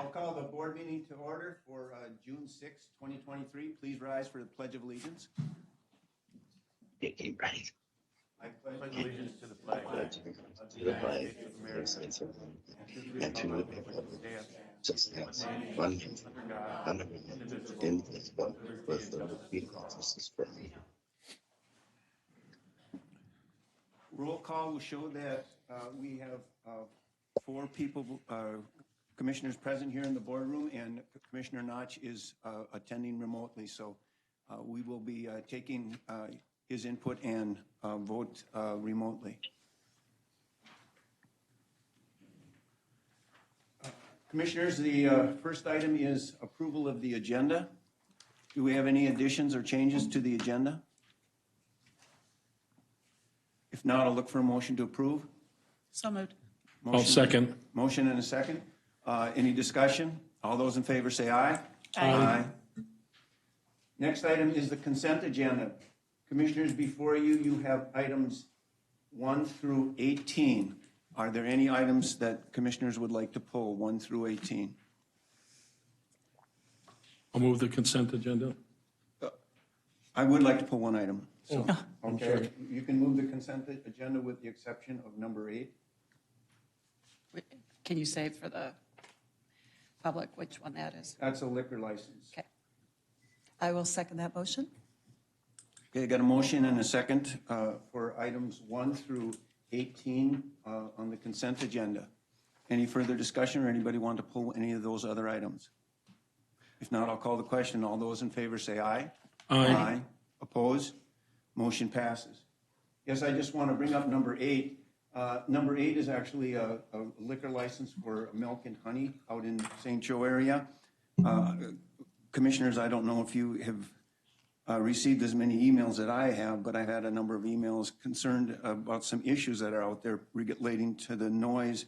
I'll call the board meeting to order for June 6, 2023. Please rise for the Pledge of Allegiance. Get ready. I pledge allegiance to the flag To the flag of the United States of America and to the republic just as one nation under God, indivisible, with liberty and justice for all. Roll call will show that we have 4 people, commissioners present here in the boardroom, and Commissioner Notch is attending remotely. So we will be taking his input and vote remotely. Commissioners, the first item is approval of the agenda. Do we have any additions or changes to the agenda? If not, I'll look for a motion to approve. So moved. I'll second. Motion and a second. Any discussion? All those in favor say aye. Aye. Next item is the consent agenda. Commissioners, before you, you have items 1 through 18. Are there any items that commissioners would like to pull, 1 through 18? I'll move the consent agenda. I would like to pull one item. So, I'm okay, sorry. you can move the consent agenda with the exception of number 8. Can you say for the public which one that is? That's a liquor license. Okay. I will second that motion. Okay, I got a motion and a second for items 1 through 18 on the consent agenda. Any further discussion or anybody want to pull any of those other items? If not, I'll call the question. All those in favor say aye. Aye. Opposed? Motion passes. Yes, I just want to bring up number 8. Number 8 is actually a liquor license for milk and honey out in St. Joe area. Commissioners, I don't know if you have received as many emails that I have, but I've had a number of emails concerned about some issues that are out there relating to the noise,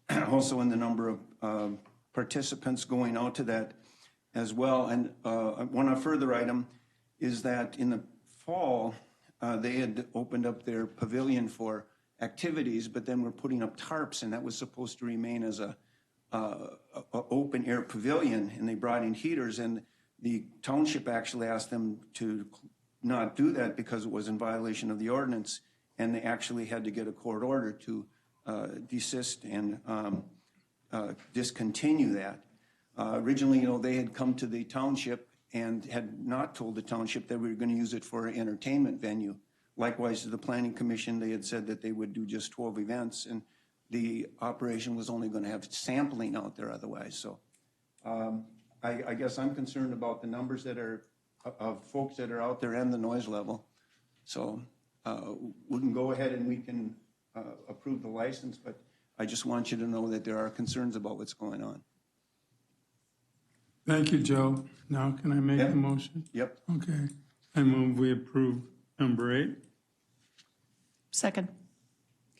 also in the number of participants going out to that as well. And one further item is that in the fall, they had opened up their pavilion for activities, but then we're putting up tarps, and that was supposed to remain as a open air pavilion, and they brought in heaters, and the township actually asked them to not do that because it was in violation of the ordinance, and they actually had to get a court order to desist and discontinue that. Originally, they had come to the township and had not told the township that we were going to use it for an entertainment venue. Likewise, to the Planning Commission, they had said that they would do just 12 events, and the operation was only going to have sampling out there otherwise. So I guess I'm concerned about the numbers that are of folks that are out there and the noise level. So we can go ahead and we can approve the license, but I just want you to know that there are concerns about what's going on. Thank you, Joe. Now can I make a motion? Yep. Okay. I move we approve number 8. Second.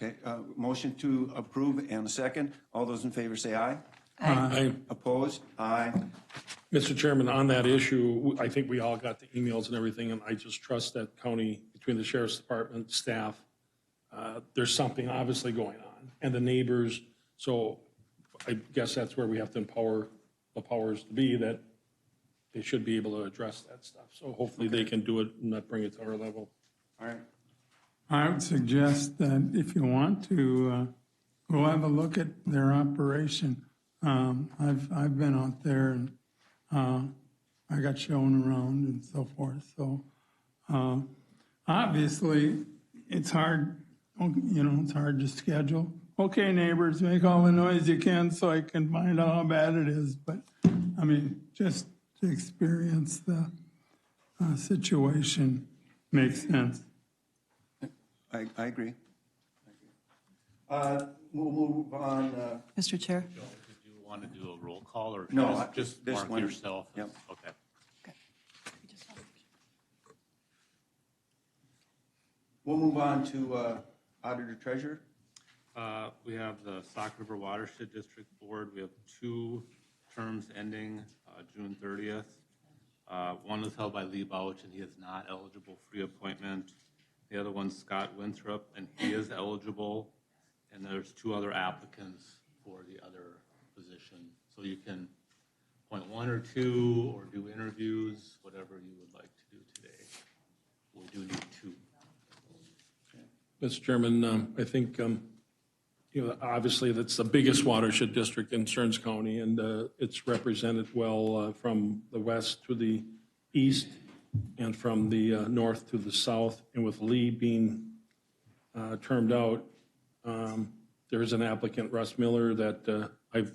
Okay, motion to approve and a second. All those in favor say aye. Aye. Opposed? Aye. Mr. Chairman, on that issue, I think we all got the emails and everything, and I just trust that county, between the sheriff's department, staff, there's something obviously going on, and the neighbors. So I guess that's where we have to empower the powers to be, that they should be able to address that stuff. So hopefully they can do it and not bring it to our level. All right. I would suggest that if you want to, go have a look at their operation. I've been out there and I got shown around and so forth. So obviously it's hard, it's hard to schedule. Okay, neighbors, make all the noise you can so I can find out how bad it is. But I mean, just to experience the situation makes sense. I agree. We'll move on. Mr. Chair? Did you want to do a roll call or No, just this mark one. yourself? Yep. Okay. We'll move on to Auditor Treasurer. We have the Sauk River Watershed District Board. We have 2 terms ending June 30th. One is held by Lee Bouch, and he is not eligible for reappointment. The other one's Scott Winthrop, and he is eligible. And there's 2 other applicants for the other position. So you can appoint one or two or do interviews, whatever you would like to do today. We do need two. Mr. Chairman, I think, obviously that's the biggest watershed district in Stearns County, and it's represented well from the west to the east and from the north to the south. And with Lee being termed out, there is an applicant, Russ Miller, that I've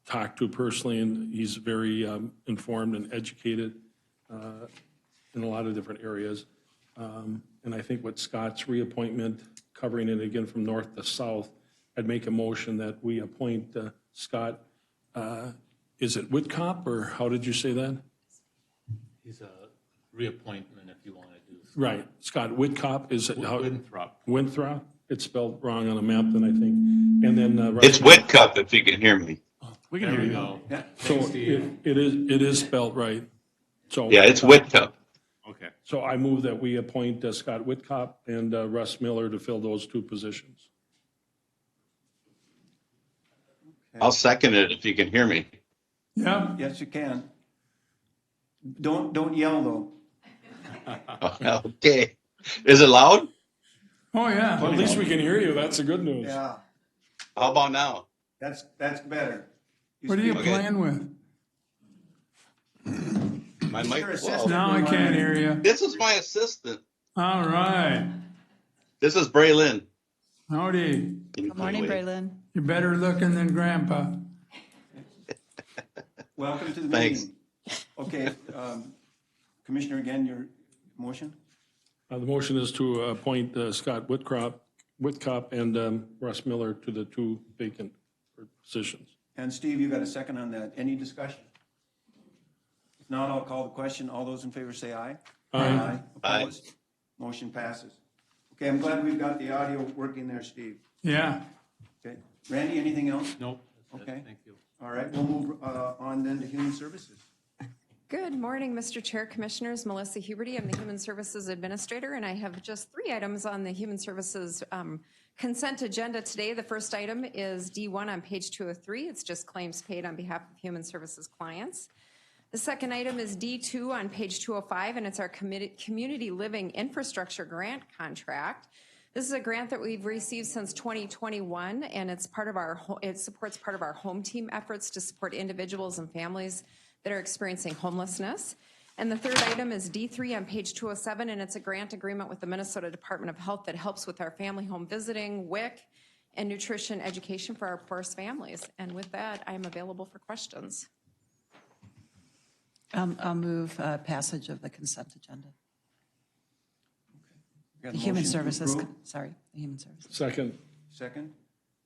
talked to personally, and he's very informed and educated in a lot of different areas. And I think with Scott's reappointment, covering it again from north to south, I'd make a motion that we appoint Scott, is it Whitcop, or how did you say that? He's a reappointment if you want to do. Right, Scott Whitcop, is it how? Winthrop. Winthrop? It's spelled wrong on the map then, I think. And then. It's Whitcup, if you can hear me. We can There hear we you. go. Yeah. So Thanks, Steve. it is spelled right. So. Yeah, it's Whitcup. Okay. So I move that we appoint Scott Whitcop and Russ Miller to fill those two positions. I'll second it if you can hear me. Yeah, Yes, you can. Don't yell, though. Okay. Is it loud? oh, yeah. Well, at least we can hear you. That's the good news. Yeah, How about now? that's better. What are you Okay. playing with? My mic. assistant. Whoa. Now I can't hear you. This is my assistant. All right. This is Braylon. Howdy. Good morning, Braylon. You're better looking than Grandpa. Welcome to the Thanks. meeting. Okay, Commissioner, again, your motion? The motion is to appoint Scott Whitcop and Russ Miller to the two vacant positions. And Steve, you got a second on that. Any discussion? If not, I'll call the question. All those in favor say aye. Aye. Opposed? Motion passes. Okay, I'm glad we've got the audio working there, Steve. Yeah. Okay, Randy, anything else? Nope. That's it. Okay. Thank you. All right, we'll move on then to Human Services. Good morning, Mr. Chair, Commissioners. Melissa Huberty, I'm the Human Services Administrator, and I have just 3 items on the Human Services consent agenda today. The first item is D1 on page 203. It's just claims paid on behalf of Human Services clients. The second item is D2 on page 205, and it's our Community Living Infrastructure Grant Contract. This is a grant that we've received since 2021, and it supports part of our home team efforts to support individuals and families that are experiencing homelessness. And the third item is D3 on page 207, and it's a grant agreement with the Minnesota Department of Health that helps with our family home visiting, WIC, and nutrition education for our poorest families. And with that, I am available for questions. I'll move passage of the consent agenda. We got a The Human motion to Services, approve. sorry, the Human Services. Second. Second.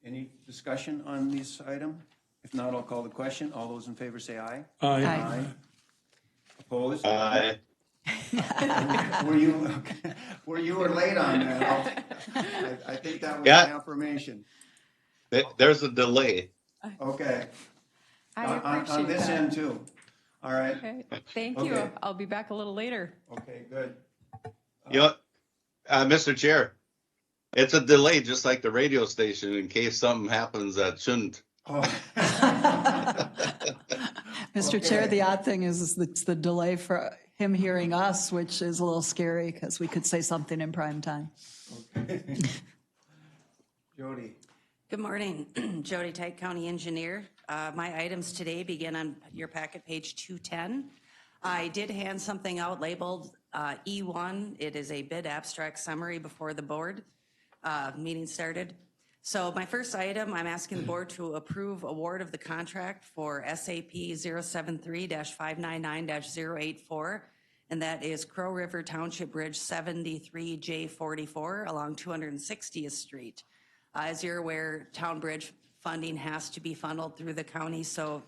Any discussion on this item? If not, I'll call the question. All those in favor say aye. Aye. Opposed? Were you late on that? I think that was Yeah. an affirmation. There's a delay. Okay. I On appreciate this that. end too. All right. Okay, thank you. Okay. I'll be back a little later. Okay, good. You know, Mr. Chair, it's a delay just like the radio station in case something happens that shouldn't. Oh. Mr. Chair, Okay. the odd thing is it's the delay for him hearing us, which is a little scary because we could say something in prime time. Jody. Good morning, Jody Tyke, County Engineer. My items today begin on your packet, page 210. I did hand something out labeled E1. It is a bid abstract summary before the board meeting started. So my first item, I'm asking the board to approve award of the contract for SAP 073-599-084, and that is Crow River Township Bridge 73J44 along 260th Street. As you're aware, town bridge funding has to be funneled through the county, so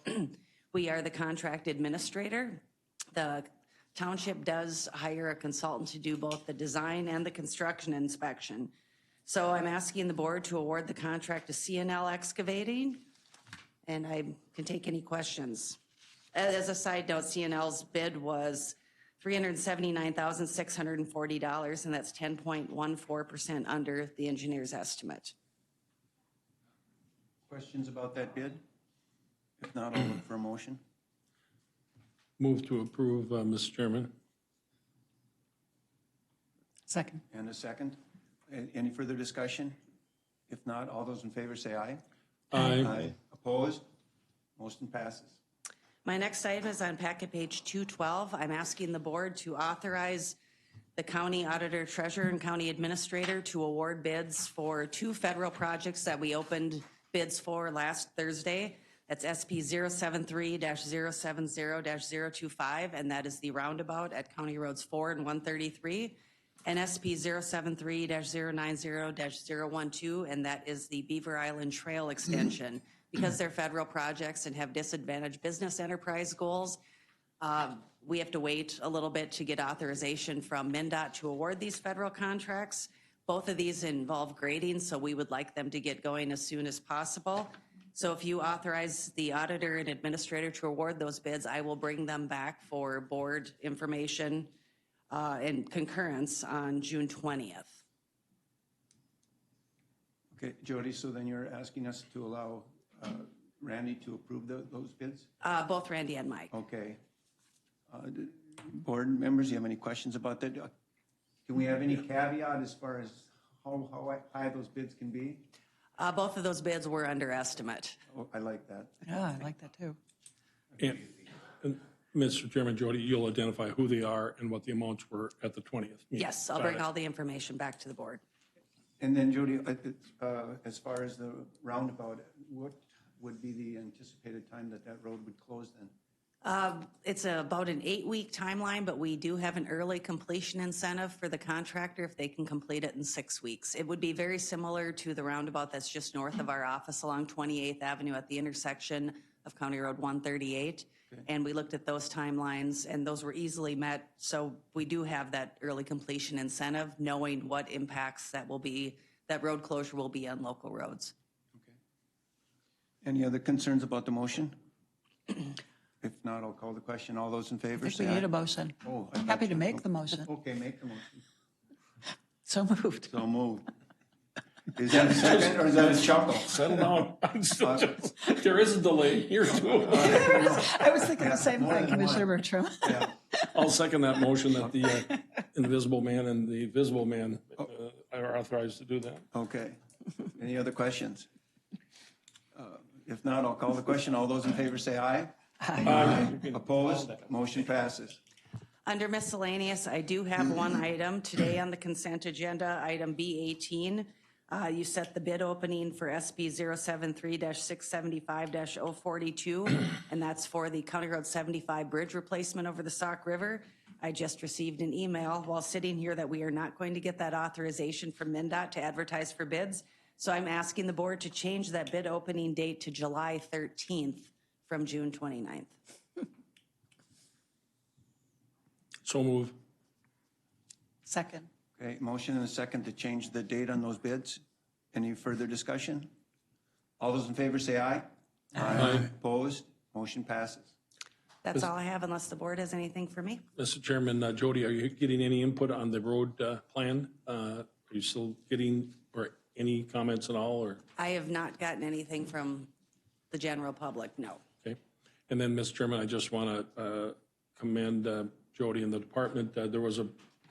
we are the contract administrator. The township does hire a consultant to do both the design and the construction inspection. So I'm asking the board to award the contract to CNL Excavating, and I can take any questions. As a side note, CNL's bid was $379,640, and that's 10.14% under the engineer's estimate. Questions about that bid? If not, I'll look for a motion. Move to approve, Mr. Chairman. Second. And a second. Any further discussion? If not, all those in favor say aye. Aye. Opposed? Motion passes. My next item is on packet page 212. I'm asking the board to authorize the county auditor, treasurer, and county administrator to award bids for 2 federal projects that we opened bids for last Thursday. That's SP 073-070-025, and that is the roundabout at County Roads 4 and 133, and SP 073-090-012, and that is the Beaver Island Trail extension. Because they're federal projects and have disadvantaged business enterprise goals, we have to wait a little bit to get authorization from MnDOT to award these federal contracts. Both of these involve grading, so we would like them to get going as soon as possible. So if you authorize the auditor and administrator to award those bids, I will bring them back for board information and concurrence on June 20th. Okay, Jody, so then you're asking us to allow Randy to approve those bids? Both Randy and Mike. Okay. Board members, do you have any questions about that? Can we have any caveat as far as how high those bids can be? Both of those bids were under estimate. Oh, I like that. Yeah, I like that too. And Mr. Chairman, Jody, you'll identify who they are and what the amounts were at the 20th meeting. Yes, I'll bring all the information back to the board. And then Jody, as far as the roundabout, what would be the anticipated time that road would close then? It's about an 8-week timeline, but we do have an early completion incentive for the contractor if they can complete it in 6 weeks. It would be very similar to the roundabout that's just north of our office along 28th Avenue at the intersection of County Road 138. Okay. And we looked at those timelines and those were easily met. So we do have that early completion incentive, knowing what impacts that road closure will be on local roads. Okay. Any other concerns about the motion? If not, I'll call the question. All those in favor I think say we aye. need a motion. Oh, I thought Happy to you- make the motion. Okay, make the motion. So moved. So moved. Is that a second or is that a chuckle? Settle down. There is a delay here too. I was thinking the same more thing, than Commissioner one. Bertram. Yeah. I'll second that motion that the invisible man and the visible man are authorized to do that. Okay. Any other questions? If not, I'll call the question. All those in favor say aye. Aye. Opposed? Motion passes. Under miscellaneous, I do have one item today on the consent agenda, item B18. You set the bid opening for SB 073-675-042, and that's for the County Road 75 bridge replacement over the Sauk River. I just received an email while sitting here that we are not going to get that authorization from MnDOT to advertise for bids. So I'm asking the board to change that bid opening date to July 13th from June 29th. So move. Second. Okay, motion and a second to change the date on those bids. Any further discussion? All those in favor say aye. Aye. Opposed? Motion passes. That's all I have unless the board has anything for me. Mr. Chairman, Jody, are you getting any input on the road plan? Are you still getting or any comments at all? Or I have not gotten anything from the general public, no. okay, and then, Mr. Chairman, I just want to commend Jody and the department. There was a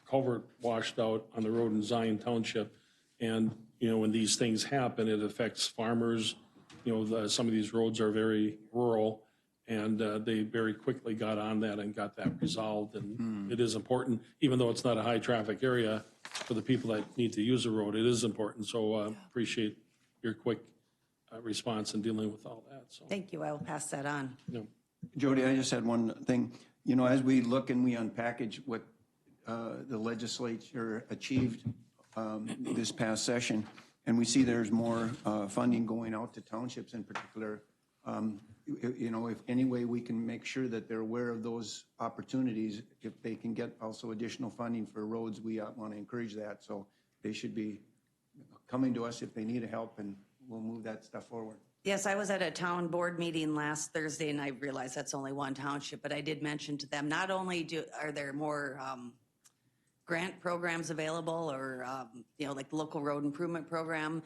culvert washed out on the road in Zion Township, and you know when these things happen, it affects farmers. You know, some of these roads are very rural. And they very quickly got on that and got that resolved. And it is important, even though it's not a high traffic area for the people that need to use the road, it is important. So appreciate your quick response in dealing with all that. So, Thank you, I will pass that on. you know, Jody, I just had one thing. You know, as we look and we unpackage what the legislature achieved this past session, and we see there's more funding going out to townships in particular, you know, if any way we can make sure that they're aware of those opportunities, if they can get also additional funding for roads, we want to encourage that. So they should be coming to us if they need help, and we'll move that stuff forward. Yes, I was at a town board meeting last Thursday, and I realized that's only one township, but I did mention to them, not only are there more grant programs available or, you know, like the local road improvement program,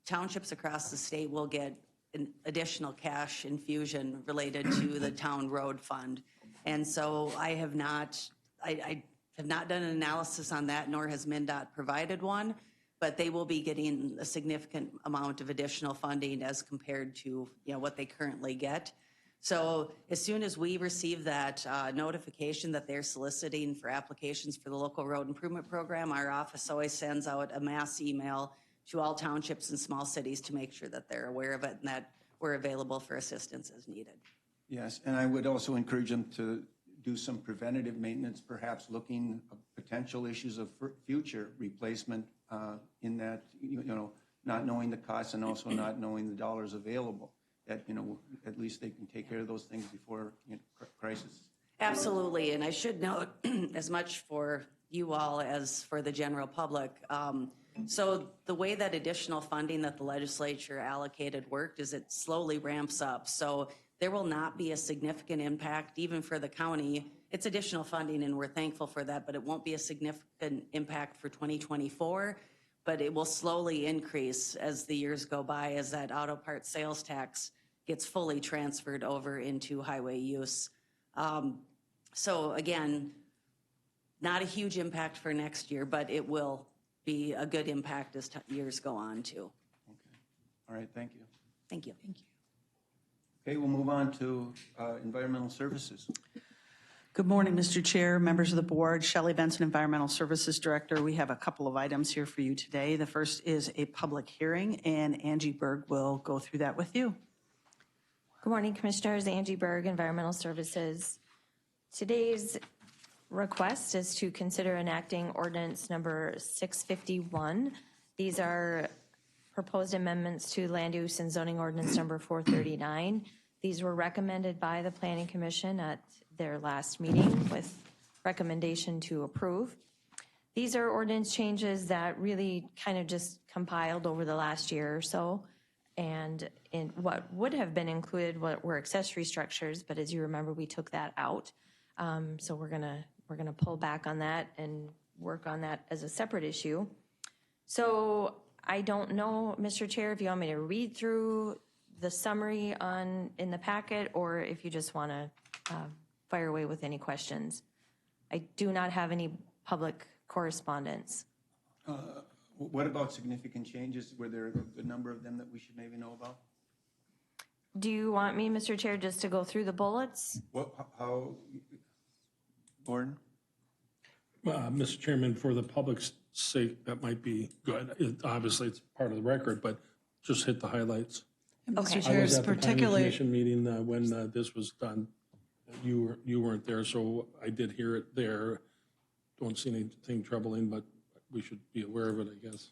townships across the state will get an additional cash infusion related to the town road fund. And so I have not done an analysis on that, nor has MnDOT provided one, but they will be getting a significant amount of additional funding as compared to, what they currently get. So as soon as we receive that notification that they're soliciting for applications for the local road improvement program, our office always sends out a mass email to all townships and small cities to make sure that they're aware of it and that we're available for assistance as needed. Yes, and I would also encourage them to do some preventative maintenance, perhaps looking at potential issues of future replacement in that, not knowing the costs and also not knowing the dollars available, that, at least they can take care of those things before crisis. Absolutely, and I should note, as much for you all as for the general public, so the way that additional funding that the legislature allocated worked is it slowly ramps up. So there will not be a significant impact even for the county. It's additional funding and we're thankful for that, but it won't be a significant impact for 2024, but it will slowly increase as the years go by as that auto parts sales tax gets fully transferred over into highway use. So again, not a huge impact for next year, but it will be a good impact as years go on too. Okay. All right, thank you. Thank you. Thank you. Okay, we'll move on to environmental services. Good morning, Mr. Chair, members of the board. Shelley Benson, Environmental Services Director. We have a couple of items here for you today. The first is a public hearing, and Angie Berg will go through that with you. Good morning, Commissioners. Angie Berg, Environmental Services. Today's request is to consider enacting ordinance number 651. These are proposed amendments to land use and zoning ordinance number 439. These were recommended by the Planning Commission at their last meeting with recommendation to approve. These are ordinance changes that really kind of just compiled over the last year or so. And in what would have been included were accessory structures, but as you remember, we took that out. So we're gonna pull back on that and work on that as a separate issue. So I don't know, Mr. Chair, if you want me to read through the summary in the packet, or if you just want to fire away with any questions. I do not have any public correspondence. What about significant changes? Were there a number of them that we should maybe know about? Do you want me, Mr. Chair, just to go through the bullets? How, Gordon? Mr. Chairman, for the public's sake, that might be good. Obviously, it's part of the record, but just hit the highlights. Mr. I Chair, was it's at the planning particularly, commission meeting when this was done. You weren't there, so I did hear it there. Don't see anything troubling, but we should be aware of it, I guess.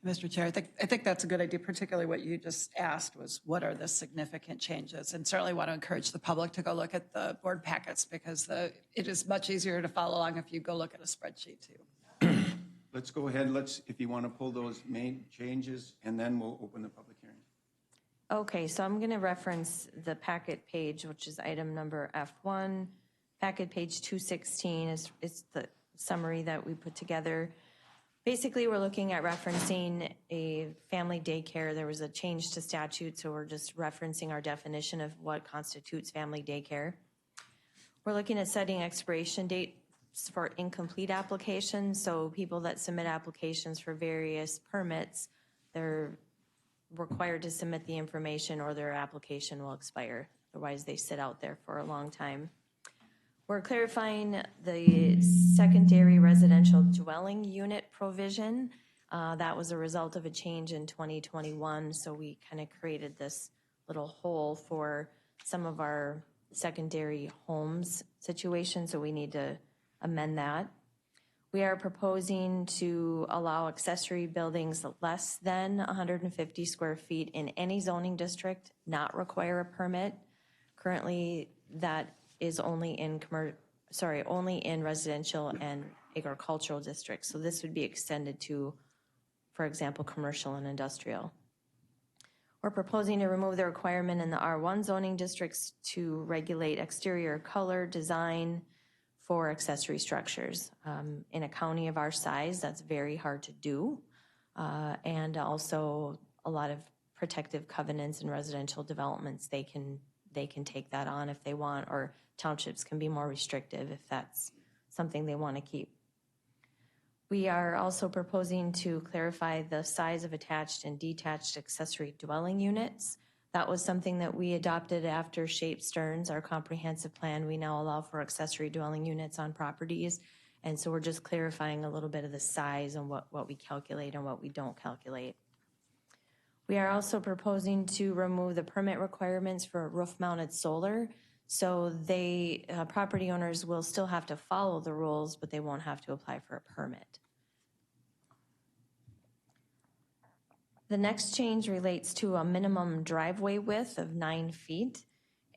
Mr. Chair, I think that's a good idea, particularly what you just asked was what are the significant changes? And certainly want to encourage the public to go look at the board packets because it is much easier to follow along if you go look at a spreadsheet too. Let's go ahead, if you want to pull those main changes, and then we'll open the public hearing. Okay, so I'm going to reference the packet page, which is item number F1. Packet page 216 is the summary that we put together. Basically, we're looking at referencing a family daycare. There was a change to statute, so we're just referencing our definition of what constitutes family daycare. We're looking at setting expiration dates for incomplete applications. So people that submit applications for various permits, they're required to submit the information or their application will expire. Otherwise, they sit out there for a long time. We're clarifying the secondary residential dwelling unit provision. That was a result of a change in 2021, so we kind of created this little hole for some of our secondary homes situation, so we need to amend that. We are proposing to allow accessory buildings less than 150 square feet in any zoning district, not require a permit. Currently, that is only in residential and agricultural districts. So this would be extended to, for example, commercial and industrial. We're proposing to remove the requirement in the R1 zoning districts to regulate exterior color, design for accessory structures. In a county of our size, that's very hard to do. And also a lot of protective covenants and residential developments, they can take that on if they want, or townships can be more restrictive if that's something they want to keep. We are also proposing to clarify the size of attached and detached accessory dwelling units. That was something that we adopted after Shape Stearns, our comprehensive plan. We now allow for accessory dwelling units on properties. And so we're just clarifying a little bit of the size and what we calculate and what we don't calculate. We are also proposing to remove the permit requirements for roof-mounted solar. So property owners will still have to follow the rules, but they won't have to apply for a permit. The next change relates to a minimum driveway width of 9 feet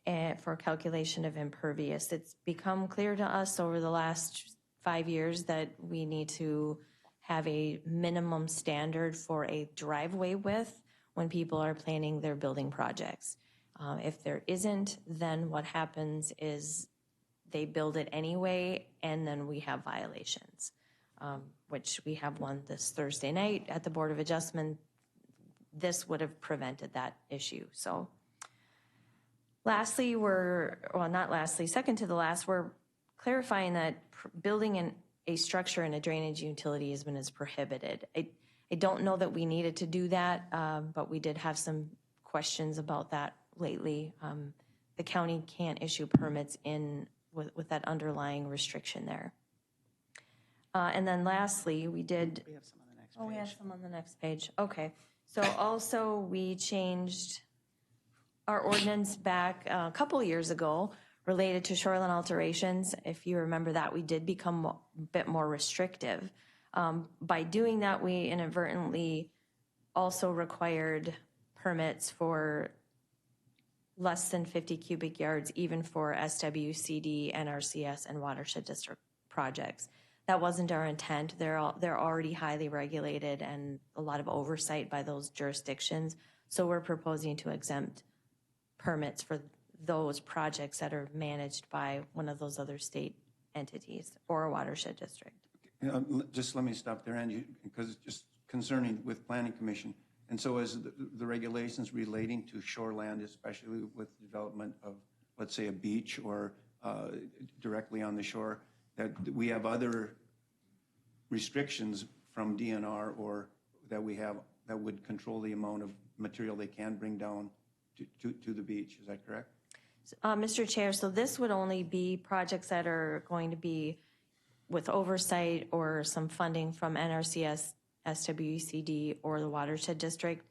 for calculation of impervious. It's become clear to us over the last 5 years that we need to have a minimum standard for a driveway width when people are planning their building projects. If there isn't, then what happens is they build it anyway, and then we have violations, which we have one this Thursday night at the Board of Adjustment. This would have prevented that issue. So lastly, second to the last, we're clarifying that building a structure in a drainage utility easement is prohibited. I don't know that we needed to do that, but we did have some questions about that lately. The county can't issue permits with that underlying restriction there. And then lastly, we have some on the next page. Oh, we have some on the next page. Okay. So also we changed our ordinance back a couple years ago related to shoreline alterations. If you remember that, we did become a bit more restrictive. By doing that, we inadvertently also required permits for less than 50 cubic yards, even for SWCD, NRCS, and watershed district projects. That wasn't our intent. They're already highly regulated and a lot of oversight by those jurisdictions. So we're proposing to exempt permits for those projects that are managed by one of those other state entities or a watershed district. Just let me stop there, Angie, because it's just concerning with Planning Commission. And so as the regulations relating to shoreland, especially with development of, let's say, a beach or directly on the shore, that we have other restrictions from DNR or that we have that would control the amount of material they can bring down to the beach. Is that correct? Mr. Chair, so this would only be projects that are going to be with oversight or some funding from NRCS, SWCD, or the watershed district.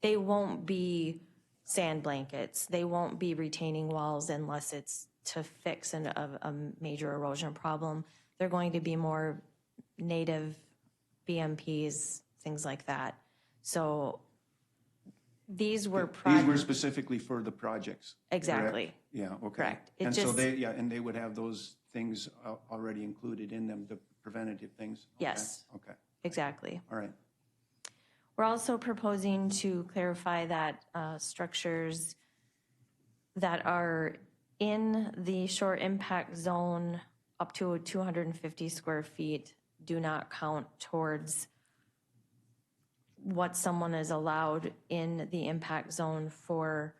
They won't be sand blankets. They won't be retaining walls unless it's to fix a major erosion problem. They're going to be more native BMPs, things like that. So these were specifically for the projects. Exactly. Correct? Yeah. Okay. Correct. So they would have those things already included in them, the preventative things. Okay. Yes. Okay. Exactly. All right. We're also proposing to clarify that structures that are in the shore impact zone up to 250 square feet do not count towards what someone is allowed in the impact zone for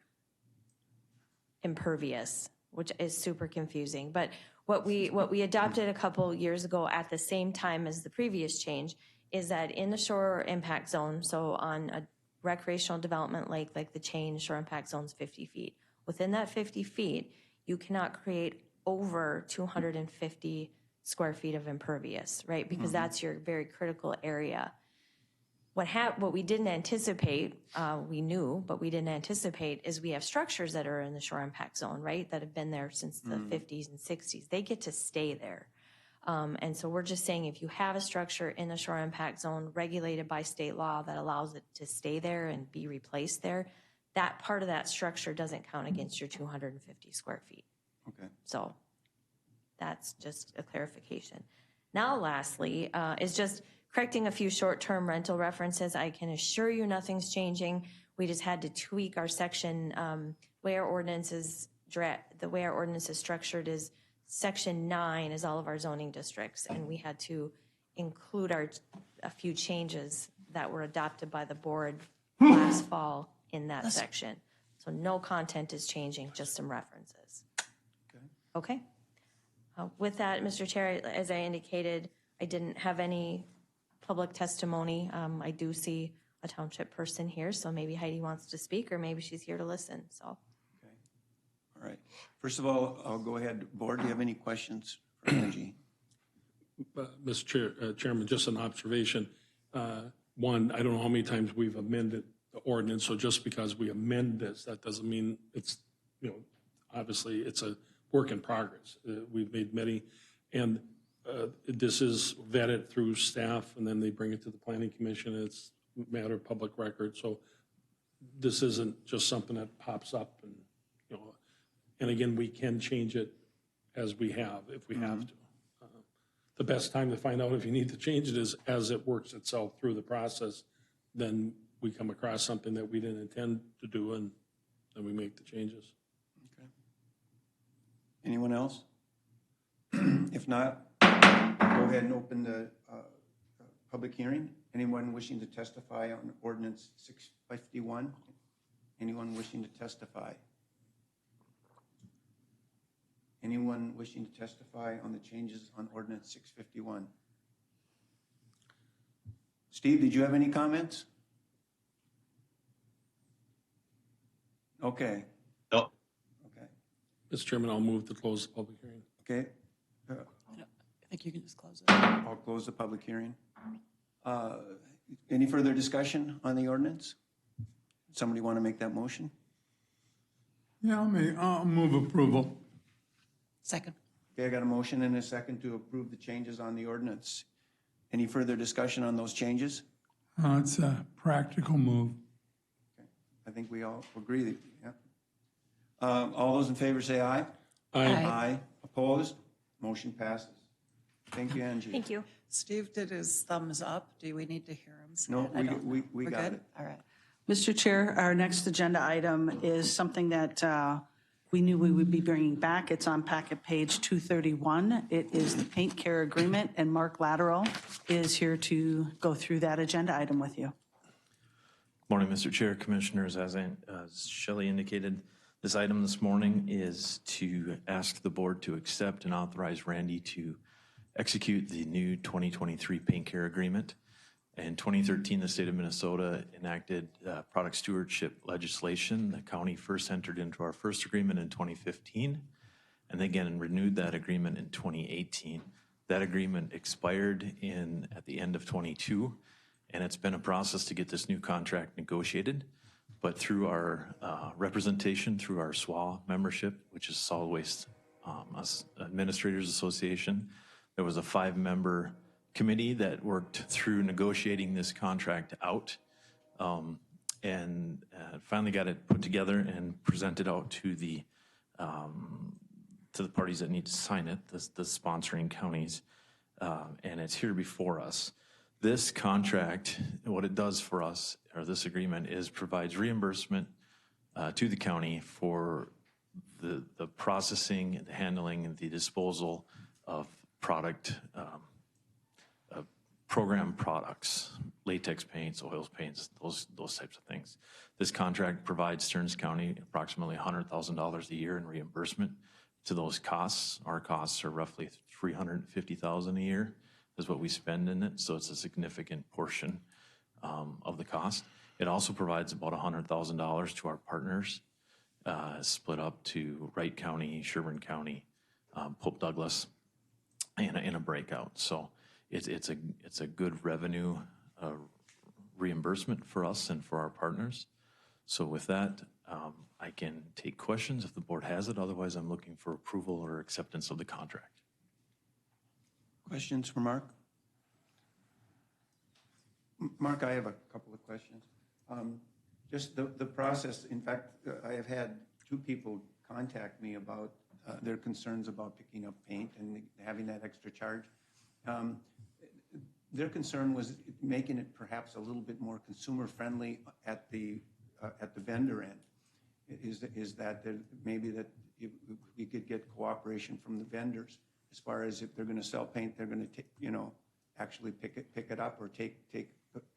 impervious, which is super confusing. But what we adopted a couple years ago at the same time as the previous change is that in the shore impact zone, so on a recreational development lake like the Chain, shore impact zone's 50 feet. Within that 50 feet, you cannot create over 250 square feet of impervious, right? Because that's your very critical area. What we didn't anticipate, we knew, but we didn't anticipate, is we have structures that are in the shore impact zone, right? That have been there since the 50s and 60s. They get to stay there. And so we're just saying if you have a structure in the shore impact zone regulated by state law that allows it to stay there and be replaced there, that part of that structure doesn't count against your 250 square feet. Okay. So that's just a clarification. Now, lastly, is just correcting a few short-term rental references. I can assure you nothing's changing. We just had to tweak our section. The way our ordinance is structured is Section 9 is all of our zoning districts, and we had to include a few changes that were adopted by the board last fall in that section. So no content is changing, just some references. Okay. With that, Mr. Chair, as I indicated, I didn't have any public testimony. I do see a township person here, so maybe Heidi wants to speak, or maybe she's here to listen, so. Okay. All right. First of all, I'll go ahead. Board, do you have any questions for Angie? Mr. Chairman, just an observation. One, I don't know how many times we've amended the ordinance, so just because we amend this, that doesn't mean it's, obviously it's a work in progress. We've made many, and this is vetted through staff, and then they bring it to the Planning Commission. It's a matter of public record, so this isn't just something that pops up, and, and again, we can change it as we have, if we have to. The best time to find out if you need to change it is as it works itself through the process. Then we come across something that we didn't intend to do, and then we make the changes. Okay. Anyone else? If not, I'll go ahead and open the public hearing. Anyone wishing to testify on ordinance 651? Anyone wishing to testify? Anyone wishing to testify on the changes on ordinance 651? Steve, did you have any comments? Okay. No. Okay. Mr. Chairman, I'll move to close the public hearing. Okay. I think you can just close it. I'll close the public hearing. Any further discussion on the ordinance? Somebody want to make that motion? Yeah, I'll move approval. Second. Okay, I got a motion and a second to approve the changes on the ordinance. Any further discussion on those changes? It's a practical move. Okay. I think we all agree. Yeah. All those in favor say aye. Aye. Aye. Opposed? Motion passes. Thank you, Angie. Thank you. Steve did his thumbs up. Do we need to hear him say No, it? I don't know. we We're got good? it. All right. Mr. Chair, our next agenda item is something that we knew we would be bringing back. It's on packet page 231. It is the paint care agreement, and Mark Lateral is here to go through that agenda item with you. Morning, Mr. Chair, Commissioners. As Shelley indicated, this item this morning is to ask the board to accept and authorize Randy to execute the new 2023 paint care agreement. In 2013, the state of Minnesota enacted product stewardship legislation. The county first entered into our first agreement in 2015, and again renewed that agreement in 2018. That agreement expired at the end of 22, and it's been a process to get this new contract negotiated. But through our representation, through our SWA membership, which is Solid Waste Administrators Association, there was a 5-member committee that worked through negotiating this contract out, and finally got it put together and presented out to the parties that need to sign it, the sponsoring counties, and it's here before us. This contract, what it does for us, or this agreement, is provides reimbursement to the county for the processing, the handling, and the disposal of program products, latex paints, oils paints, those types of things. This contract provides Stearns County approximately $100,000 a year in reimbursement to those costs. Our costs are roughly $350,000 a year is what we spend in it, so it's a significant portion of the cost. It also provides about $100,000 to our partners, split up to Wright County, Sherburne County, Pope Douglas, in a breakout. So it's a good revenue reimbursement for us and for our partners. So with that, I can take questions if the board has it. Otherwise, I'm looking for approval or acceptance of the contract. Questions for Mark? Mark, I have a couple of questions. Just the process, in fact, I have had 2 people contact me about their concerns about picking up paint and having that extra charge. Their concern was making it perhaps a little bit more consumer friendly at the vendor end. Is that maybe that we could get cooperation from the vendors as far as if they're going to sell paint, they're going to actually pick it up or take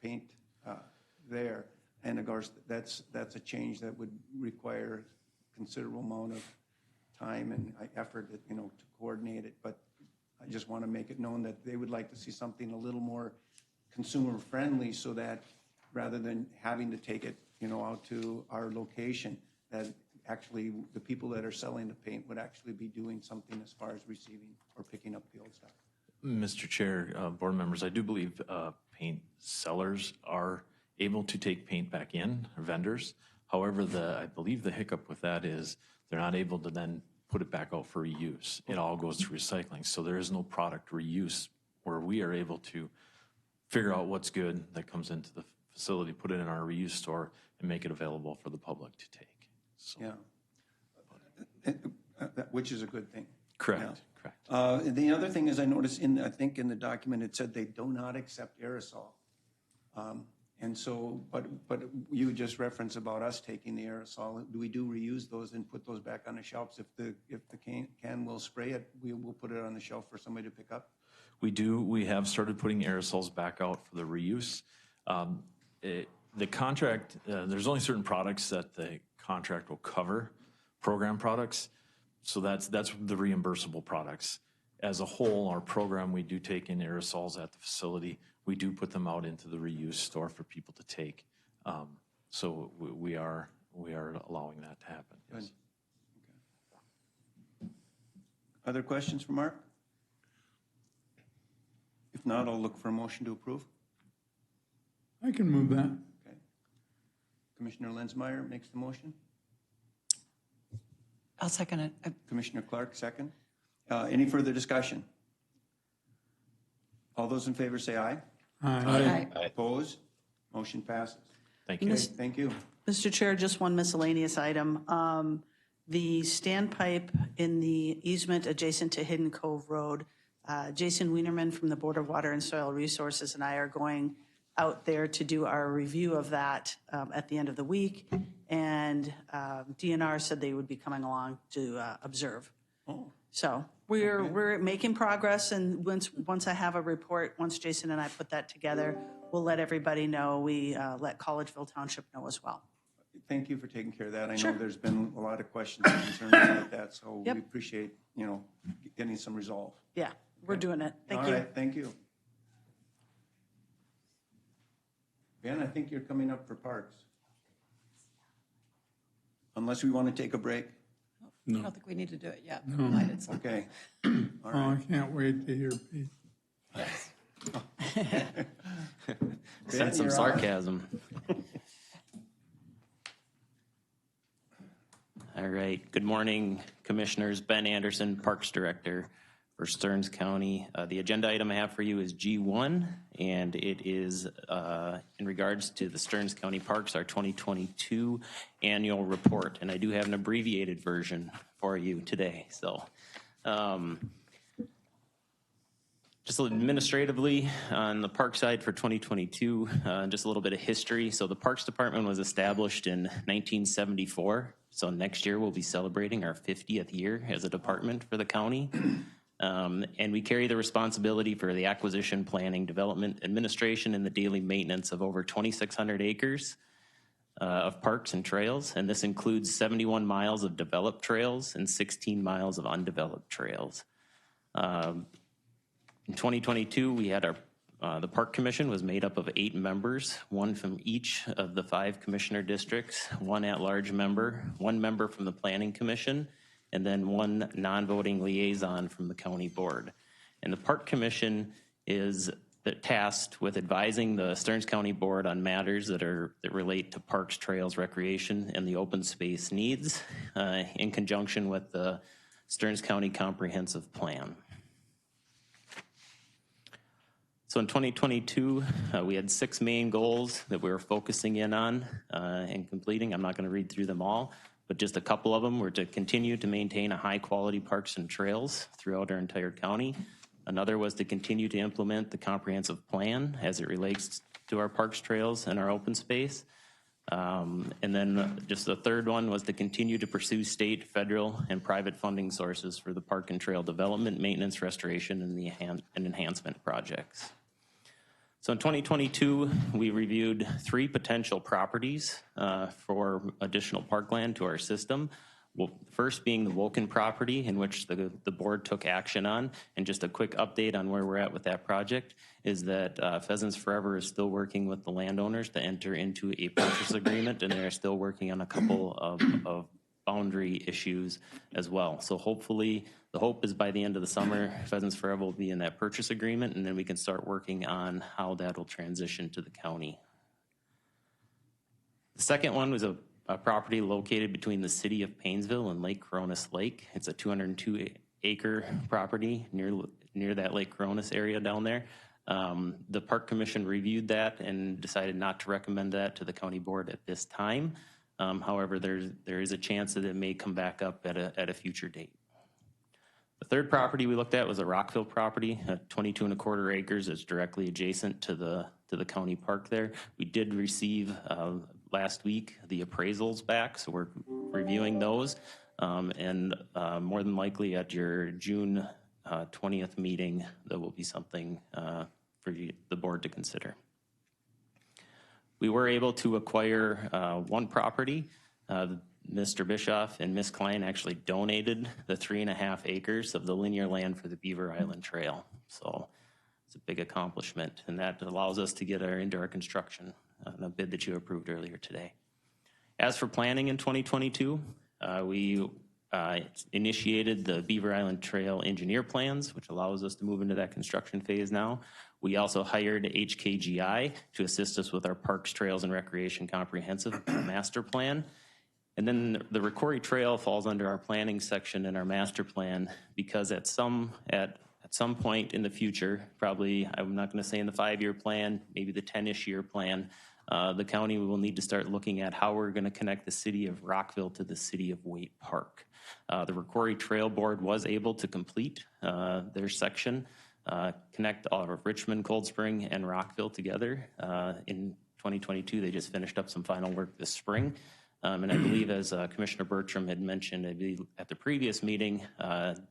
paint there. And of course, that's a change that would require considerable amount of time and effort, you know, to coordinate it. But I just want to make it known that they would like to see something a little more consumer friendly, so that rather than having to take it, you know, out to our location, that actually the people that are selling the paint would actually be doing something as far as receiving or picking up the old stuff. Mr. Chair, board members, I do believe paint sellers are able to take paint back in, vendors. However, I believe the hiccup with that is they're not able to then put it back out for reuse. It all goes to recycling. So there is no product reuse where we are able to figure out what's good that comes into the facility, put it in our reuse store, and make it available for the public to take. So, Yeah, which is a good thing. correct, Yeah. correct. The other thing is, I noticed I think in the document, it said they do not accept aerosol. And so, but you just referenced about us taking the aerosol. Do we reuse those and put those back on the shelves? If the can will spray it, we will put it on the shelf for somebody to pick up? We do. We have started putting aerosols back out for the reuse. The contract, there's only certain products that the contract will cover, program products. So that's the reimbursable products. As a whole, our program, we do take in aerosols at the facility. We do put them out into the reuse store for people to take. So we are allowing that to happen. Yes. Okay. Other questions for Mark? If not, I'll look for a motion to approve. I can move that. Okay. Commissioner Lenzmeyer makes the motion. I'll second it. Commissioner Clark, second. Any further discussion? All those in favor say aye. Aye. Opposed? Motion passes. Thank you. Okay, thank you. Mr. Chair, just one miscellaneous item. The standpipe in the easement adjacent to Hidden Cove Road, Jason Wienerman from the Board of Water and Soil Resources and I are going out there to do our review of that at the end of the week. And DNR said they would be coming along to observe. Oh. So we're making progress, and once I have a report, once Jason and I put that together, we'll let everybody know. We let Collegeville Township know as well. Thank you for taking care of that. I Sure. know there's been a lot of questions and concerns about that, so Yep. we appreciate, you know, getting some resolve. Yeah, we're doing it. Thank All you. right, thank you. Ben, I think you're coming up for parks. Unless we want to take a break. I don't think we need to do it yet. Provided some- Okay. Oh, I can't wait to hear Pete. Ben, Some you're on. sarcasm. All right. Good morning, Commissioners. Ben Anderson, Parks Director for Stearns County. The agenda item I have for you is G1, and it is in regards to the Stearns County Parks, our 2022 annual report. And I do have an abbreviated version for you today. So just administratively on the park side for 2022, just a little bit of history. So the Parks Department was established in 1974. So next year we'll be celebrating our 50th year as a department for the county. And we carry the responsibility for the acquisition, planning, development, administration, and the daily maintenance of over 2,600 acres of parks and trails. And this includes 71 miles of developed trails and 16 miles of undeveloped trails. In 2022, we had the Park Commission was made up of 8 members, 1 from each of the 5 commissioner districts, 1 at-large member, 1 member from the Planning Commission, and then 1 non-voting liaison from the county board. And the Park Commission is tasked with advising the Stearns County Board on matters that relate to parks, trails, recreation, and the open space needs in conjunction with the Stearns County Comprehensive Plan. So in 2022, we had 6 main goals that we were focusing in on and completing. I'm not going to read through them all, but just a couple of them were to continue to maintain a high-quality parks and trails throughout our entire county. Another was to continue to implement the comprehensive plan as it relates to our parks, trails, and our open space. And then just the third one was to continue to pursue state, federal, and private funding sources for the park and trail development, maintenance, restoration, and enhancement projects. So in 2022, we reviewed 3 potential properties for additional parkland to our system. Well, first being the Woken property, in which the board took action on. And just a quick update on where we're at with that project is that Pheasants Forever is still working with the landowners to enter into a purchase agreement, and they're still working on a couple of boundary issues as well. So hopefully, the hope is by the end of the summer, Pheasants Forever will be in that purchase agreement, and then we can start working on how that will transition to the county. The second one was a property located between the city of Painesville and Lake Coronis Lake. It's a 202-acre property near that Lake Coronis area down there. The Park Commission reviewed that and decided not to recommend that to the county board at this time. However, there is a chance that it may come back up at a future date. The third property we looked at was a Rockville property, 22.25 acres. It's directly adjacent to the county park there. We did receive last week the appraisals back, so we're reviewing those, and more than likely at your June 20th meeting, there will be something for the board to consider. We were able to acquire 1 property. Mr. Bischoff and Ms. Klein actually donated the 3.5 acres of the linear land for the Beaver Island Trail. So it's a big accomplishment, and that allows us to get into our construction, the bid that you approved earlier today. As for planning in 2022, we initiated the Beaver Island Trail engineer plans, which allows us to move into that construction phase now. We also hired HKGI to assist us with our Parks, Trails, and Recreation Comprehensive Master Plan. And then the Ricori Trail falls under our planning section in our master plan because at some point in the future, probably, I'm not going to say in the 5-year plan, maybe the 10-ish year plan, the county will need to start looking at how we're going to connect the city of Rockville to the city of Waite Park. The Ricori Trail Board was able to complete their section, connect all of Richmond, Cold Spring, and Rockville together. In 2022, they just finished up some final work this spring. And I believe, as Commissioner Bertram had mentioned, I believe at the previous meeting,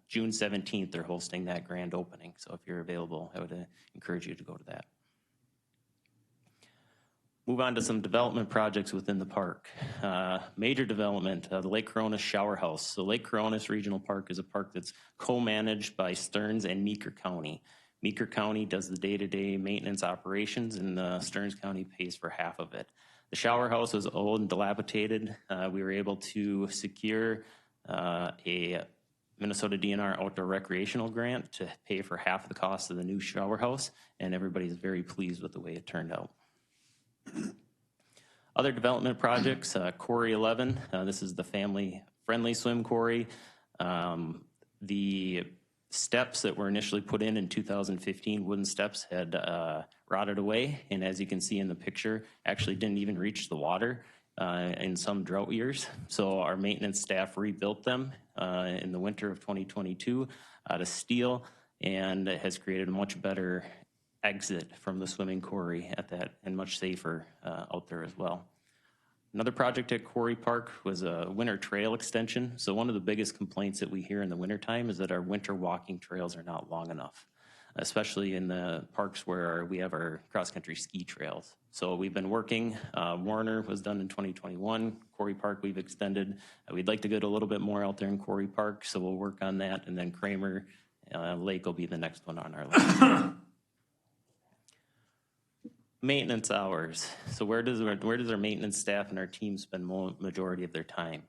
June 17th, they're hosting that grand opening. So if you're available, I would encourage you to go to that. Move on to some development projects within the park. Major development, the Lake Coronis Shower House. So Lake Coronis Regional Park is a park that's co-managed by Stearns and Meeker County. Meeker County does the day-to-day maintenance operations, and Stearns County pays for half of it. The shower house was old and dilapidated. We were able to secure a Minnesota DNR outdoor recreational grant to pay for half of the cost of the new shower house, and everybody's very pleased with the way it turned out. Other development projects, Quarry 11. This is the family-friendly swim quarry. The steps that were initially put in 2015, wooden steps, had rotted away, and as you can see in the picture, actually didn't even reach the water in some drought years. So our maintenance staff rebuilt them in the winter of 2022 out of steel, and it has created a much better exit from the swimming quarry at that, and much safer out there as well. Another project at Quarry Park was a winter trail extension. So one of the biggest complaints that we hear in the wintertime is that our winter walking trails are not long enough, especially in the parks where we have our cross-country ski trails. So we've been working. Warner was done in 2021. Quarry Park we've extended. We'd like to get a little bit more out there in Quarry Park, so we'll work on that. And then Kramer Lake will be the next one on our list. Maintenance hours. So where does our maintenance staff and our team spend majority of their time?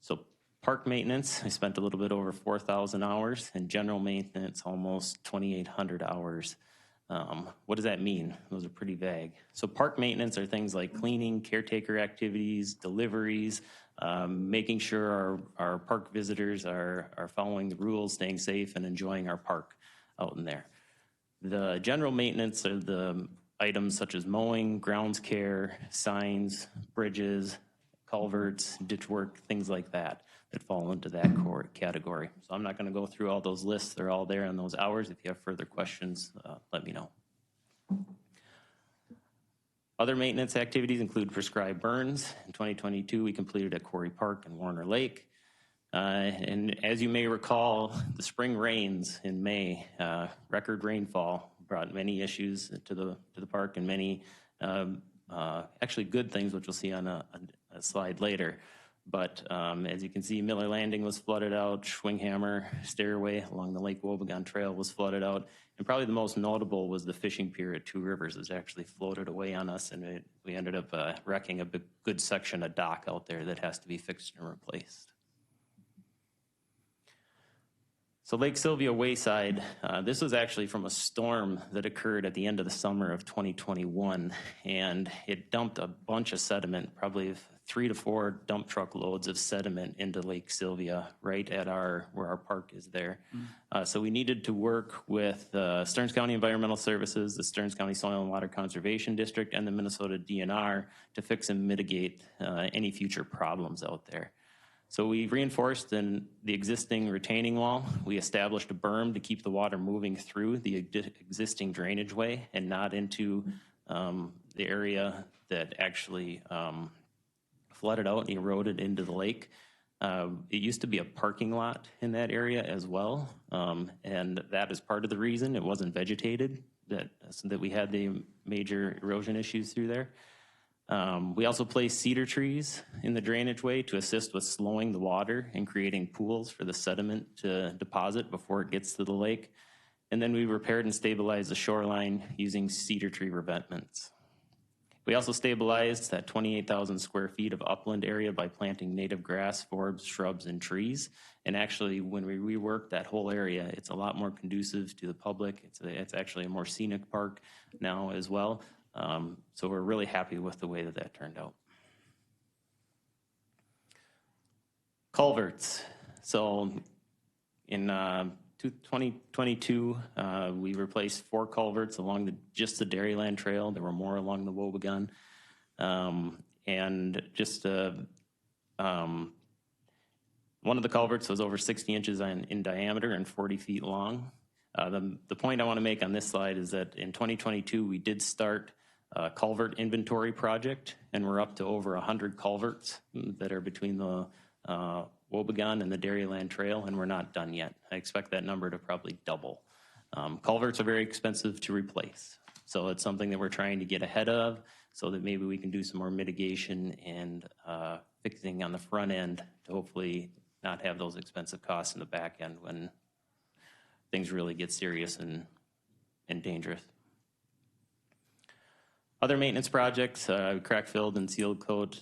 So park maintenance, I spent a little bit over 4,000 hours, and general maintenance, almost 2,800 hours. What does that mean? Those are pretty vague. So park maintenance are things like cleaning, caretaker activities, deliveries, making sure our park visitors are following the rules, staying safe, and enjoying our park out in there. The general maintenance are the items such as mowing, grounds care, signs, bridges, culverts, ditch work, things like that fall into that core category. So I'm not going to go through all those lists. They're all there on those hours. If you have further questions, let me know. Other maintenance activities include prescribed burns. In 2022, we completed at Quarry Park and Warner Lake. And as you may recall, the spring rains in May, record rainfall, brought many issues to the park and many actually good things, which we'll see on a slide later. But as you can see, Miller Landing was flooded out, Schwinghammer Stairway along the Lake Wobegon Trail was flooded out, and probably the most notable was the fishing pier at Two Rivers. It was actually floated away on us, and we ended up wrecking a good section of dock out there that has to be fixed and replaced. So Lake Sylvia Wayside, this was actually from a storm that occurred at the end of the summer of 2021, and it dumped a bunch of sediment, probably 3 to 4 dump truck loads of sediment into Lake Sylvia right at where our park is there. So we needed to work with Stearns County Environmental Services, the Stearns County Soil and Water Conservation District, and the Minnesota DNR to fix and mitigate any future problems out there. So we reinforced the existing retaining wall. We established a berm to keep the water moving through the existing drainage way and not into the area that actually flooded out and eroded into the lake. It used to be a parking lot in that area as well, and that is part of the reason it wasn't vegetated, so that we had the major erosion issues through there. We also placed cedar trees in the drainage way to assist with slowing the water and creating pools for the sediment to deposit before it gets to the lake. And then we repaired and stabilized the shoreline using cedar tree revetments. We also stabilized that 28,000 square feet of upland area by planting native grass, forbs, shrubs, and trees. And actually, when we reworked that whole area, it's a lot more conducive to the public. It's actually a more scenic park now as well. So we're really happy with the way that turned out. Culverts. So in 2022, we replaced 4 culverts along just the Dairyland Trail. There were more along the Wobegon. And just one of the culverts was over 60 inches in diameter and 40 feet long. The point I want to make on this slide is that in 2022, we did start a culvert inventory project, and we're up to over 100 culverts that are between the Wobegon and the Dairyland Trail, and we're not done yet. I expect that number to probably double. Culverts are very expensive to replace, so it's something that we're trying to get ahead of so that maybe we can do some more mitigation and fixing on the front end to hopefully not have those expensive costs in the back end when things really get serious and dangerous. Other maintenance projects, we crack filled and sealed coat.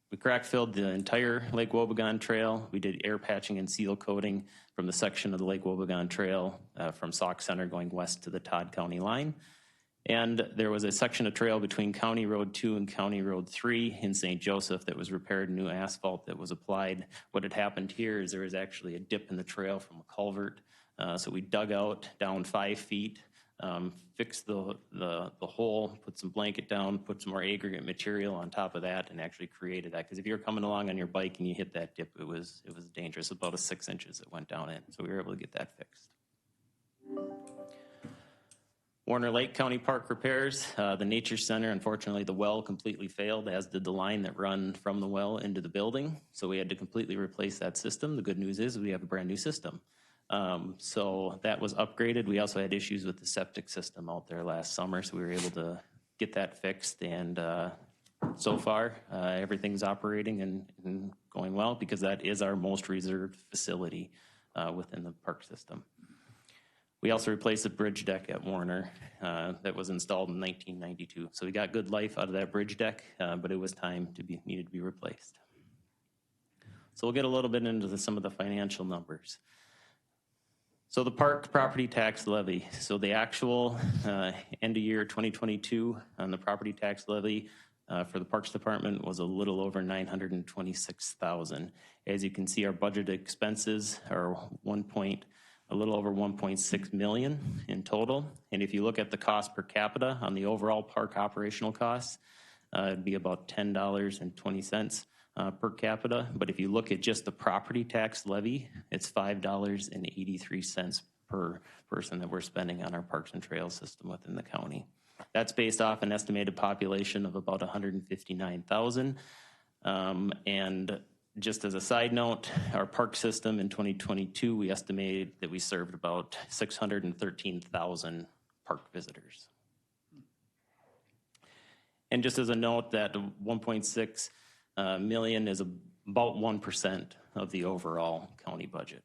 We crack filled the entire Lake Wobegon Trail. We did air patching and seal coating from the section of the Lake Wobegon Trail from Sauk Center going west to the Todd County line. And there was a section of trail between County Road 2 and County Road 3 in St. Joseph that was repaired, new asphalt that was applied. What had happened here is there was actually a dip in the trail from a culvert. So we dug out down 5 feet, fixed the hole, put some blanket down, put some more aggregate material on top of that, and actually created that. Because if you're coming along on your bike and you hit that dip, it was dangerous. About 6 inches it went down in. So we were able to get that fixed. Warner Lake County Park repairs. The Nature Center, unfortunately, the well completely failed, as did the line that run from the well into the building. So we had to completely replace that system. The good news is we have a brand new system. So that was upgraded. We also had issues with the septic system out there last summer, so we were able to get that fixed. And so far, everything's operating and going well because that is our most reserved facility within the park system. We also replaced the bridge deck at Warner that was installed in 1992. So we got good life out of that bridge deck, but it was needed to be replaced. So we'll get a little bit into some of the financial numbers. So the park property tax levy. So the actual end of year 2022 on the property tax levy for the Parks Department was a little over $926,000. As you can see, our budget expenses are a little over 1.6 million in total. And if you look at the cost per capita on the overall park operational costs, it'd be about $10.20 per capita. But if you look at just the property tax levy, it's $5.83 per person that we're spending on our parks and trails system within the county. That's based off an estimated population of about 159,000. And just as a side note, our park system in 2022, we estimated that we served about 613,000 park visitors. And just as a note, that 1.6 million is about 1% of the overall county budget.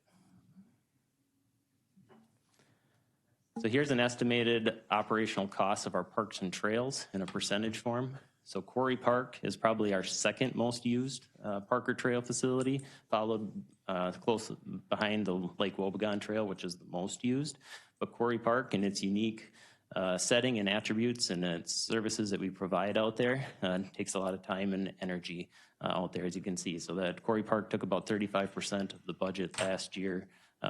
So here's an estimated operational cost of our parks and trails in a percentage form. So Quarry Park is probably our second most used park or trail facility, followed close behind the Lake Wobegon Trail, which is the most used. But Quarry Park, in its unique setting and attributes and its services that we provide out there, takes a lot of time and energy out there, as you can see. So that Quarry Park took about 35% of the budget last year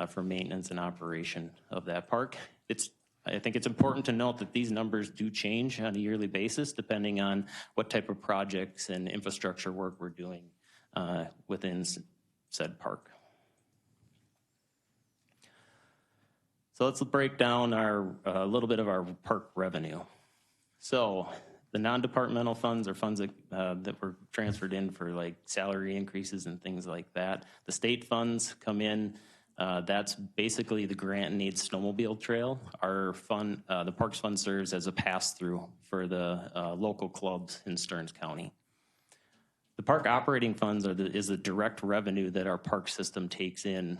for maintenance and operation of that park. I think it's important to note that these numbers do change on a yearly basis depending on what type of projects and infrastructure work we're doing within said park. So let's break down a little bit of our park revenue. So the non-departmental funds are funds that were transferred in for like salary increases and things like that. The state funds come in. That's basically the grant and aid snowmobile trail. Our fund, the Parks Fund, serves as a pass-through for the local clubs in Stearns County. The park operating funds is the direct revenue that our park system takes in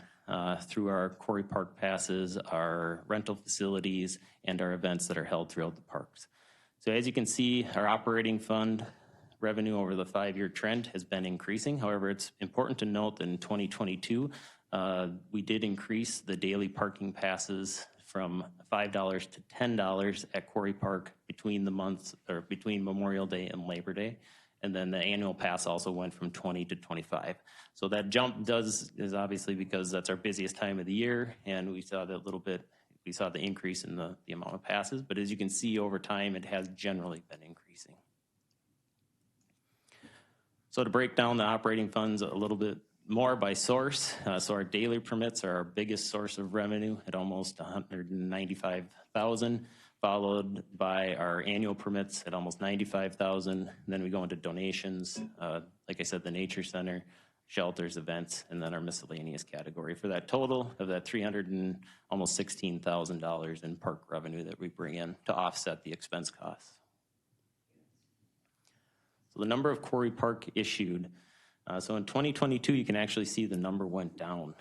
through our Quarry Park passes, our rental facilities, and our events that are held throughout the parks. So as you can see, our operating fund revenue over the 5-year trend has been increasing. However, it's important to note that in 2022, we did increase the daily parking passes from $5 to $10 at Quarry Park between the months, or between Memorial Day and Labor Day. And then the annual pass also went from 20 to 25. So that jump is obviously because that's our busiest time of the year, and we saw that little bit, we saw the increase in the amount of passes. But as you can see over time, it has generally been increasing. So to break down the operating funds a little bit more by source, so our daily permits are our biggest source of revenue at almost $195,000, followed by our annual permits at almost $95,000. Then we go into donations, like I said, the Nature Center, shelters, events, and then our miscellaneous category for that total of that almost $16,000 in park revenue that we bring in to offset the expense costs. So the number of Quarry Park issued. So in 2022, you can actually see the number went down.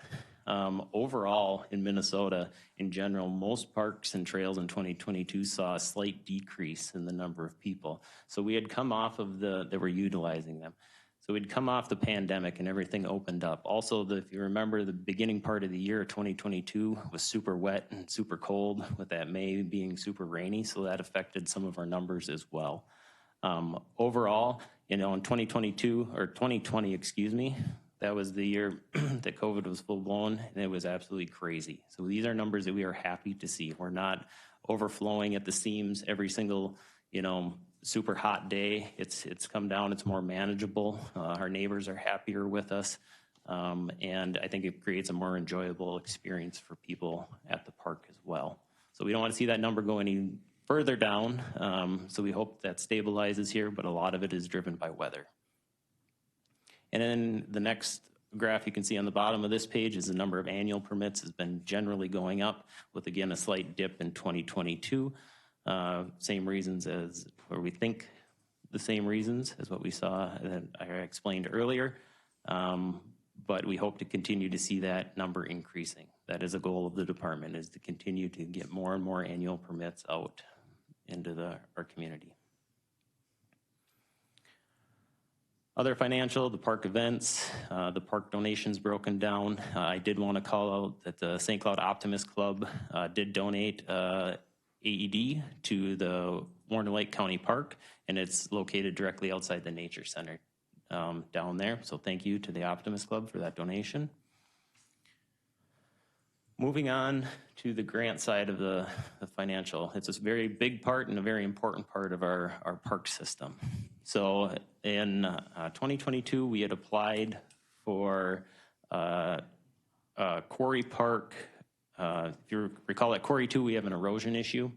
Overall, in Minnesota, in general, most parks and trails in 2022 saw a slight decrease in the number of people. So we had come off of that were utilizing them. So we'd come off the pandemic and everything opened up. Also, if you remember, the beginning part of the year, 2022, was super wet and super cold, with that May being super rainy, so that affected some of our numbers as well. Overall, in 2020, excuse me, that was the year that COVID was full blown, and it was absolutely crazy. So these are numbers that we are happy to see. We're not overflowing at the seams every single, super hot day. It's come down, it's more manageable. Our neighbors are happier with us. And I think it creates a more enjoyable experience for people at the park as well. So we don't want to see that number go any further down. So we hope that stabilizes here, but a lot of it is driven by weather. And then the next graph you can see on the bottom of this page is the number of annual permits has been generally going up, with again a slight dip in 2022. Same reasons as, or we think the same reasons as what we saw that I explained earlier. But we hope to continue to see that number increasing. That is a goal of the department, is to continue to get more and more annual permits out into our community. Other financial, the park events, the park donations broken down. I did want to call out that the St. Cloud Optimist Club did donate AED to the Warner Lake County Park, and it's located directly outside the Nature Center down there. So thank you to the Optimist Club for that donation. Moving on to the grant side of the financial, it's a very big part and a very important part of our park system. So in 2022, we had applied for Quarry Park. If you recall, at Quarry 2, we have an erosion issue,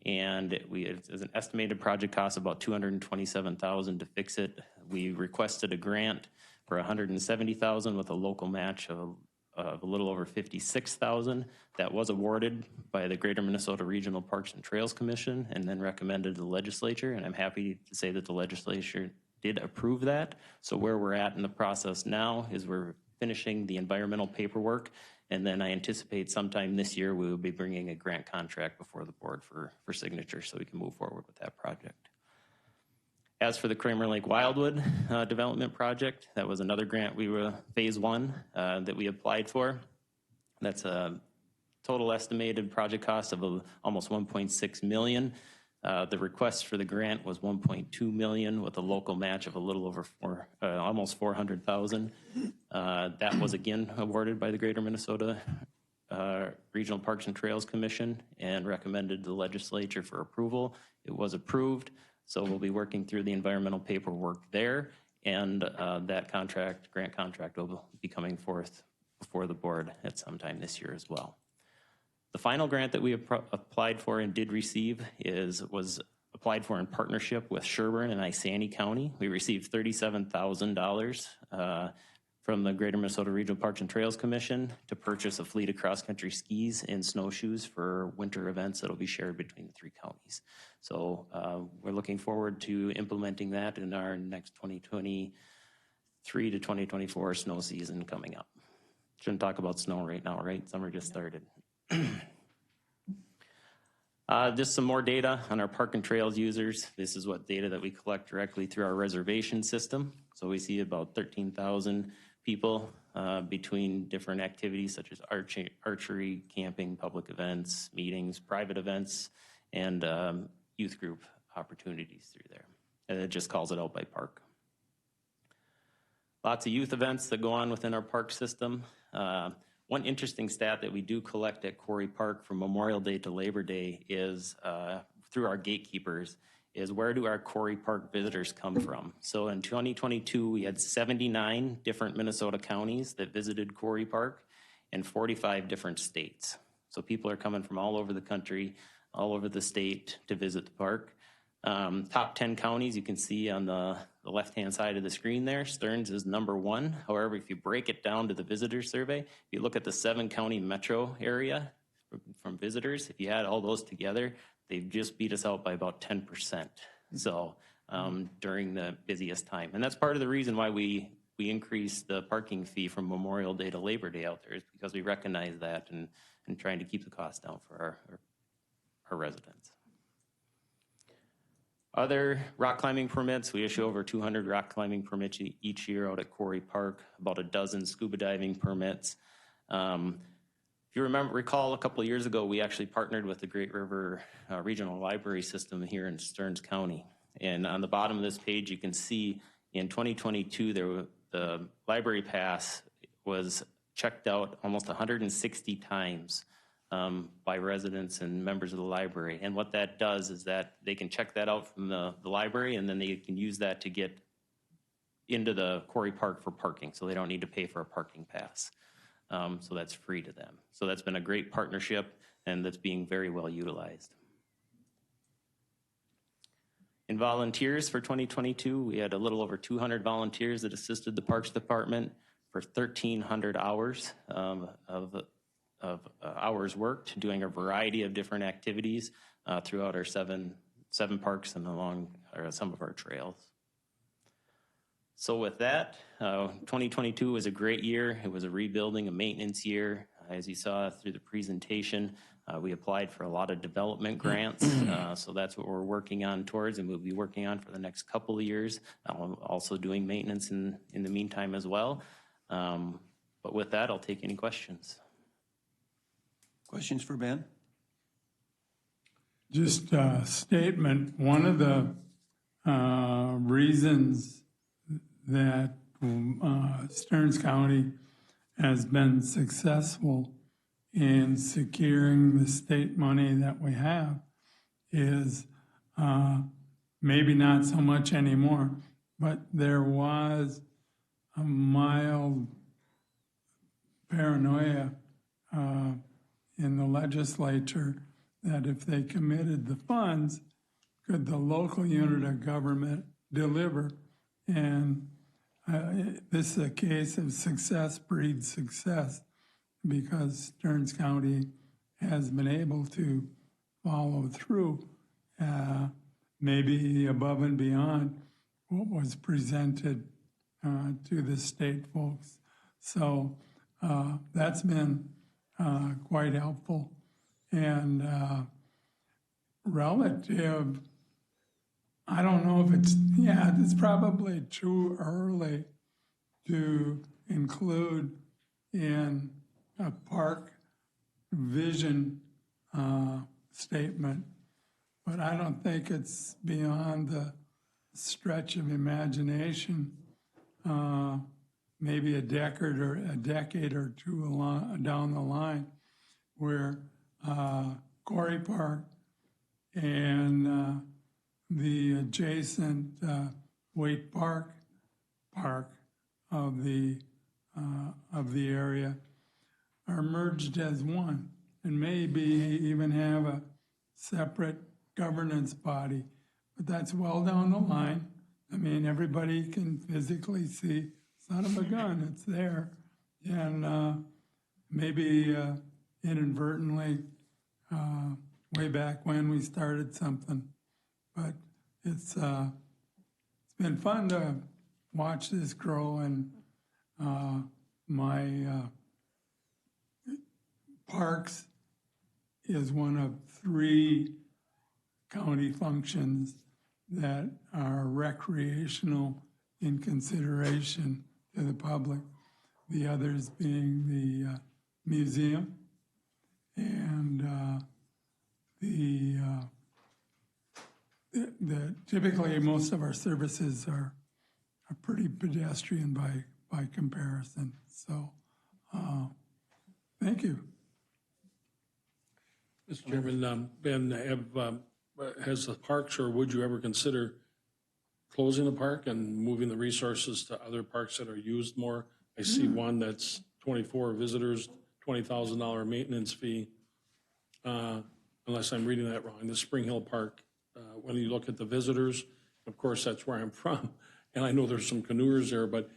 and it's an estimated project cost of about $227,000 to fix it. We requested a grant for $170,000 with a local match of a little over $56,000. That was awarded by the Greater Minnesota Regional Parks and Trails Commission and then recommended to the legislature. And I'm happy to say that the legislature did approve that. So where we're at in the process now is we're finishing the environmental paperwork. And then I anticipate sometime this year, we will be bringing a grant contract before the board for signature so we can move forward with that project. As for the Kramer Lake Wildwood development project, that was another grant phase one that we applied for. That's a total estimated project cost of almost $1.6 million. The request for the grant was $1.2 million with a local match of a little over almost $400,000. That was again awarded by the Greater Minnesota Regional Parks and Trails Commission and recommended to the legislature for approval. It was approved, so we'll be working through the environmental paperwork there, and that grant contract will be coming forth before the board at some time this year as well. The final grant that we applied for and did receive was applied for in partnership with Sherburne and Isani County. We received $37,000 from the Greater Minnesota Regional Parks and Trails Commission to purchase a fleet of cross-country skis and snowshoes for winter events that will be shared between the three counties. So we're looking forward to implementing that in our next 2023 to 2024 snow season coming up. Shouldn't talk about snow right now, right? Summer just started. Just some more data on our park and trails users. This is what data that we collect directly through our reservation system. So we see about 13,000 people between different activities such as archery, camping, public events, meetings, private events, and youth group opportunities through there. And it just calls it out by park. Lots of youth events that go on within our park system. One interesting stat that we do collect at Quarry Park from Memorial Day to Labor Day is through our gatekeepers is where do our Quarry Park visitors come from? So in 2022, we had 79 different Minnesota counties that visited Quarry Park and 45 different states. So people are coming from all over the country, all over the state to visit the park. Top 10 counties you can see on the left-hand side of the screen there. Stearns is number one. However, if you break it down to the visitor survey, if you look at the 7-county metro area from visitors, if you add all those together, they've just beat us out by about 10%. So during the busiest time. And that's part of the reason why we increased the parking fee from Memorial Day to Labor Day out there is because we recognize that and trying to keep the cost down for our residents. Other rock climbing permits, we issue over 200 rock climbing permits each year out at Quarry Park, about a dozen scuba diving permits. If you recall a couple of years ago, we actually partnered with the Great River Regional Library System here in Stearns County. And on the bottom of this page, you can see in 2022, the library pass was checked out almost 160 times by residents and members of the library. And what that does is that they can check that out from the library, and then they can use that to get into the Quarry Park for parking, so they don't need to pay for a parking pass. So that's free to them. So that's been a great partnership, and that's being very well utilized. In volunteers for 2022, we had a little over 200 volunteers that assisted the Parks Department for 1,300 hours of hours worked, doing a variety of different activities throughout our seven parks and along some of our trails. So with that, 2022 was a great year. It was a rebuilding, a maintenance year. As you saw through the presentation, we applied for a lot of development grants. So that's what we're working on towards, and we'll be working on for the next couple of years. Also doing maintenance in the meantime as well. But with that, I'll take any questions. Questions for Ben? Just a statement. One of the reasons that Stearns County has been successful in securing the state money that we have is maybe not so much anymore, but there was a mild paranoia in the legislature that if they committed the funds, could the local unit of government deliver? And This is a case of success breeds success because Stearns County has been able to follow through, maybe above and beyond what was presented to the state folks. So that's been quite helpful. And relative, I don't know if it's probably too early to include in a park vision statement, but I don't think it's beyond the stretch of imagination. Maybe a decade or two down the line, where Quarry Park and the adjacent Waite Park of the area are merged as one, and maybe even have a separate governance body. But that's well down the line. I mean, everybody can physically see, son of a gun, it's there. And maybe inadvertently, way back when we started something. But it's been fun to watch this grow, and my parks is one of 3 county functions that are recreational in consideration to the public. The others being the museum and typically most of our services are pretty pedestrian by comparison. So, thank you. Mr. Chairman, Ben, has the parks, or would you ever consider closing the park and moving the resources to other parks that are used more? I see one that's 24 visitors, $20,000 maintenance fee, unless I'm reading that wrong. The Spring Hill Park, when you look at the visitors, of course, that's where I'm from, and I know there's some canoers there, but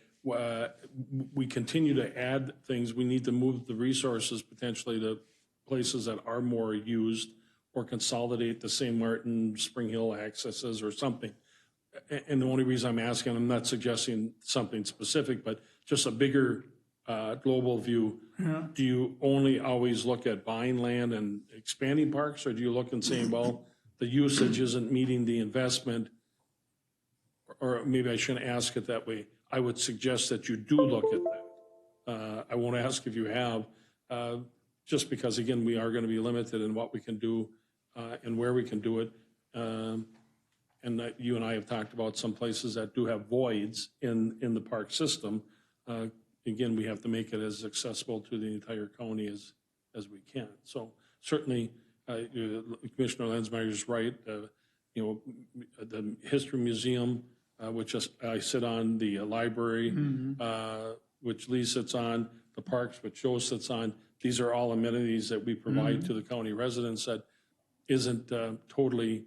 we continue to add things. We need to move the resources potentially to places that are more used, or consolidate the St. Martin, Spring Hill accesses or something. And the only reason I'm asking, I'm not suggesting something specific, but just a bigger global view. Yeah. Do you only always look at buying land and expanding parks, or do you look and say, well, the usage isn't meeting the investment? Or maybe I shouldn't ask it that way. I would suggest that you do look at that. I won't ask if you have, just because, again, we are going to be limited in what we can do and where we can do it. And that you and I have talked about some places that do have voids in the park system. Again, we have to make it as accessible to the entire county as we can. So certainly, Commissioner Lenzmeyer is right. The History Museum, which I sit on, the library, which Lee sits on, the parks, which Joe sits on. These are all amenities that we provide to the county residents that isn't totally,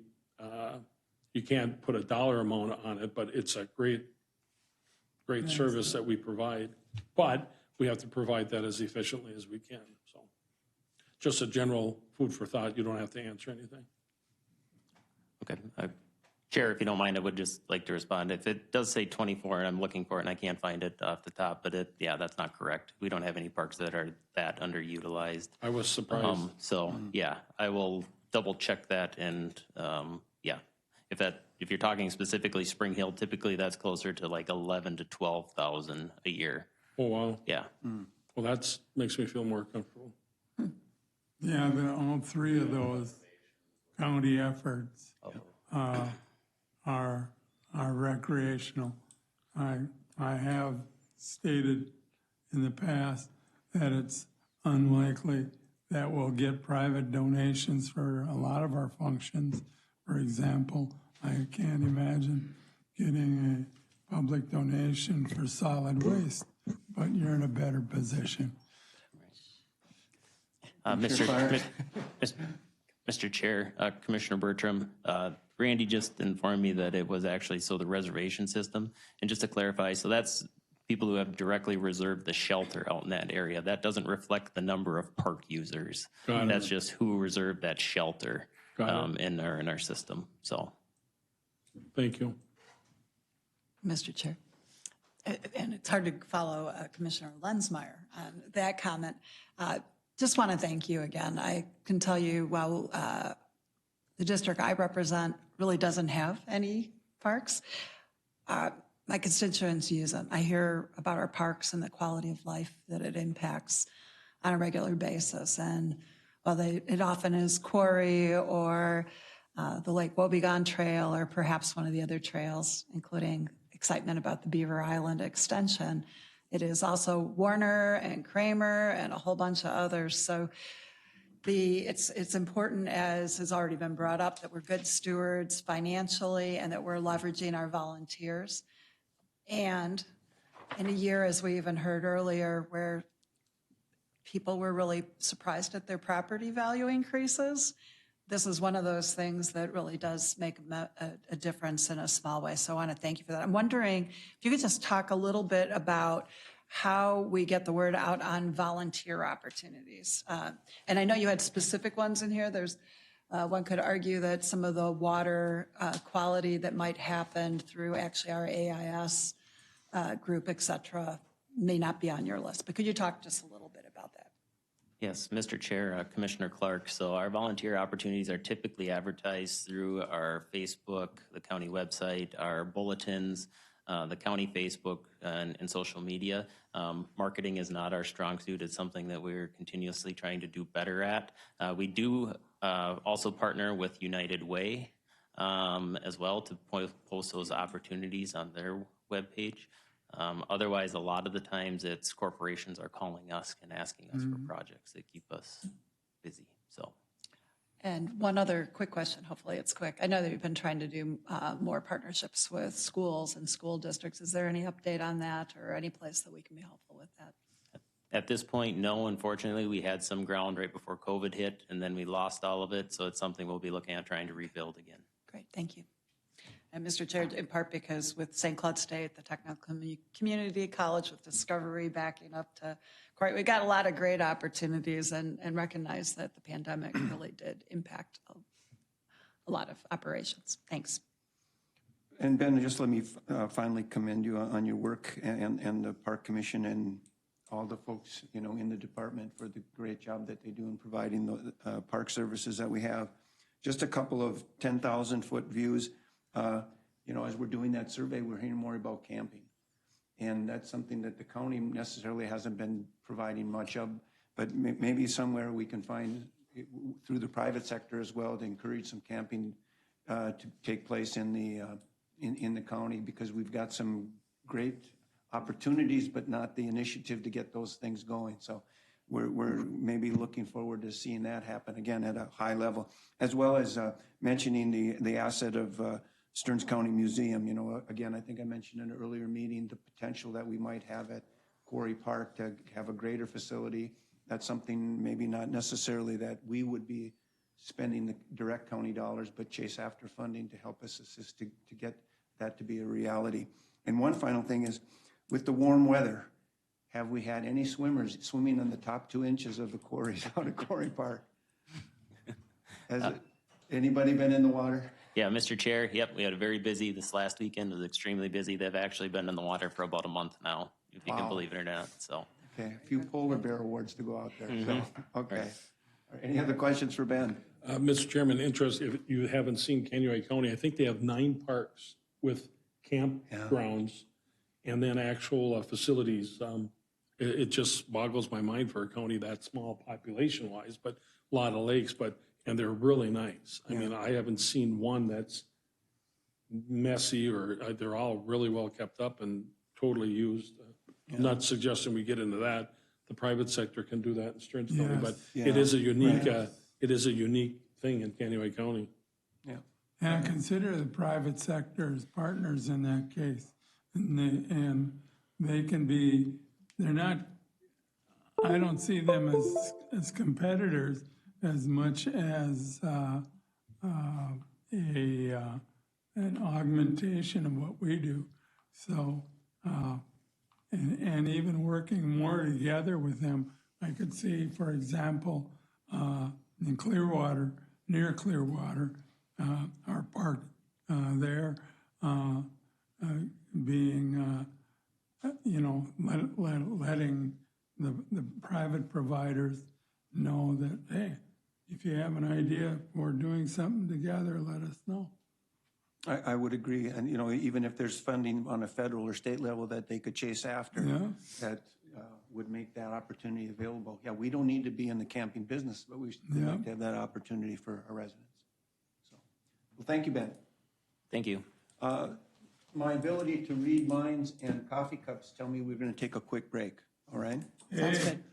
you can't put a dollar amount on it, but it's a great service that we provide. But we have to provide that as efficiently as we can. So just a general food for thought. You don't have to answer anything. Okay. Chair, if you don't mind, I would just like to respond. If it does say 24 and I'm looking for it and I can't find it off the top, but that's not correct. We don't have any parks that are that underutilized. I was surprised. I will double check that. And if you're talking specifically Spring Hill, typically that's closer to like 11 to 12,000 a year. Oh, wow. Yeah. Well, that makes me feel more comfortable. Yeah, all 3 of those county efforts are recreational. I have stated in the past that it's unlikely that we'll get private donations for a lot of our functions. For example, I can't imagine getting a public donation for solid waste, but you're in a better position. Mr. Mr. Chair, Commissioner Bertram, Randy just informed me that it was actually, so the reservation system. And just to clarify, so that's people who have directly reserved the shelter out in that area. That doesn't reflect the number of park users. Got it. That's just who reserved that shelter Got it. in our system, so. Thank you. Mr. Chair. And it's hard to follow Commissioner Lensmeyer on that comment. Just want to thank you again. I can tell you, while the district I represent really doesn't have any parks, my constituents use them. I hear about our parks and the quality of life that it impacts on a regular basis. And while it often is Quarry or the Lake Wobegon Trail or perhaps one of the other trails, including excitement about the Beaver Island extension, it is also Warner and Kramer and a whole bunch of others. So it's important, as has already been brought up, that we're good stewards financially and that we're leveraging our volunteers. And in a year, as we even heard earlier, where people were really surprised at their property value increases, this is one of those things that really does make a difference in a small way. So I want to thank you for that. I'm wondering if you could just talk a little bit about how we get the word out on volunteer opportunities. And I know you had specific ones in here. There's one could argue that some of the water quality that might happen through actually our AIS group, et cetera, may not be on your list. But could you talk just a little bit about that? Yes, Mr. Chair, Commissioner Clark. So our volunteer opportunities are typically advertised through our Facebook, the county website, our bulletins, the county Facebook, and social media. Marketing is not our strong suit. It's something that we're continuously trying to do better at. We do also partner with United Way as well to post those opportunities on their webpage. Otherwise, a lot of the times it's corporations are calling us and asking us for projects that keep us busy, so. And one other quick question, hopefully it's quick. I know that you've been trying to do more partnerships with schools and school districts. Is there any update on that or any place that we can be helpful with that? At this point, no, unfortunately. We had some ground right before COVID hit and then we lost all of it, so it's something we'll be looking at trying to rebuild again. Great, thank you. And Mr. Chair, in part because with St. Cloud State, the Technical Community College with Discovery backing up to Quarry, we got a lot of great opportunities and recognize that the pandemic really did impact a lot of operations. Thanks. And Ben, just let me finally commend you on your work and the Park Commission and all the folks, you know, in the department for the great job that they do in providing the park services that we have. Just a couple of 10,000-foot views. You know, as we're doing that survey, we're hearing more about camping. And that's something that the county necessarily hasn't been providing much of, but maybe somewhere we can find through the private sector as well to encourage some camping to take place in the county, because we've got some great opportunities, but not the initiative to get those things going. So we're maybe looking forward to seeing that happen again at a high level, as well as mentioning the asset of Stearns County Museum. You know, again, I think I mentioned in an earlier meeting the potential that we might have at Quarry Park to have a greater facility. That's something maybe not necessarily that we would be spending the direct county dollars, but chase after funding to help us assist to get that to be a reality. And one final thing is, with the warm weather, have we had any swimmers swimming in the top 2 inches of the quarries out at Quarry Park? Has anybody been in the water? Yeah, Mr. Chair, yep, we had a very busy, this last weekend was extremely busy. They've actually been in the water for about a month now, if you can believe it or not, so. Okay, a few polar bear awards to go out there, so, okay. Any other questions for Ben? Mr. Chairman, interest, if you haven't seen Canuet County, I think they have 9 parks with campgrounds and then actual facilities. It just boggles my mind for a county that small population-wise, but a lot of lakes, and they're really nice. I mean, I haven't seen one that's messy, or they're all really well kept up and totally used. I'm not suggesting we get into that. The private sector can do that in Stearns County, but it is a unique, thing in Canuet County. Yeah. And I consider the private sector as partners in that case. And they can be, they're not, I don't see them as competitors, as much as an augmentation of what we do. So, and even working more together with them, I could see, for example, in Clearwater, near Clearwater, our park there being, letting the private providers know that, hey, if you have an idea or doing something together, let us know. I would agree. And, even if there's funding on a federal or state level that they could chase after, Yeah. that would make that opportunity available. Yeah, we don't need to be in the camping business, but we'd Yeah. like to have that opportunity for our residents. So, well, thank you, Ben. Thank you. My ability to read minds and coffee cups tell me we're going to take a quick break, all right? Sounds good.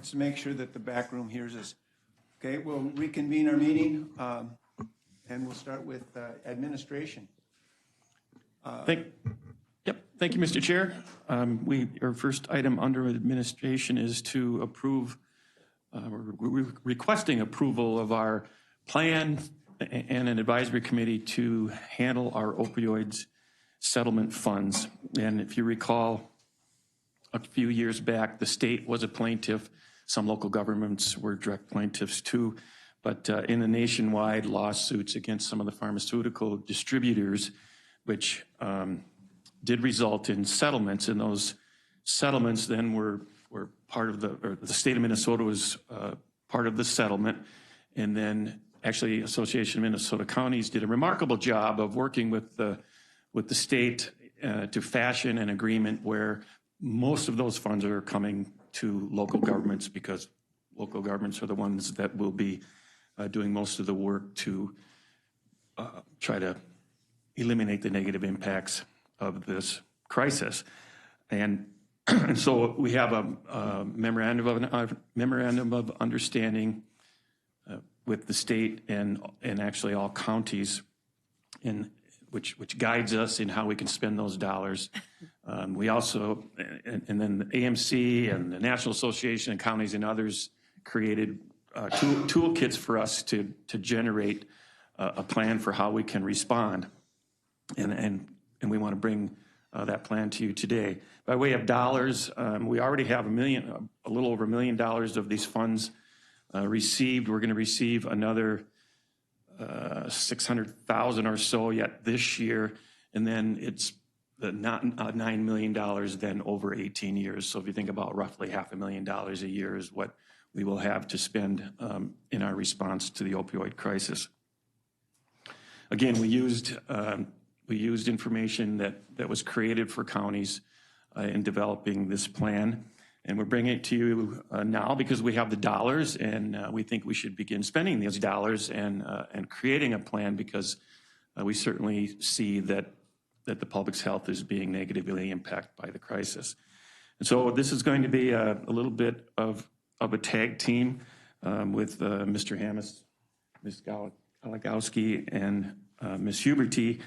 Let's make sure that the back room hears us. Okay, we'll reconvene our meeting, and we'll start with administration. Thank you, Mr. Chair. Our first item under administration is to approve, we're requesting approval of our plan and an advisory committee to handle our opioids settlement funds. And if you recall, a few years back, the state was a plaintiff. Some local governments were direct plaintiffs too. But in the nationwide lawsuits against some of the pharmaceutical distributors, which did result in settlements, and those settlements then were part of the state of Minnesota was part of the settlement. And then actually Association of Minnesota Counties did a remarkable job of working with the state to fashion an agreement where most of those funds are coming to local governments, because local governments are the ones that will be doing most of the work to try to eliminate the negative impacts of this crisis. And so we have a memorandum of understanding with the state and actually all counties, which guides us in how we can spend those dollars. We also, and then the AMC and the National Association of Counties and others created toolkits for us to generate a plan for how we can respond. And we want to bring that plan to you today. By way of dollars, we already have a little over $1 million of these funds received. We're going to receive another 600,000 or so yet this year, and then it's not $9 million then over 18 years. So if you think about roughly $500,000 a year is what we will have to spend in our response to the opioid crisis. Again, we used information that was created for counties in developing this plan. And we're bringing it to you now because we have the dollars, and we think we should begin spending these dollars and creating a plan, because we certainly see that the public's health is being negatively impacted by the crisis. And so this is going to be a little bit of a tag team with Mr. Hammes, Ms. Galagowski, and Ms. Huberty.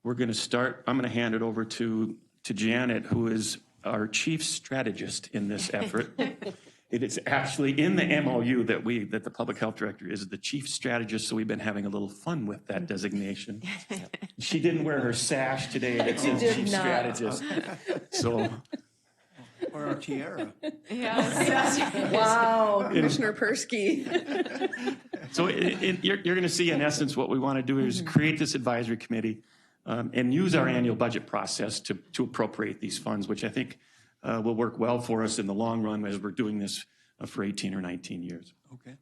We're going to start, I'm going to hand it over to Janet, who is our chief strategist in this effort. It is actually in the MOU that the public health director is the chief strategist, so we've been having a little fun with that designation. She didn't wear her sash today that says chief strategist. So, or our tiara. Yes. Wow, Commissioner Persky. So you're going to see, in essence, what we want to do is create this advisory committee and use our annual budget process to appropriate these funds, which I think will work well for us in the long run as we're doing this for 18 or 19 years. Okay,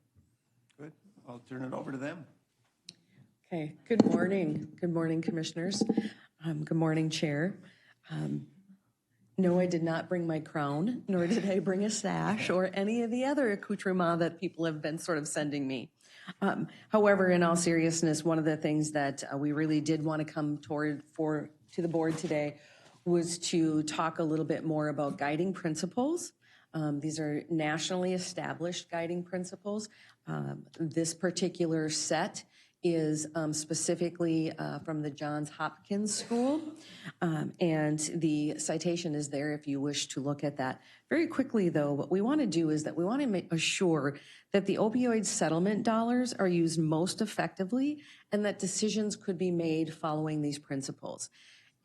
good. I'll turn it over to them. Okay, good morning. Good morning, commissioners. Good morning, Chair. No, I did not bring my crown, nor did I bring a sash or any of the other accoutrements that people have been sort of sending me. However, in all seriousness, one of the things that we really did want to come to the board today was to talk a little bit more about guiding principles. These are nationally established guiding principles. This particular set is specifically from the Johns Hopkins School, and the citation is there if you wish to look at that. Very quickly, though, what we want to do is that we want to assure that the opioid settlement dollars are used most effectively and that decisions could be made following these principles.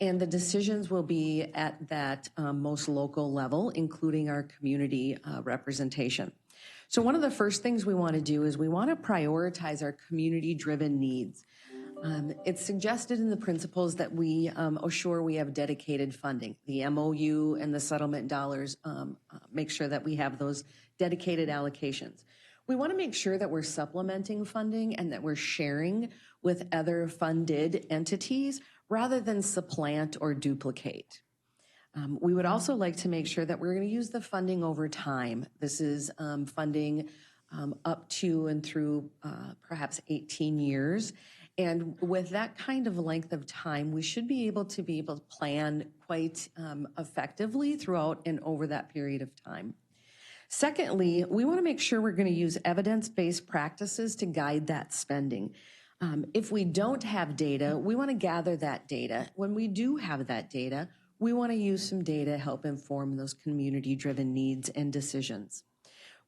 And the decisions will be at that most local level, including our community representation. So one of the first things we want to do is we want to prioritize our community-driven needs. It's suggested in the principles that we assure we have dedicated funding. The MOU and the settlement dollars make sure that we have those dedicated allocations. We want to make sure that we're supplementing funding and that we're sharing with other funded entities rather than supplant or duplicate. We would also like to make sure that we're going to use the funding over time. This is funding up to and through perhaps 18 years. And with that kind of length of time, we should be able to plan quite effectively throughout and over that period of time. Secondly, we want to make sure we're going to use evidence-based practices to guide that spending. If we don't have data, we want to gather that data. When we do have that data, we want to use some data to help inform those community-driven needs and decisions.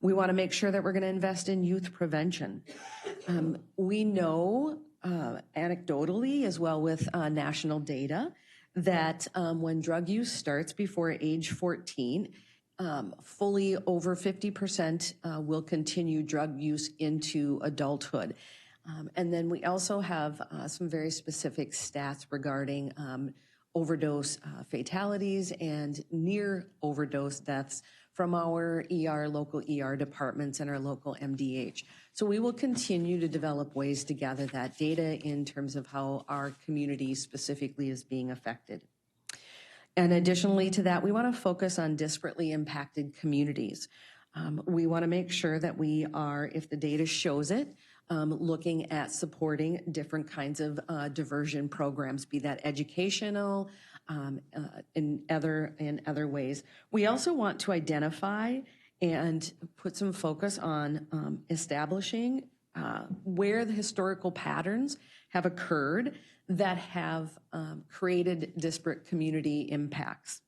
We want to make sure that we're going to invest in youth prevention. We know anecdotally, as well with national data, that when drug use starts before age 14, fully over 50% will continue drug use into adulthood. And then we also have some very specific stats regarding overdose fatalities and near overdose deaths from our local ER departments and our local MDH. So we will continue to develop ways to gather that data in terms of how our community specifically is being affected. And additionally to that, we want to focus on disparately impacted communities. We want to make sure that we are, if the data shows it, looking at supporting different kinds of diversion programs, be that educational, in other ways. We also want to identify and put some focus on establishing where the historical patterns have occurred that have created disparate community impacts.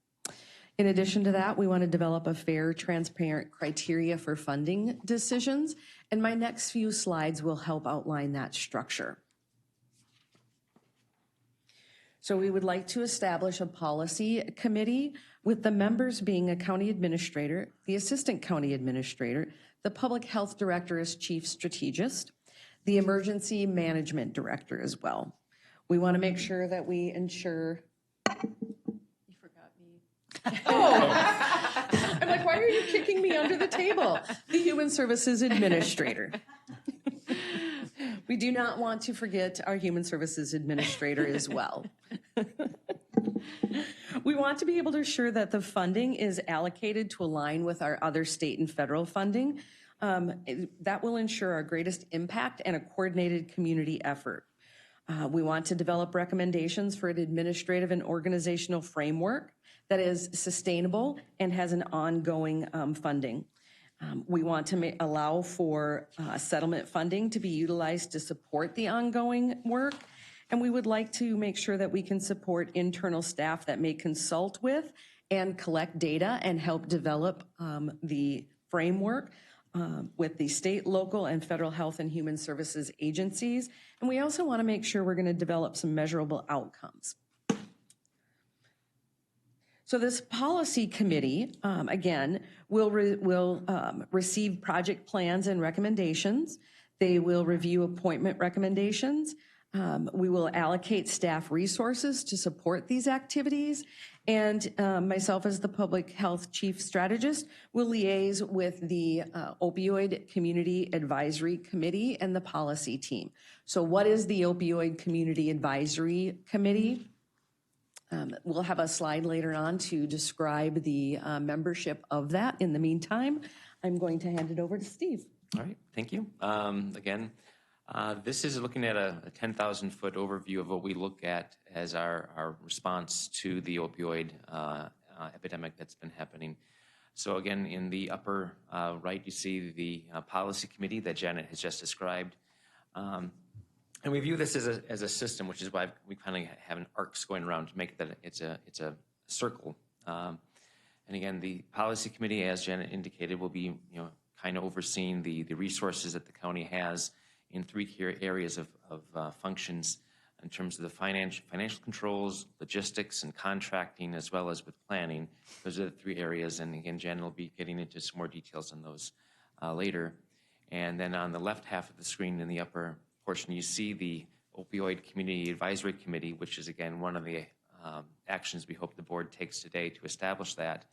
In addition to that, we want to develop a fair, transparent criteria for funding decisions, and my next few slides will help outline that structure. So we would like to establish a policy committee with the members being a county administrator, the assistant county administrator, the public health director as chief strategist, the emergency management director as well. We want to make sure that we ensure. You forgot me. Oh, I'm like, why are you kicking me under the table? The human services administrator. We do not want to forget our human services administrator as well. We want to be able to ensure that the funding is allocated to align with our other state and federal funding. That will ensure our greatest impact and a coordinated community effort. We want to develop recommendations for an administrative and organizational framework that is sustainable and has an ongoing funding. We want to allow for settlement funding to be utilized to support the ongoing work. And we would like to make sure that we can support internal staff that may consult with and collect data and help develop the framework with the state, local, and federal health and human services agencies. And we also want to make sure we're going to develop some measurable outcomes. So this policy committee, again, will receive project plans and recommendations. They will review appointment recommendations. We will allocate staff resources to support these activities. And myself as the public health chief strategist will liaise with the opioid community advisory committee and the policy team. So what is the opioid community advisory committee? We'll have a slide later on to describe the membership of that. In the meantime, I'm going to hand it over to Steve. All right, thank you. Again, this is looking at a 10,000-foot overview of what we look at as our response to the opioid epidemic that's been happening. So again, in the upper right, you see the policy committee that Janet has just described. And we view this as a system, which is why we kind of have an arcs going around to make that it's a circle. And again, the policy committee, as Janet indicated, will be kind of overseeing the resources that the county has in three key areas of functions in terms of the financial controls, logistics, and contracting, as well as with planning. Those are the three areas, and again, Janet will be getting into some more details on those later. And then on the left half of the screen in the upper portion, you see the Opioid Community Advisory Committee, which is, again, one of the actions we hope the board takes today to establish that.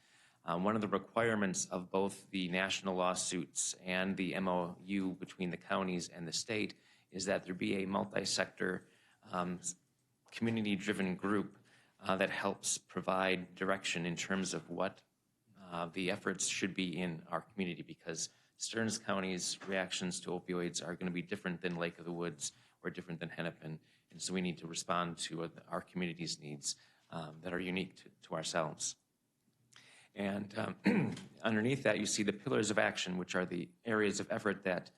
One of the requirements of both the national lawsuits and the MOU between the counties and the state is that there be a multi-sector community-driven group that helps provide direction in terms of what the efforts should be in our community, because Stearns County's reactions to opioids are going to be different than Lake of the Woods or different than Hennepin. And so we need to respond to our community's needs that are unique to ourselves. And underneath that, you see the pillars of action, which are the areas of effort that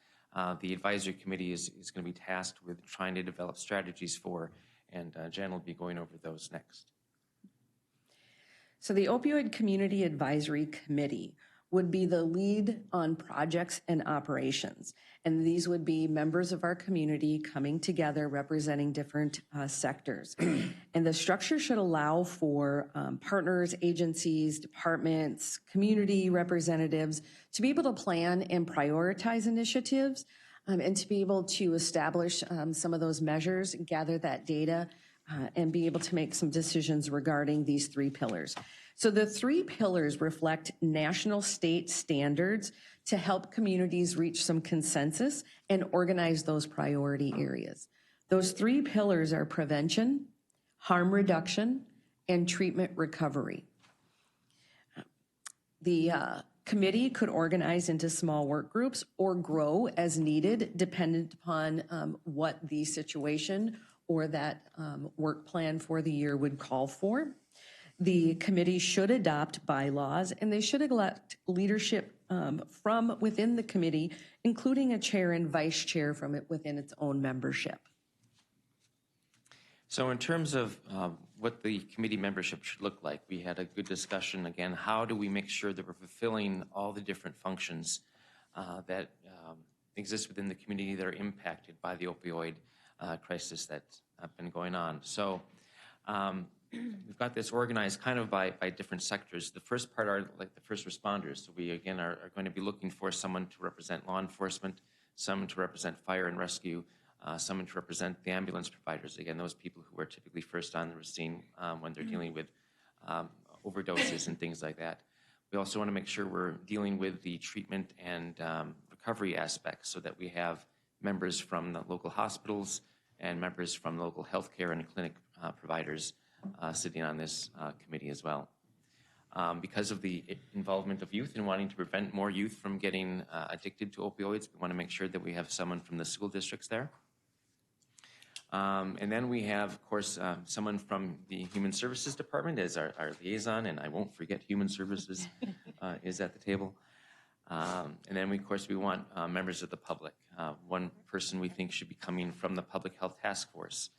the advisory committee is going to be tasked with trying to develop strategies for. And Jan will be going over those next. So the Opioid Community Advisory Committee would be the lead on projects and operations. And these would be members of our community coming together representing different sectors. And the structure should allow for partners, agencies, departments, community representatives to be able to plan and prioritize initiatives and to be able to establish some of those measures, gather that data, and be able to make some decisions regarding these 3 pillars. So the 3 pillars reflect national state standards to help communities reach some consensus and organize those priority areas. Those 3 pillars are prevention, harm reduction, and treatment recovery. The committee could organize into small work groups or grow as needed, dependent upon what the situation or that work plan for the year would call for. The committee should adopt bylaws, and they should elect leadership from within the committee, including a chair and vice chair from it within its own membership. So in terms of what the committee membership should look like, we had a good discussion. Again, how do we make sure that we're fulfilling all the different functions that exist within the community that are impacted by the opioid crisis that's been going on? So we've got this organized kind of by different sectors. The first part are like the first responders. So we, again, are going to be looking for someone to represent law enforcement, someone to represent fire and rescue, someone to represent the ambulance providers. Again, those people who are typically first on the scene when they're dealing with overdoses and things like that. We also want to make sure we're dealing with the treatment and recovery aspects so that we have members from the local hospitals and members from local healthcare and clinic providers sitting on this committee as well. Because of the involvement of youth and wanting to prevent more youth from getting addicted to opioids, we want to make sure that we have someone from the school districts there. And then we have, of course, someone from the Human Services Department as our liaison, and I won't forget Human Services is at the table. And then, of course, we want members of the public. One person we think should be coming from the Public Health Task Force,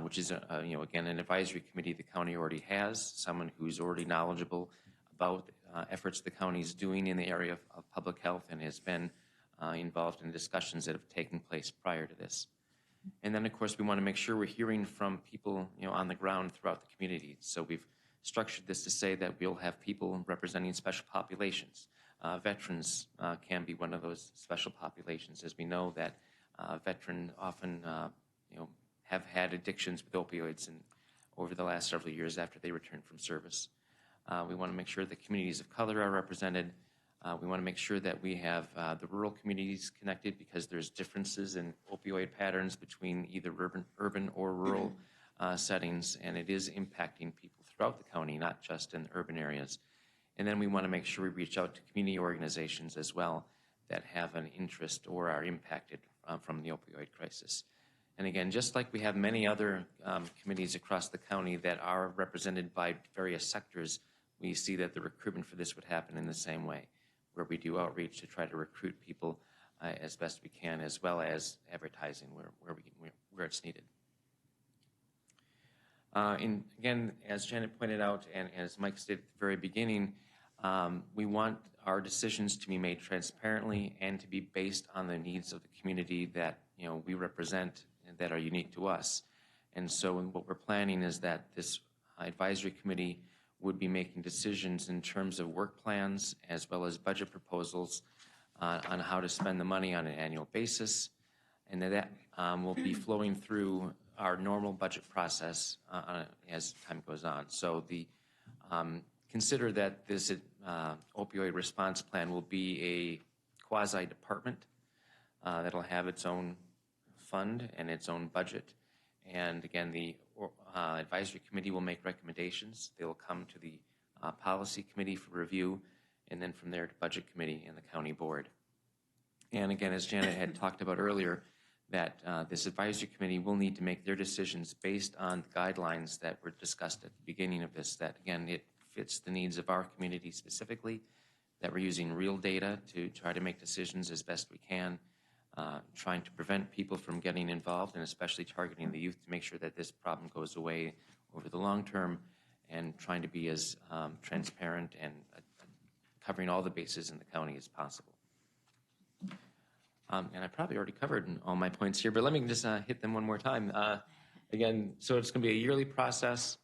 which is, again, an advisory committee the county already has, someone who's already knowledgeable about efforts the county is doing in the area of public health and has been involved in discussions that have taken place prior to this. And then, of course, we want to make sure we're hearing from people, on the ground throughout the community. So we've structured this to say that we'll have people representing special populations. Veterans can be one of those special populations, as we know that veterans often, have had addictions with opioids and over the last several years after they returned from service. We want to make sure that communities of color are represented. We want to make sure that we have the rural communities connected because there's differences in opioid patterns between either urban or rural settings, and it is impacting people throughout the county, not just in urban areas. And then we want to make sure we reach out to community organizations as well that have an interest or are impacted from the opioid crisis. And again, just like we have many other committees across the county that are represented by various sectors, we see that the recruitment for this would happen in the same way, where we do outreach to try to recruit people as best we can, as well as advertising where it's needed. And again, as Janet pointed out, and as Mike stated at the very beginning, we want our decisions to be made transparently and to be based on the needs of the community that we represent and that are unique to us. And so what we're planning is that this advisory committee would be making decisions in terms of work plans as well as budget proposals on how to spend the money on an annual basis. And that will be flowing through our normal budget process as time goes on. So consider that this opioid response plan will be a quasi-department that'll have its own fund and its own budget. And again, the advisory committee will make recommendations. They will come to the policy committee for review, and then from there to budget committee and the county board. And again, as Janet had talked about earlier, that this advisory committee will need to make their decisions based on the guidelines that were discussed at the beginning of this, that again, it fits the needs of our community specifically, that we're using real data to try to make decisions as best we can, trying to prevent people from getting involved, and especially targeting the youth to make sure that this problem goes away over the long term, and trying to be as transparent and covering all the bases in the county as possible. And I probably already covered all my points here, but let me just hit them one more time. Again, so it's going to be a yearly process.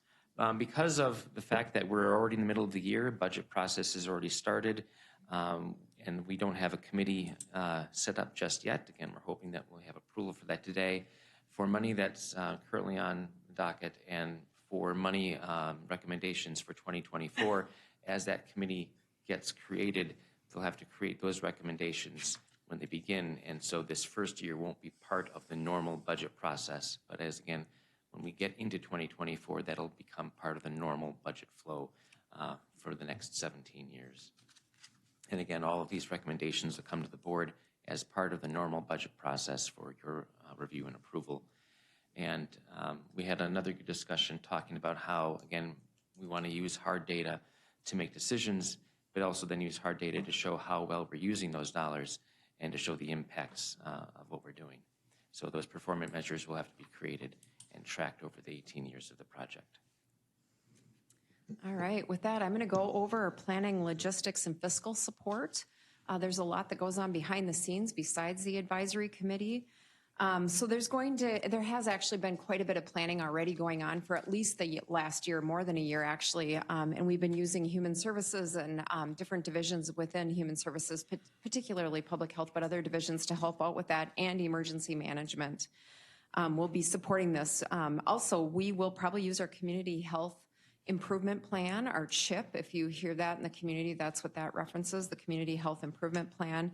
Because of the fact that we're already in the middle of the year, budget process has already started, and we don't have a committee set up just yet. Again, we're hoping that we'll have approval for that today. For money that's currently on the docket and for money recommendations for 2024, as that committee gets created, they'll have to create those recommendations when they begin. And so this first year won't be part of the normal budget process. But as again, when we get into 2024, that'll become part of the normal budget flow for the next 17 years. And again, all of these recommendations will come to the board as part of the normal budget process for your review and approval. And we had another discussion talking about how, again, we want to use hard data to make decisions, but also then use hard data to show how well we're using those dollars and to show the impacts of what we're doing. So those performance measures will have to be created and tracked over the 18 years of the project. All right, with that, I'm going to go over planning, logistics, and fiscal support. There's a lot that goes on behind the scenes besides the advisory committee. So there has actually been quite a bit of planning already going on for at least the last year, more than a year actually. And we've been using human services and different divisions within human services, particularly public health, but other divisions to help out with that, and emergency management. We'll be supporting this. Also, we will probably use our community health improvement plan, our CHIP. If you hear that in the community, that's what that references, the community health improvement plan,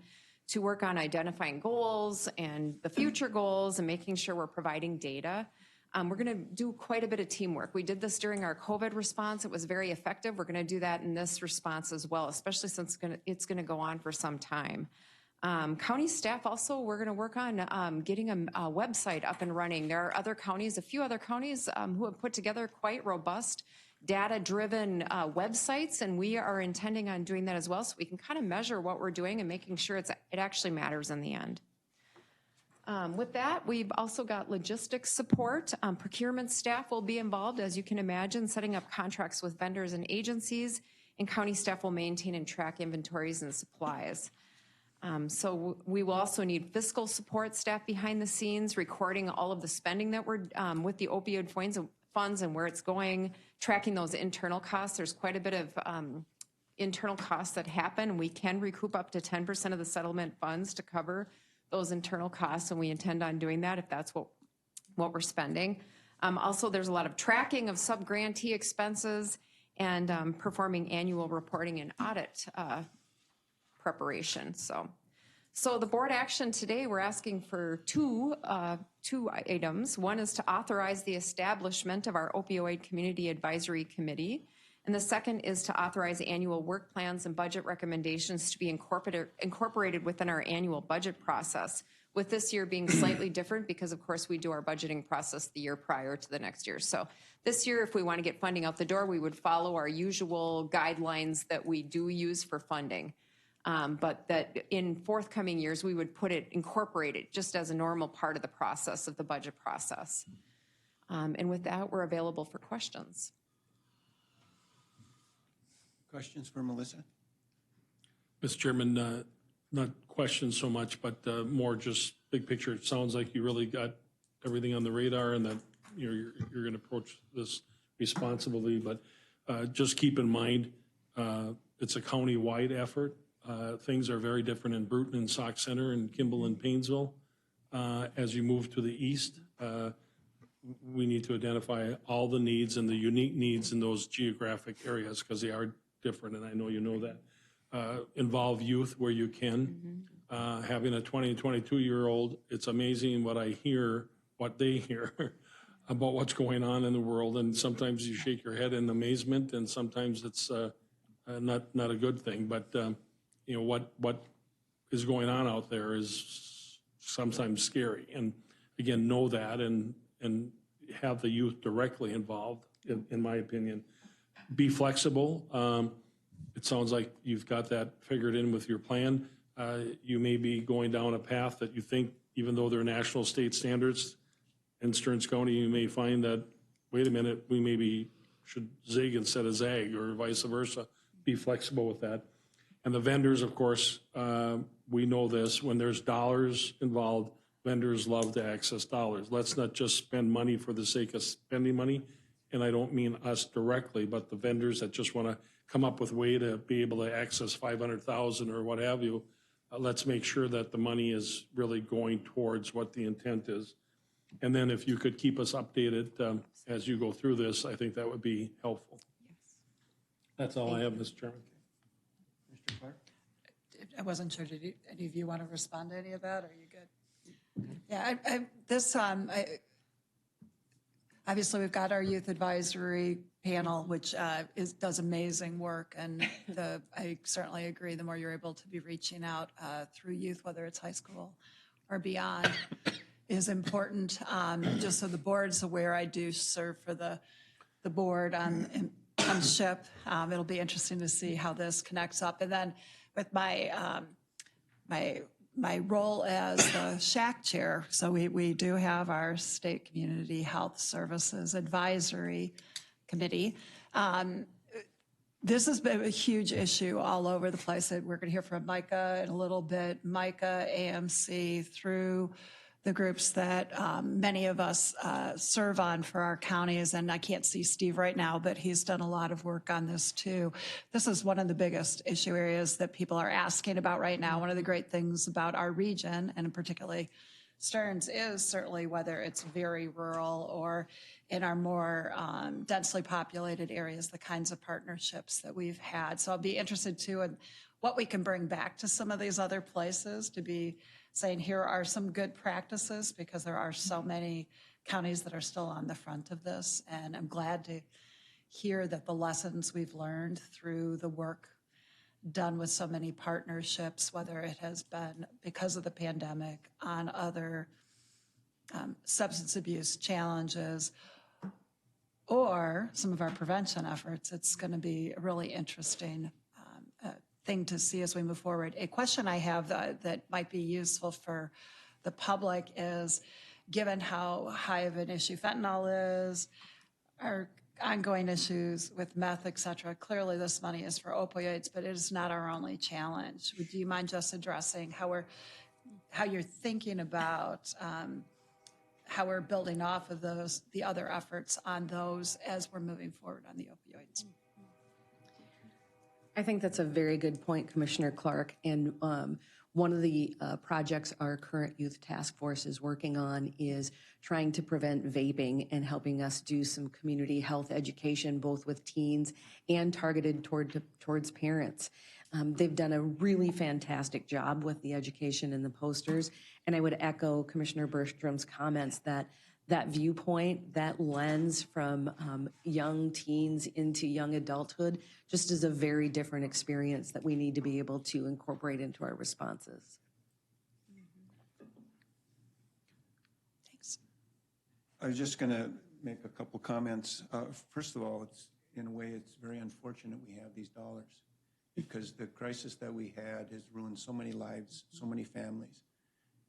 to work on identifying goals and the future goals and making sure we're providing data. We're going to do quite a bit of teamwork. We did this during our COVID response. It was very effective. We're going to do that in this response as well, especially since it's going to go on for some time. County staff also, we're going to work on getting a website up and running. There are other counties, a few other counties who have put together quite robust data-driven websites, and we are intending on doing that as well, so we can kind of measure what we're doing and making sure it actually matters in the end. With that, we've also got logistics support. Procurement staff will be involved, as you can imagine, setting up contracts with vendors and agencies, and county staff will maintain and track inventories and supplies. So we will also need fiscal support staff behind the scenes, recording all of the spending that we're with the opioid funds and where it's going, tracking those internal costs. There's quite a bit of internal costs that happen. We can recoup up to 10% of the settlement funds to cover those internal costs, and we intend on doing that if that's what we're spending. Also, there's a lot of tracking of sub-grantee expenses and performing annual reporting and audit preparation. So the board action today, we're asking for two items. One is to authorize the establishment of our opioid community advisory committee. And the second is to authorize annual work plans and budget recommendations to be incorporated within our annual budget process, with this year being slightly different because, of course, we do our budgeting process the year prior to the next year. So this year, if we want to get funding out the door, we would follow our usual guidelines that we do use for funding. But that in forthcoming years, we would incorporate it just as a normal part of the process of the budget process. And with that, we're available for questions. Questions for Melissa? Mr. Chairman, not questions so much, but more just big picture. It sounds like you really got everything on the radar and that you're going to approach this responsibly. But just keep in mind, it's a county-wide effort. Things are very different in Bruton and Sauk Center and Kimball and Paynesville. As you move to the east, we need to identify all the needs and the unique needs in those geographic areas because they are different, and I know you know that. Involve youth where you can. Having a 20 and 22-year-old, it's amazing what I hear, what they hear about what's going on in the world, and sometimes you shake your head in amazement, and sometimes it's not a good thing, but what is going on out there is sometimes scary. And again, know that and have the youth directly involved, in my opinion. be flexible. It sounds like you've got that figured in with your plan. You may be going down a path that you think, even though they're national state standards in Stearns County, you may find that, wait a minute, we maybe should zig instead of zag, or vice versa. Be flexible with that. And the vendors, of course, we know this, when there's dollars involved, vendors love to access dollars. Let's not just spend money for the sake of spending money. And I don't mean us directly, but the vendors that just want to come up with a way to be able to access 500,000 or what have you. Let's make sure that the money is really going towards what the intent is. And then if you could keep us updated as you go through this, I think that would be helpful. Yes. That's all I have, Mr. Chairman. Mr. Clark? I wasn't sure, did any of you want to respond to any of that? Are you good? Yeah, obviously we've got our youth advisory panel, which does amazing work. And I certainly agree, the more you're able to be reaching out through youth, whether it's high school or beyond, is important. Just so the board's aware, I do serve for the board on SHIP. It'll be interesting to see how this connects up. And then with my role as the SHAC chair, so we do have our State Community Health Services Advisory Committee. This has been a huge issue all over the place. We're going to hear from Micah in a little bit. Micah, AMC, through the groups that many of us serve on for our counties. And I can't see Steve right now, but he's done a lot of work on this too. This is one of the biggest issue areas that people are asking about right now. One of the great things about our region, and particularly Stearns, is certainly whether it's very rural or in our more densely populated areas, the kinds of partnerships that we've had. So I'll be interested too in what we can bring back to some of these other places, to be saying here are some good practices, because there are so many counties that are still on the front of this. And I'm glad to hear that the lessons we've learned through the work done with so many partnerships, whether it has been because of the pandemic, on other substance abuse challenges, or some of our prevention efforts, it's going to be a really interesting thing to see as we move forward. A question I have that might be useful for the public is, given how high of an issue fentanyl is, our ongoing issues with meth, et cetera, clearly this money is for opioids, but it is not our only challenge. Would you mind just addressing how you're thinking about how we're building off of the other efforts on those as we're moving forward on the opioids? I think that's a very good point, Commissioner Clark. And one of the projects our current youth task force is working on is trying to prevent vaping and helping us do some community health education, both with teens and targeted towards parents. They've done a really fantastic job with the education and the posters. And I would echo Commissioner Bergstrom's comments that that viewpoint, that lens from young teens into young adulthood, just is a very different experience that we need to be able to incorporate into our responses. Thanks. I was just going to make a couple comments. First of all, in a way, it's very unfortunate we have these dollars, because the crisis that we had has ruined so many lives, so many families.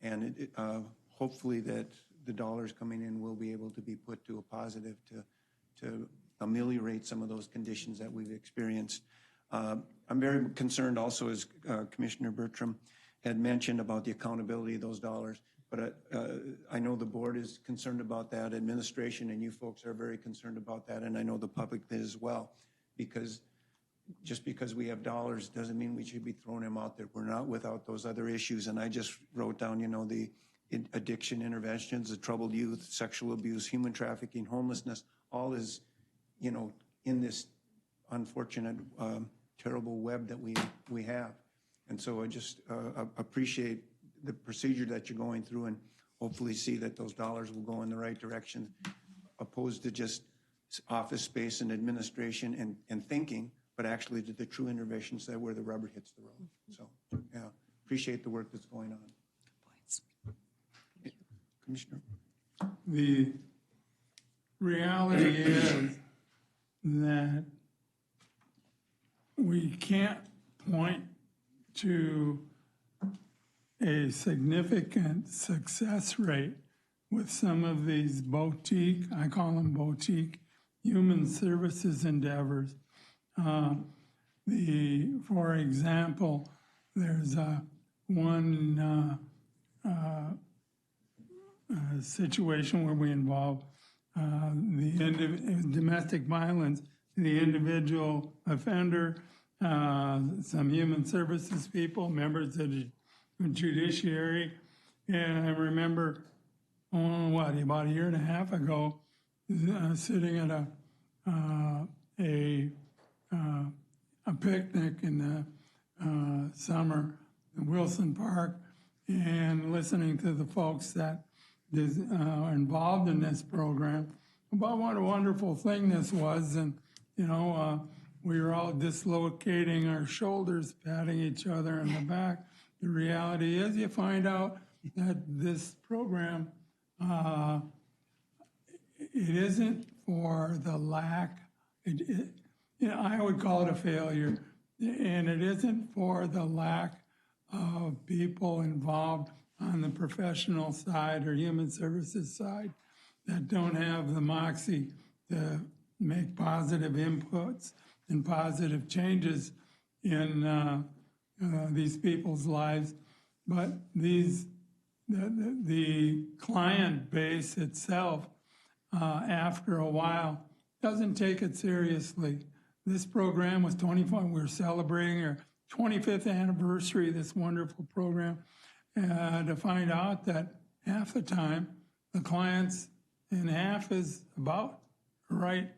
And hopefully that the dollars coming in will be able to be put to a positive to ameliorate some of those conditions that we've experienced. I'm very concerned also, as Commissioner Bertram had mentioned, about the accountability of those dollars. But I know the board is concerned about that, administration and you folks are very concerned about that, and I know the public is as well, because just because we have dollars doesn't mean we should be throwing them out there. We're not without those other issues. And I just wrote down, the addiction interventions, the troubled youth, sexual abuse, human trafficking, homelessness, all is, in this unfortunate, terrible web that we have. And so I just appreciate the procedure that you're going through, and hopefully see that those dollars will go in the right direction, opposed to just office space and administration and thinking, but actually to the true interventions that where the rubber hits the road. So, yeah, appreciate the work that's going on. Commissioner? The reality is that we can't point to a significant success rate with some of these boutique, I call them boutique, human services endeavors. For example, there's one situation where we involve domestic violence, the individual offender, some human services people, members of the judiciary. And I remember, about a year and a half ago, sitting at a picnic in the summer in Wilson Park and listening to the folks that are involved in this program about what a wonderful thing this was. And, we were all dislocating our shoulders, patting each other in the back. The reality is you find out that this program, it isn't for the lack, I would call it a failure, and it isn't for the lack of people involved on the professional side or human services side that don't have the moxie to make positive inputs and positive changes in these people's lives. But the client base itself, after a while, doesn't take it seriously. This program was 25, we're celebrating our 25th anniversary of this wonderful program, to find out that half the time the clients, and half is about right,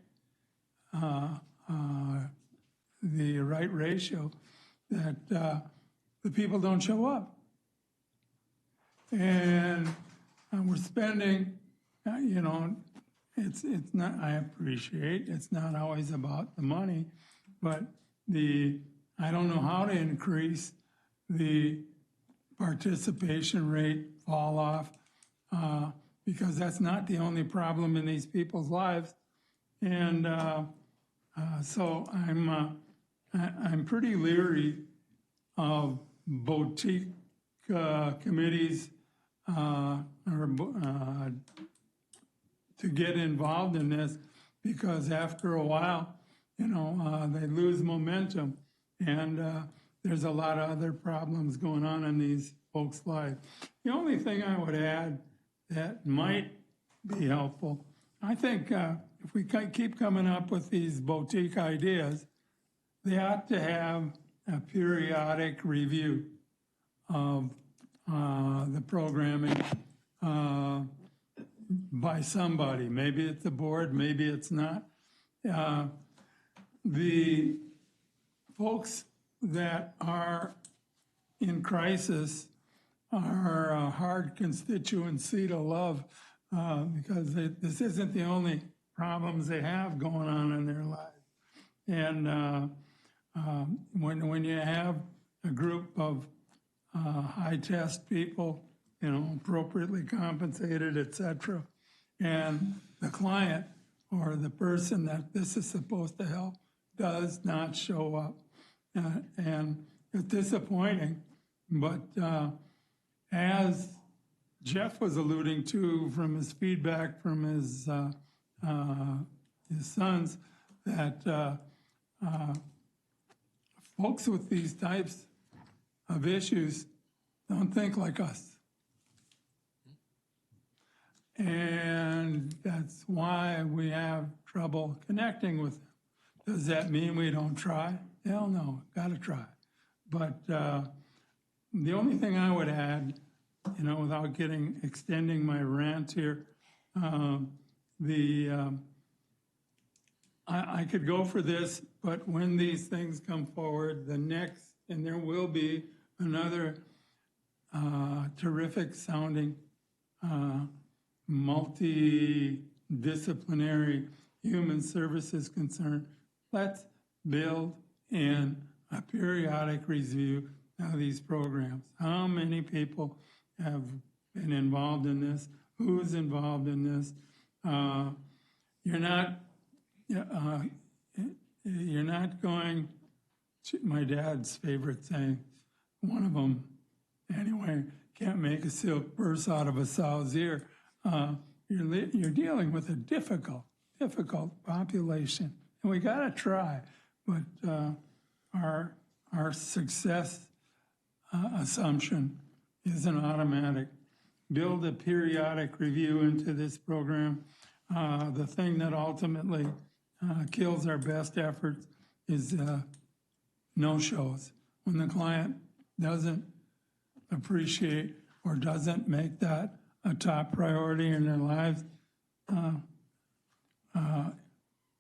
the right ratio, that the people don't show up. And we're spending, it's not, I appreciate, it's not always about the money, but I don't know how to increase the participation rate fall off, because that's not the only problem in these people's lives. And so I'm pretty leery of boutique committees to get involved in this, because after a while, they lose momentum, and there's a lot of other problems going on in these folks' lives. The only thing I would add that might be helpful, I think if we keep coming up with these boutique ideas, they ought to have a periodic review of the programming by somebody. Maybe it's the board, maybe it's not. The folks that are in crisis are a hard constituency to love, because this isn't the only problems they have going on in their lives. And when you have a group of high test people, appropriately compensated, et cetera, and the client or the person that this is supposed to help does not show up. And it's disappointing, but as Jeff was alluding to from his feedback from his sons, that folks with these types of issues don't think like us. And that's why we have trouble connecting with them. Does that mean we don't try? Hell no, gotta try. But the only thing I would add, without extending my rant here, I could go for this, but when these things come forward, and there will be another terrific sounding multidisciplinary human services concern, let's build in a periodic review of these programs. How many people have been involved in this? Who's involved in this? You're not going my dad's favorite saying, one of them, anyway, can't make a silk purse out of a sow's ear. You're dealing with a difficult population, and we got to try. But our success assumption isn't automatic. Build a periodic review into this program. The thing that ultimately kills our best efforts is no-shows. When the client doesn't appreciate or doesn't make that a top priority in their lives,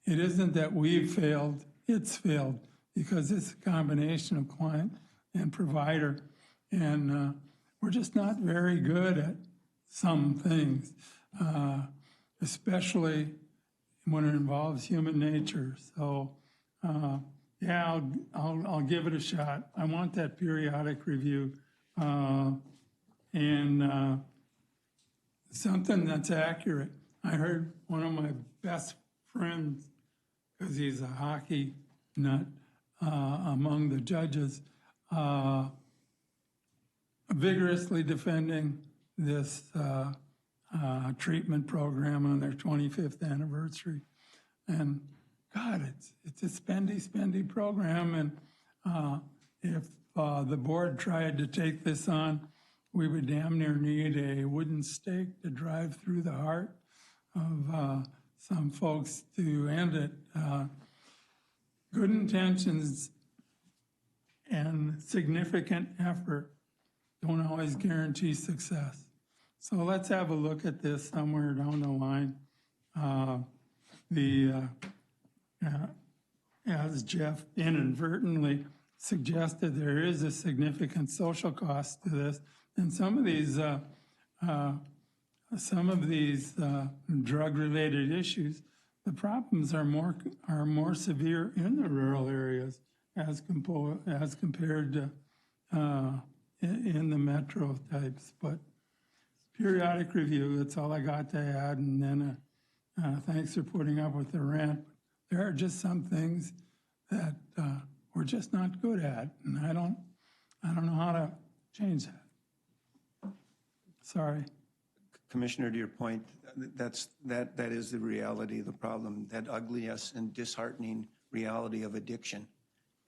it isn't that we've failed, it's failed, because it's a combination of client and provider. And we're just not very good at some things, especially when it involves human nature. So, yeah, I'll give it a shot. I want that periodic review. And something that's accurate. I heard one of my best friends, because he's a hockey nut among the judges, vigorously defending this treatment program on their 25th anniversary. And God, it's a spendy program. And if the board tried to take this on, we would damn near need a wooden stake to drive through the heart of some folks to end it. Good intentions and significant effort don't always guarantee success. So let's have a look at this somewhere down the line. As Jeff inadvertently suggested, there is a significant social cost to this, and some of these drug-related issues, the problems are more severe in the rural areas as compared to in the metro types. But periodic review, that's all I got to add. And then thanks for putting up with the rant. There are just some things that we're just not good at, and I don't know how to change that. Sorry. Commissioner, to your point, that is the reality of the problem, that ugliest and disheartening reality of addiction,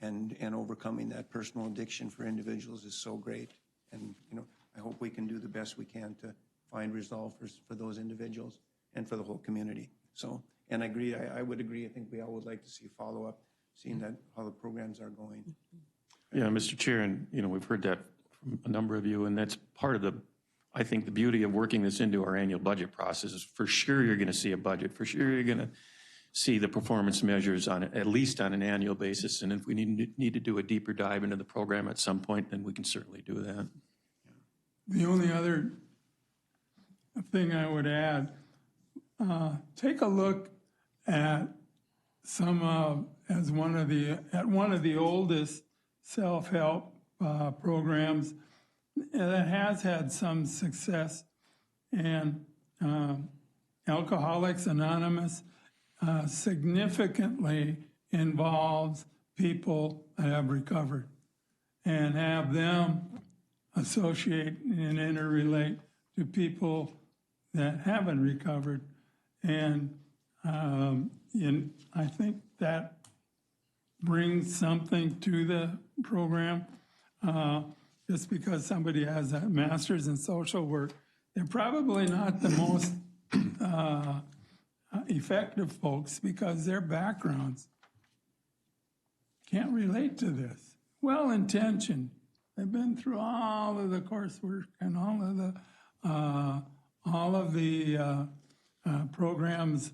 and overcoming that personal addiction for individuals is so great. And, I hope we can do the best we can to find resolve for those individuals and for the whole community. So, and I would agree, I think we all would like to see follow-up, seeing that how the programs are going. Yeah, Mr. Chair, and, we've heard that from a number of you, and that's part of I think the beauty of working this into our annual budget process is for sure you're going to see a budget. For sure you're going to see the performance measures at least on an annual basis. And if we need to do a deeper dive into the program at some point, then we can certainly do that. The only other thing I would add, take a look at one of the oldest self-help programs that has had some success, and Alcoholics Anonymous significantly involves people that have recovered and have them associate and interrelate to people that haven't recovered. And I think that brings something to the program. Just because somebody has a master's in social work, they're probably not the most effective folks because their backgrounds can't relate to this. Well-intentioned. They've been through all of the coursework and all of the programs,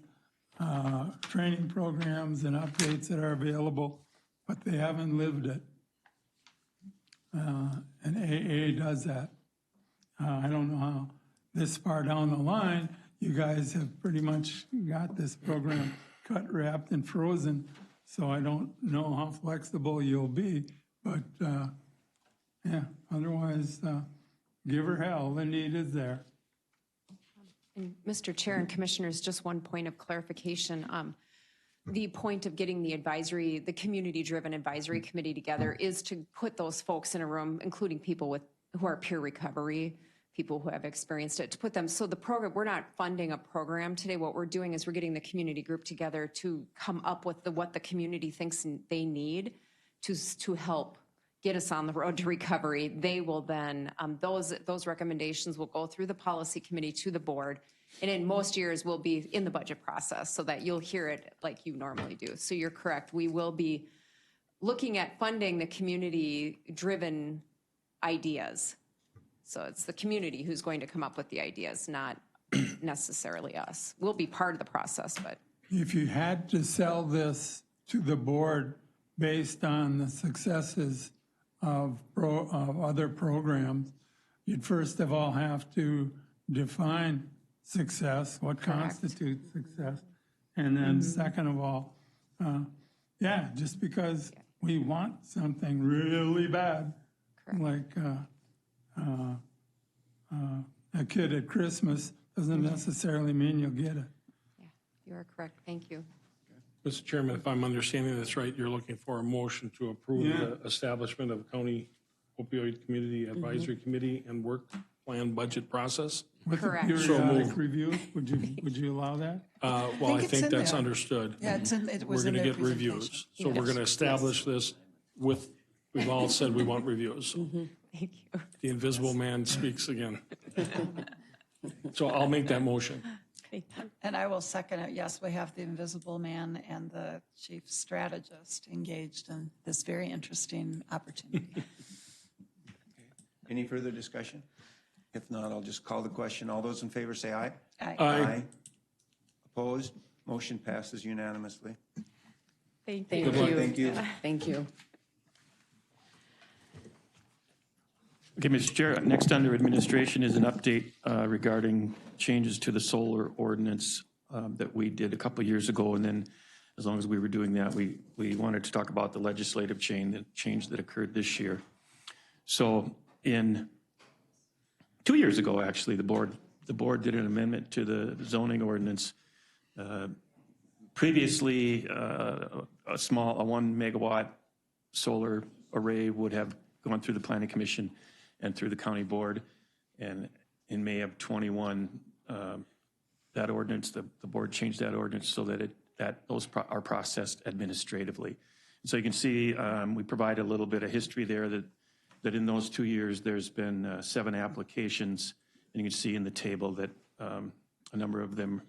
training programs and updates that are available, but they haven't lived it. And AA does that. I don't know how this far down the line, you guys have pretty much got this program cut, wrapped, and frozen, so I don't know how flexible you'll be, but yeah, otherwise, give her hell, the need is there. And Mr. Chair and Commissioners, just one point of clarification. the point of getting the community-driven advisory committee together is to put those folks in a room, including people who are peer recovery, people who have experienced it, to put them, so the program, we're not funding a program today. What we're doing is we're getting the community group together to come up with what the community thinks they need to help get us on the road to recovery. They will then, those recommendations will go through the policy committee to the board, and in most years will be in the budget process so that you'll hear it like you normally do. So you're correct. We will be looking at funding the community-driven ideas. So it's the community who's going to come up with the ideas, not necessarily us. We'll be part of the process, but. If you had to sell this to the board based on the successes of other programs, you'd first of all have to define success, what constitutes success. And then second of all, just because we want something really bad, like a kid at Christmas, doesn't necessarily mean you'll get it. Yeah, you are correct. Thank you. Mr. Chairman, if I'm understanding this right, you're looking for a motion to approve the establishment of County Opioid Community Advisory Committee and work plan budget process? With Correct. a periodic review, would you allow that? Well, I it's think in that's there. understood. Yeah, it was We're in going to their get reviews. presentation. So we're Yes. going to establish this with, we've all said we want reviews. Thank you. The invisible man speaks again. So I'll make that motion. And I will second it. Yes, we have the invisible man and the chief strategist engaged in this very interesting opportunity. Any further discussion? If not, I'll just call the question. All those in favor say aye. Aye. Aye. Opposed? Motion passes unanimously. Thank Thank you. you. Thank you. Thank you. Okay, Mr. Chair, next under administration is an update regarding changes to the solar ordinance that we did a couple years ago. And then as long as we were doing that, we wanted to talk about the legislative change that occurred this year. So 2 years ago, actually, the board did an amendment to the zoning ordinance. Previously, a 1 megawatt solar array would have gone through the Planning Commission and through the county board. And in May of 21, that ordinance, the board changed that ordinance so that those are processed administratively. So you can see we provide a little bit of history there that in those 2 years, there's been 7 applications. And you can see in the table that a number of them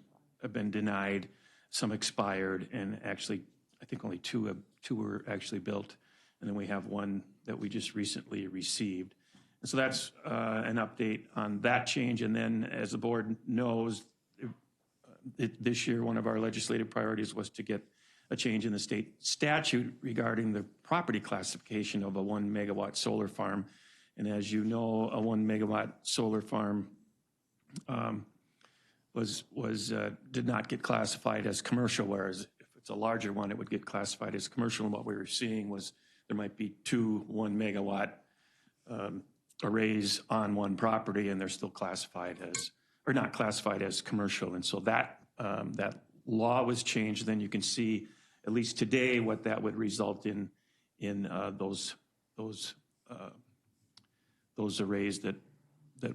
have been denied, some expired, and actually, I think only two were actually built. And then we have one that we just recently received. And so that's an update on that change. And then, as the board knows, this year, one of our legislative priorities was to get a change in the state statute regarding the property classification of a 1 megawatt solar farm. And as you know, a 1 megawatt solar farm did not get classified as commercial, whereas if it's a larger one, it would get classified as commercial. And what we were seeing was there might be 2 1 megawatt arrays on one property, and they're still classified as, or not classified as commercial. And so that law was changed. Then you can see, at least today, what that would result in those arrays that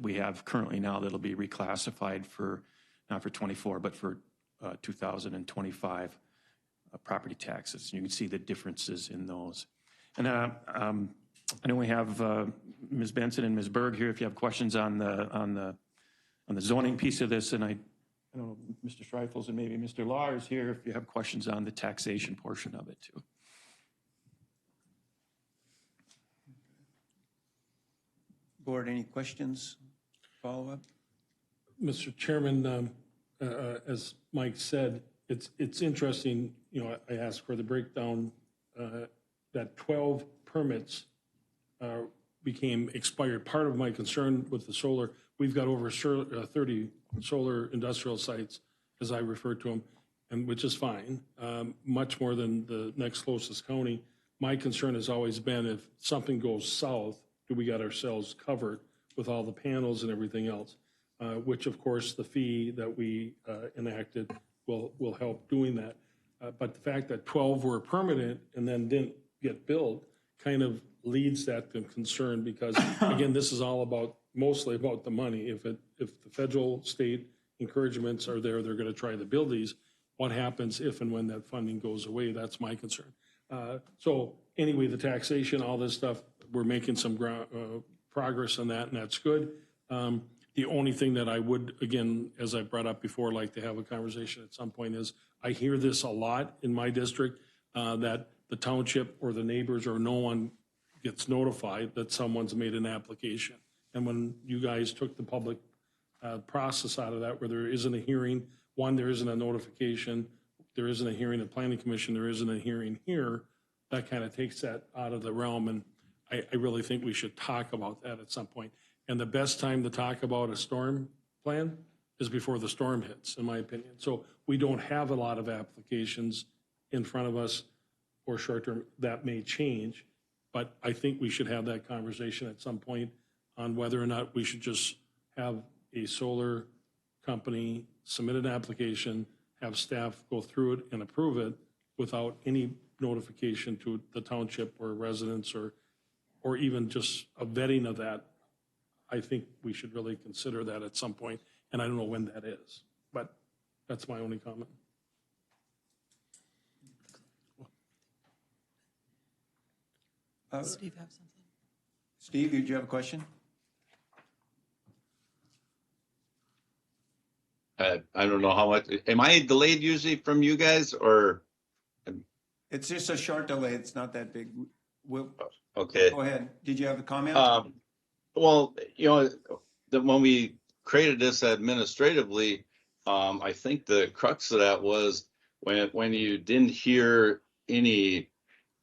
we have currently now that'll be reclassified for, not for 24, but for 2025 property taxes. And you can see the differences in those. And I know we have Ms. Benson and Ms. Berg here if you have questions on the zoning piece of this. And I don't know, Mr. Streifels and maybe Mr. Lahr is here if you have questions on the taxation portion of it too. Board, any questions, follow-up? Mr. Chairman, as Mike said, it's interesting, I asked for the breakdown that 12 permits became expired. Part of my concern with the solar, we've got over 30 solar industrial sites, as I refer to them, and which is fine, much more than the next closest county. My concern has always been if something goes south, do we got ourselves covered with all the panels and everything else, which of course the fee that we enacted will help doing that. But the fact that 12 were permanent and then didn't get built kind of leads that to concern because, again, this is all about, mostly about the money. If the federal, state encouragements are there, they're going to try to build these. What happens if and when that funding goes away? That's my concern. So anyway, the taxation, all this stuff, we're making some progress on that, and that's good. The only thing that I would, again, as I brought up before, like to have a conversation at some point is I hear this a lot in my district that the township or the neighbors or no one gets notified that someone's made an application. And when you guys took the public process out of that, where there isn't a hearing, one, there isn't a notification, there isn't a hearing at Planning Commission, there isn't a hearing here, that kind of takes that out of the realm. And I really think we should talk about that at some point. And the best time to talk about a storm plan is before the storm hits, in my opinion. So we don't have a lot of applications in front of us or short-term. That may change, but I think we should have that conversation at some point on whether or not we should just have a solar company submit an application, have staff go through it and approve it without any notification to the township or residents or even just a vetting of that. I think we should really consider that at some point, and I don't know when that is, but that's my only comment. Steve have something? Steve, did you have a question? I don't know how much, am I delayed usually from you guys or? It's just a short delay. It's not that big. Okay. Go ahead. Did you have a comment? Well, you know, when we created this administratively, I think the crux of that was when you didn't hear any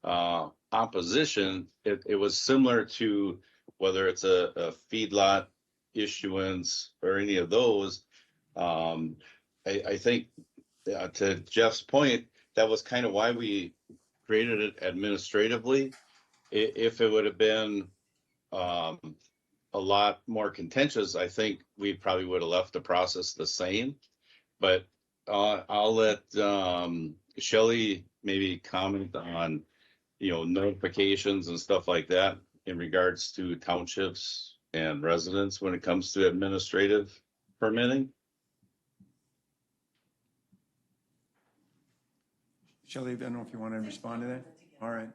opposition, it was similar to whether it's a feedlot issuance or any of those. I think to Jeff's point, that was kind of why we created it administratively. If it would have been a lot more contentious, I think we probably would have left the process the same. But I'll let Shelley maybe comment on, you know, notifications and stuff like that in regards to townships and residents when it comes to administrative permitting. Shelley, I don't know if you want to respond to that. All right.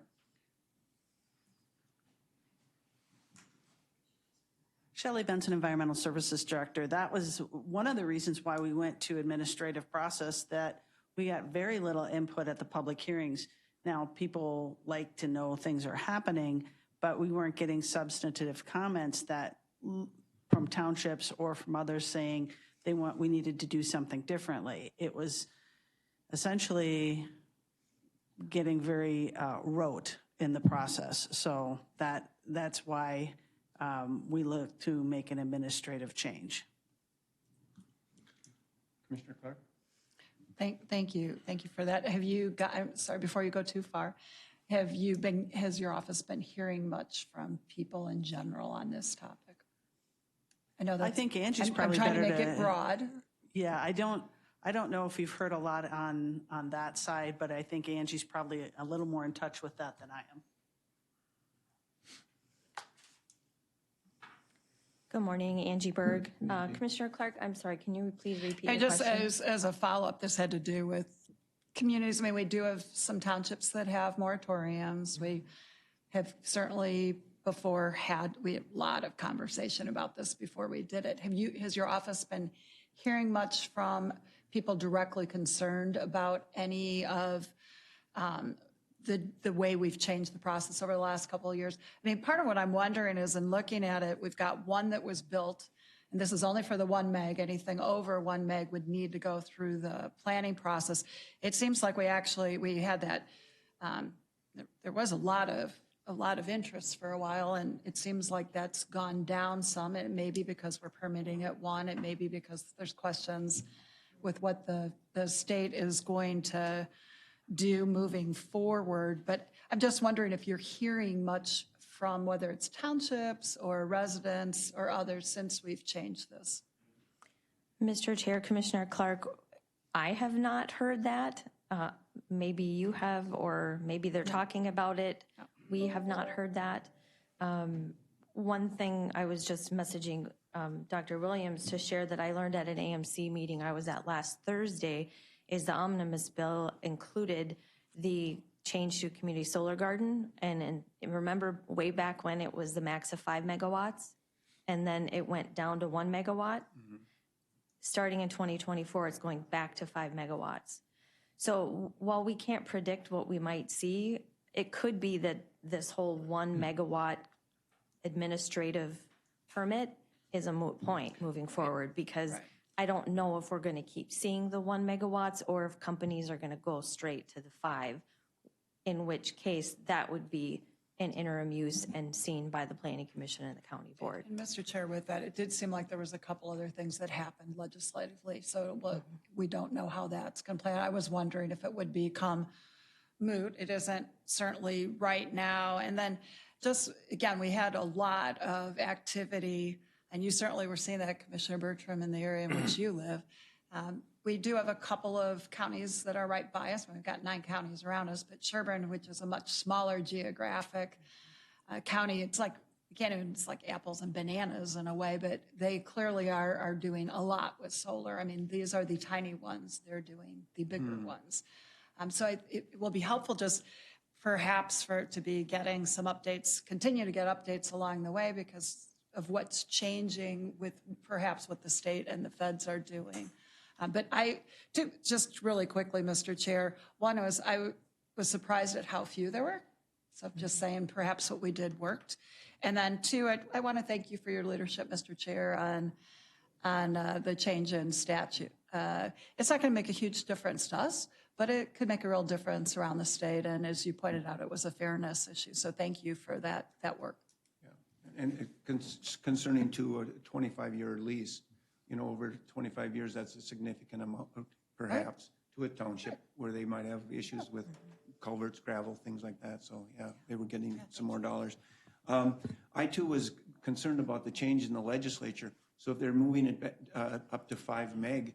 Shelley Benson, Environmental Services Director. That was one of the reasons why we went to administrative process, that we got very little input at the public hearings. Now, people like to know things are happening, but we weren't getting substantive comments that from townships or from others saying we needed to do something differently. It was essentially getting very rote in the process. So that's why we look to make an administrative change. Commissioner Clark? Thank you for that. Have you got, I'm sorry, before you go too far, has your office been hearing much from people in general on this topic? I know that. I think Angie's probably I'm trying better to make it broad. Yeah, I don't know if you've heard a lot on that side, but I think Angie's probably a little more in touch with that than I am. Good morning, Angie Berg. Commissioner Clark, I'm sorry, can you please repeat your Just question? as a follow-up, this had to do with communities. I mean, we do have some townships that have moratoriums. We have certainly before we had a lot of conversation about this before we did it. Has your office been hearing much from people directly concerned about any of the way we've changed the process over the last couple of years? I mean, part of what I'm wondering is, in looking at it, we've got one that was built, and this is only for the 1 meg. Anything over 1 meg would need to go through the planning process. It seems like we had that, there was a lot of interest for a while, and it seems like that's gone down some. It may be because we're permitting at 1. It may be because there's questions with what the state is going to do moving forward. But I'm just wondering if you're hearing much from whether it's townships or residents or others since we've changed this. Mr. Chair, Commissioner Clark, I have not heard that. maybe you have, or maybe they're talking about it. We have not heard that. One thing I was just messaging Dr. Williams to share that I learned at an AMC meeting I was at last Thursday is the omnibus bill included the change to community solar garden. And remember way back when it was the max of 5 megawatts, and then it went down to 1 megawatt. Starting in 2024, it's going back to 5 megawatts. So while we can't predict what we might see, it could be that this whole 1 megawatt administrative permit is a moot point moving forward, because I don't know if we're going to keep seeing the 1 megawatts or if companies are going to go straight to the 5, in which case that would be an interim use and seen by the Planning Commission and the County Board. And Mr. Chair, with that, it did seem like there was a couple other things that happened legislatively, so we don't know how that's going to play out. I was wondering if it would become moot. It isn't certainly right now. And then just, again, we had a lot of activity, and you certainly were seeing that, Commissioner Bertram, in the area in which you live. We do have a couple of counties that are right by us. We've got 9 counties around us, but Sherburne, which is a much smaller geographic county, it's like, it's like apples and bananas in a way, but they clearly are doing a lot with solar. I mean, these are the tiny ones. They're doing the bigger ones. So it will be helpful just perhaps to be getting some updates, continue to get updates along the way because of what's changing with perhaps what the state and the feds are doing. But just really quickly, Mr. Chair, one was I was surprised at how few there were. So I'm just saying perhaps what we did worked. And then 2, I want to thank you for your leadership, Mr. Chair, on the change in statute. It's not going to make a huge difference to us, but it could make a real difference around the state. And as you pointed out, it was a fairness issue. So thank you for that work. Yeah. And concerning to a 25-year lease, over 25 years, that's a significant amount, perhaps, to a township where they might have issues with culverts, gravel, things like that. So, yeah, they were getting some more dollars. I, too, was concerned about the change in the legislature. So if they're moving it up to 5 meg,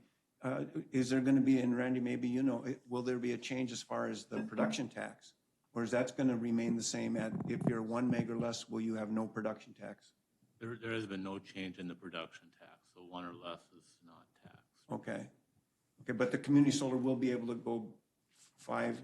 is there going to be, and Randy, maybe will there be a change as far as the production tax? Or is that going to remain the same if you're 1 meg or less, will you have no production tax? There has been no change in the production tax, so 1 or less is not taxed. Okay, but the community solar will be able to go 5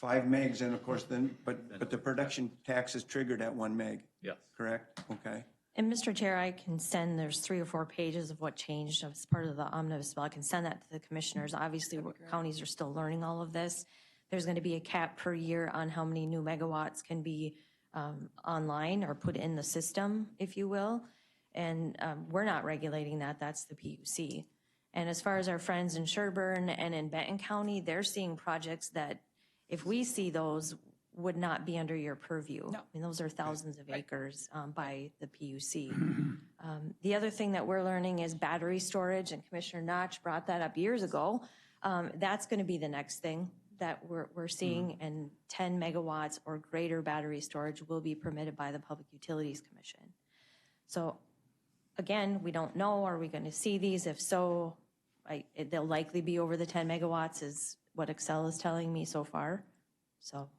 megs, and of course but the production tax is triggered at 1 meg. Yes. Correct? Okay. And Mr. Chair, I can send, there's 3 or 4 pages of what changed as part of the omnibus bill. I can send that to the commissioners. Obviously, counties are still learning all of this. There's going to be a cap per year on how many new megawatts can be online or put in the system, if you will. And we're not regulating that. That's the PUC. And as far as our friends in Sherburne and in Benton County, they're seeing projects that if we see those would not be under your purview. No. I mean, those are thousands of acres by the PUC. The other thing that we're learning is battery storage, and Commissioner Notch brought that up years ago. That's going to be the next thing that we're seeing, and 10 megawatts or greater battery storage will be permitted by the Public Utilities Commission. So again, we don't know, are we going to see these? If so, they'll likely be over the 10 megawatts is what Excel is telling me so far. So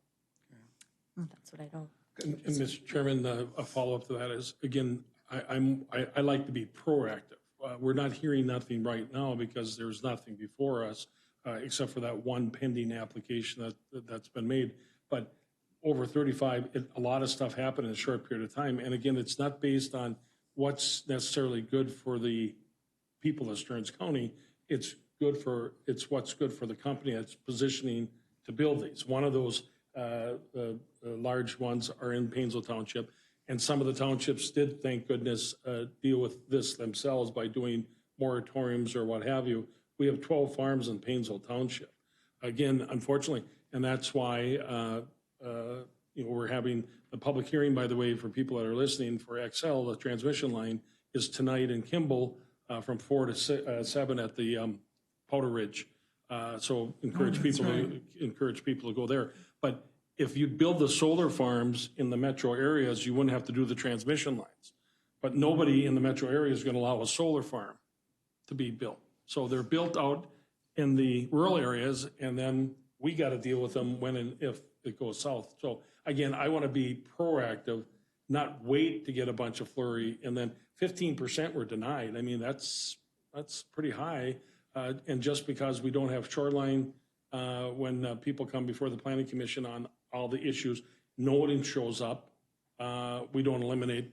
that's what I know. And Mr. Chairman, a follow-up to that is, again, I like to be proactive. We're not hearing nothing right now because there's nothing before us except for that one pending application that's been made. But over 35, a lot of stuff happened in a short period of time. And again, it's not based on what's necessarily good for the people of Stearns County. It's what's good for the company that's positioning to build these. One of those large ones are in Painesville Township, and some of the townships did, thank goodness, deal with this themselves by doing moratoriums or what have you. We have 12 farms in Painesville Township. Again, unfortunately, and that's why we're having the public hearing, by the way, for people that are listening, for XL, the transmission line, is tonight in Kimball from 4 to 7 at the Powder Ridge. So encourage people to go there. But if you build the solar farms in the metro areas, you wouldn't have to do the transmission lines. But nobody in the metro area is going to allow a solar farm to be built. So they're built out in the rural areas, and then We got to deal with them when and if it goes south. So again, I want to be proactive, not wait to get a bunch of flurry, and then 15% were denied. I mean, that's pretty high. And just because we don't have shoreline, when people come before the planning commission on all the issues, no one shows up, we don't eliminate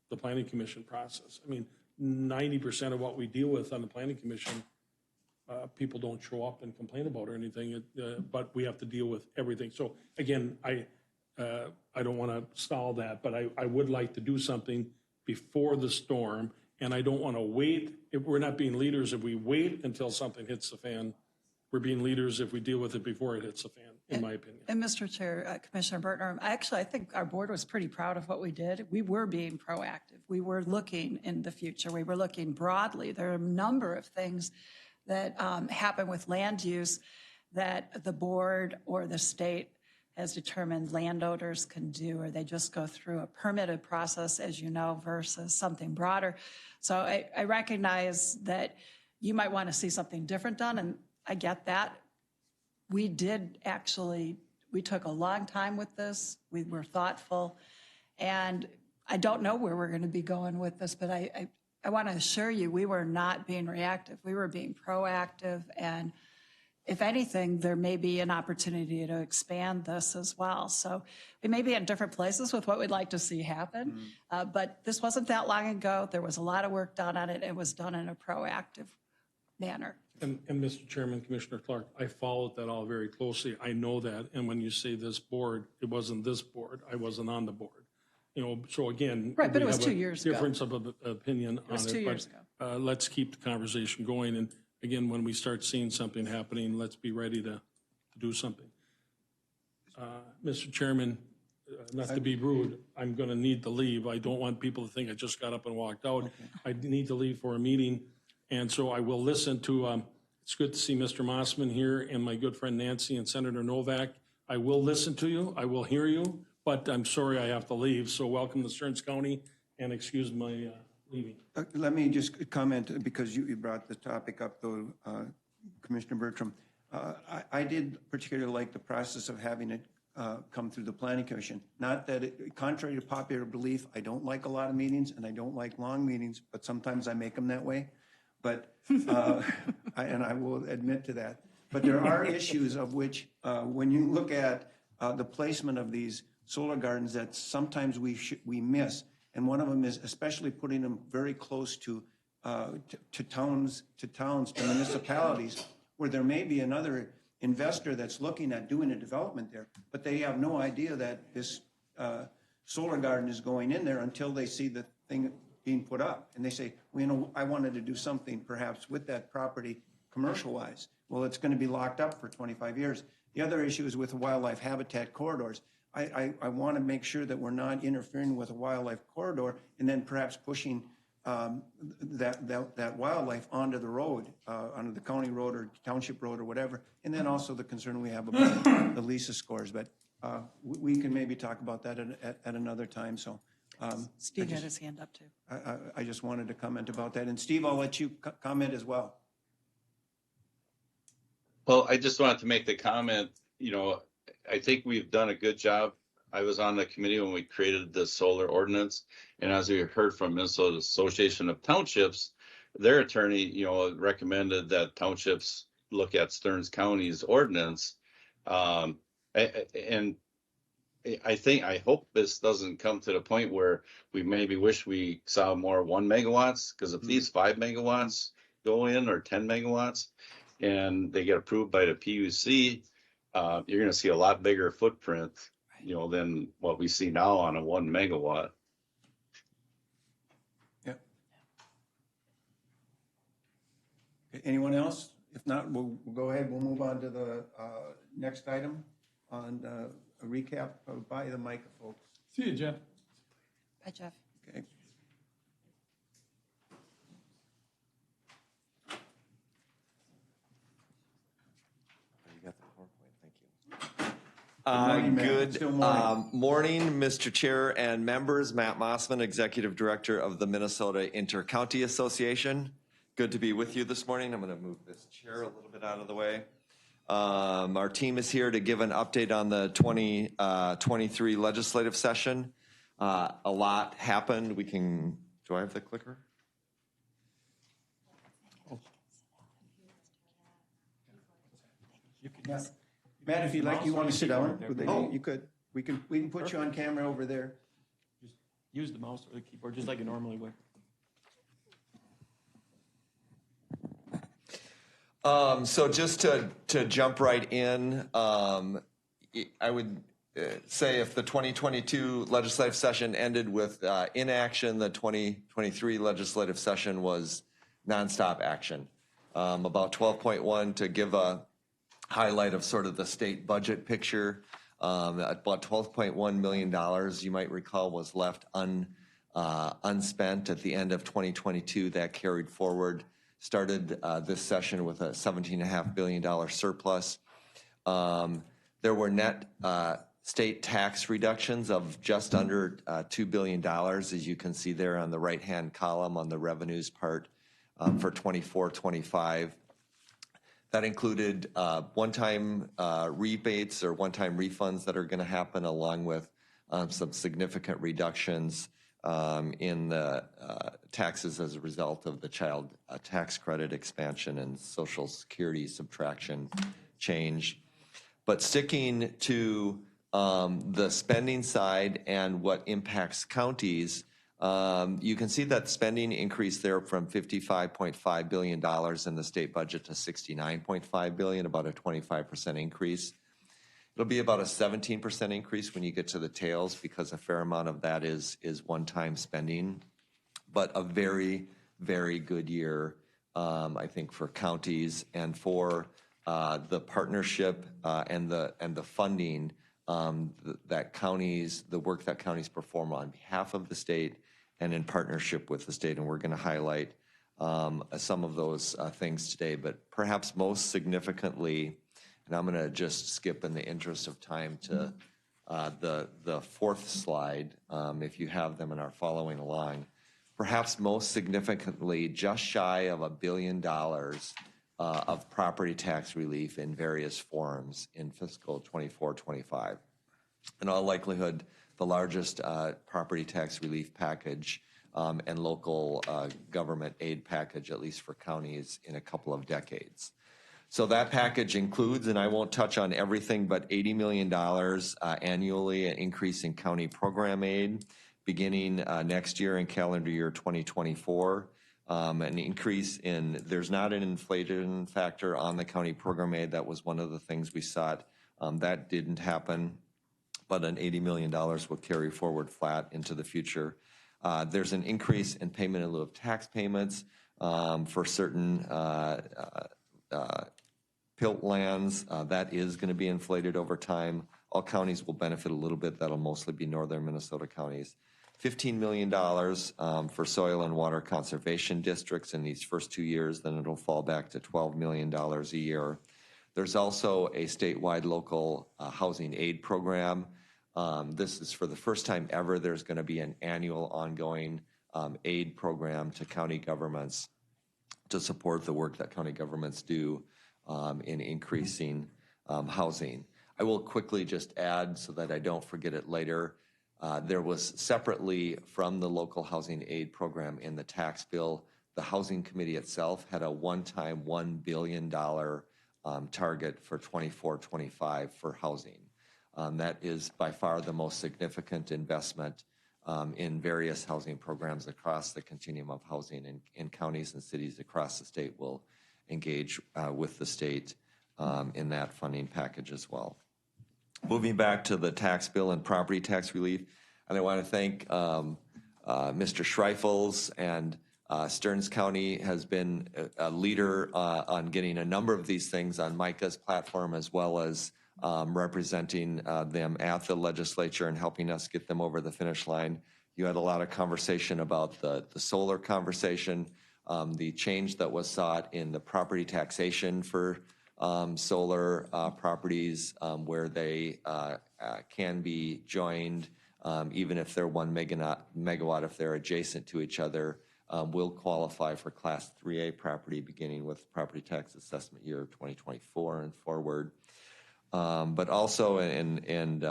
the planning commission process. I mean, 90% of what we deal with on the planning commission, people don't show up and complain about or anything, but we have to deal with everything. So again, I don't want to stall that, but I would like to do something before the storm, and I don't want to wait. If we're not being leaders if we wait until something hits the fan. We're being leaders if we deal with it before it hits the fan, in my opinion. And Mr. Chair, Commissioner Burtner, I think our board was pretty proud of what we did. We were being proactive. We were looking in the future. We were looking broadly. There are a number of things that happen with land use that the board or the state has determined landowners can do, or they just go through a permitted process, as you know, versus something broader. So I recognize that you might want to see something different done, and I get that. We took a long time with this. We were thoughtful, and I don't know where we're going to be going with this, but I want to assure you we were not being reactive. We were being proactive, and if anything, there may be an opportunity to expand this as well. So we may be in different places with what we'd like to see happen, but this wasn't that long ago. There was a lot of work done on it. It was done in a proactive manner. And Mr. Chairman, Commissioner Clark, I followed that all very closely. I know that. And when you say this board, it wasn't this board. I wasn't on the board. You know, so again, right, but it was have 2 years ago. Difference of opinion on it. It was 2 years ago. Let's keep the conversation going. And again, when we start seeing something happening, let's be ready to do something. Mr. Chairman, not to be rude, I'm going to need to leave. I don't want people to think I just got up and walked out. Okay. I need to leave for a meeting. And so I will listen to, it's good to see Mr. Mossman here and my good friend Nancy and Senator Novak. I will listen to you. I will hear you, but I'm sorry I have to leave. So welcome to Stearns County and excuse my leaving. Let me just comment, because you brought the topic up, though, Commissioner Bertram. I did particularly like the process of having it come through the Planning Commission. Not that, contrary to popular belief, I don't like a lot of meetings and I don't like long meetings, but sometimes I make them that way. But, and I will admit to that. But there are issues of which, when you look at the placement of these solar gardens, that sometimes we miss. And one of them is especially putting them very close to towns, to municipalities, where there may be another investor that's looking at doing a development there, but they have no idea that this solar garden is going in there until they see the thing being put up. And they say, well, you know, I wanted to do something perhaps with that property commercial-wise. Well, it's going to be locked up for 25 years. The other issue is with wildlife habitat corridors. I want to make sure that we're not interfering with a wildlife corridor and then perhaps pushing that wildlife onto the road, onto the county road or township road or whatever. And then also the concern we have about the LISA scores. But we can maybe talk about that at another time. So. Steve had his hand up too. I just wanted to comment about that. And Steve, I'll let you comment as well. Well, I just wanted to make the comment, you know, I think we've done a good job. I was on the committee when we created the solar ordinance. And as we heard from Minnesota Association of Townships, their attorney, you know, recommended that townships look at Stearns County's ordinance. And I hope this doesn't come to the point where we maybe wish we saw more 1 megawatts, because if these 5 megawatts go in, or 10 megawatts, and they get approved by the PUC, you're going to see a lot bigger footprint, you know, than what we see now on a 1 megawatt. Yeah. Okay, anyone else? If not, we'll go ahead. We'll move on to the next item on a recap by the mic, folks. See you, Jeff. Bye, Jeff. Okay. Good morning, Mr. Chair and members. Matt Mossman, Executive Director of the Minnesota Intercounty Association. Good to be with you this morning. I'm going to move this chair a little bit out of the way. Our team is here to give an update on the 2023 legislative session. A lot happened. Do I have the clicker? Matt, if you'd like, you want to sit down? You could. We can put you on camera over there. Just use the mouse or the keyboard just like you normally would. So just to jump right in, I would say if the 2022 legislative session ended with inaction, the 2023 legislative session was nonstop action. About 12.1 to give a highlight of sort of the state budget picture. About $12.1 million, you might recall, was left unspent at the end of 2022. That carried forward. Started this session with a $17.5 billion surplus. There were net state tax reductions of just under $2 billion, as you can see there on the right-hand column on the revenues part for 24-25. That included one-time rebates or one-time refunds that are going to happen, along with some significant reductions in the taxes as a result of the child tax credit expansion and Social Security subtraction change. But sticking to the spending side and what impacts counties, you can see that spending increased there from $55.5 billion in the state budget to $69.5 billion, about a 25% increase. It'll be about a 17% increase when you get to the tails, because a fair amount of that is one-time spending. But a very, very good year, I think, for counties and for the partnership and the funding that counties, the work that counties perform on behalf of the state and in partnership with the state. And we're going to highlight some of those things today, but perhaps most significantly, and I'm going to just skip in the interest of time to the fourth slide, if you have them and are following along. Perhaps most significantly, just shy of $1 billion of property tax relief in various forms in fiscal 24-25. In all likelihood, the largest property tax relief package and local government aid package, at least for counties, in a couple of decades. So that package includes, and I won't touch on everything, but $80 million annually, an increase in county program aid beginning next year in calendar year 2024. An increase in, there's not an inflation factor on the county program aid. That was one of the things we sought. That didn't happen, but an $80 million will carry forward flat into the future. There's an increase in payment in lieu of tax payments for certain PILT lands. That is going to be inflated over time. All counties will benefit a little bit. That'll mostly be northern Minnesota counties. $15 million for soil and water conservation districts in these first 2 years. Then it'll fall back to $12 million a year. There's also a statewide local housing aid program. This is for the first time ever. There's going to be an annual ongoing aid program to county governments to support the work that county governments do in increasing housing. I will quickly just add, so that I don't forget it later, there was separately from the local housing aid program in the tax bill, the Housing Committee itself had a one-time $1 billion target for 24-25 for housing. That is by far the most significant investment in various housing programs across the continuum of housing, in counties and cities across the state will engage with the state in that funding package as well. Moving back to the tax bill and property tax relief, and I want to thank Mr. Schreifels, and Stearns County has been a leader on getting a number of these things on Micah's platform, as well as representing them at the legislature and helping us get them over the finish line. You had a lot of conversation about the solar conversation, the change that was sought in the property taxation for solar properties where they can be joined even if they're 1 megawatt if they're adjacent to each other. will qualify for Class 3A property beginning with property tax assessment year 2024 and forward. But also, and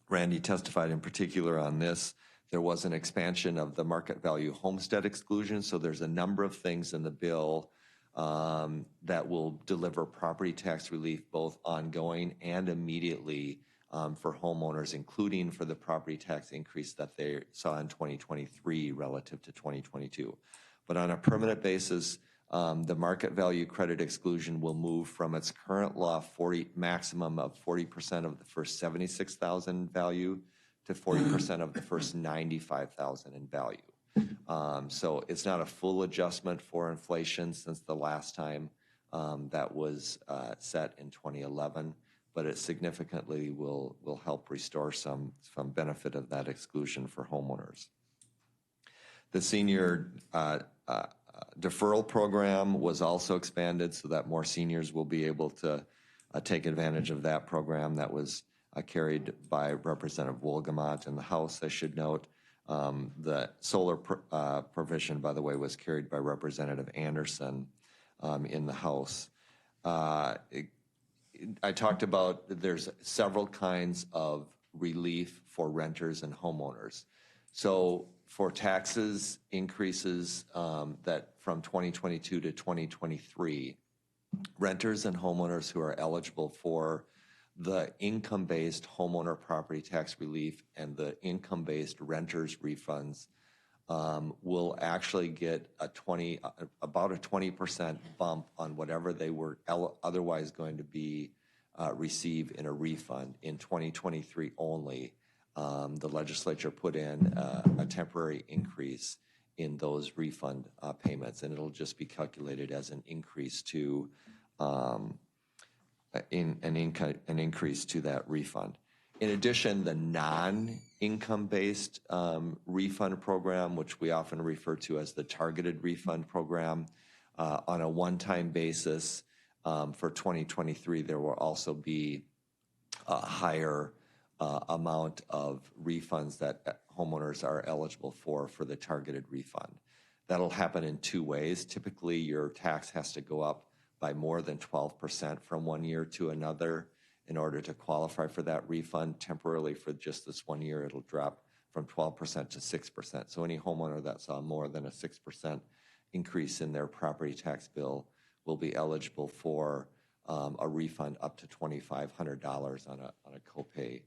Randy testified in particular on this, there was an expansion of the market value homestead exclusion. So there's a number of things in the bill that will deliver property tax relief both ongoing and immediately for homeowners, including for the property tax increase that they saw in 2023 relative to 2022. But on a permanent basis, the market value credit exclusion will move from its current law maximum of 40% of the first $76,000 value to 40% of the first $95,000 in value. So it's not a full adjustment for inflation since the last time that was set in 2011, but it significantly will help restore some benefit of that exclusion for homeowners. The senior deferral program was also expanded so that more seniors will be able to take advantage of that program. That was carried by Representative Wolgamott in the House, I should note. The solar provision, by the way, was carried by Representative Anderson in the House. I talked about there's several kinds of relief for renters and homeowners. So for taxes increases that from 2022 to 2023, renters and homeowners who are eligible for the income-based homeowner property tax relief and the income-based renters refunds will actually get about a 20% bump on whatever they were otherwise going to be receive in a refund in 2023 only. The legislature put in a temporary increase in those refund payments, and it'll just be calculated as an increase to an increase to that refund. In addition, the non-income-based refund program, which we often refer to as the targeted refund program, on a one-time basis for 2023, there will also be a higher amount of refunds that homeowners are eligible for the targeted refund. That'll happen in two ways. Typically, your tax has to go up by more than 12% from one year to another in order to qualify for that refund. Temporarily, for just this 1 year, it'll drop from 12% to 6%. So any homeowner that saw more than a 6% increase in their property tax bill will be eligible for a refund up to $2,500 on a copay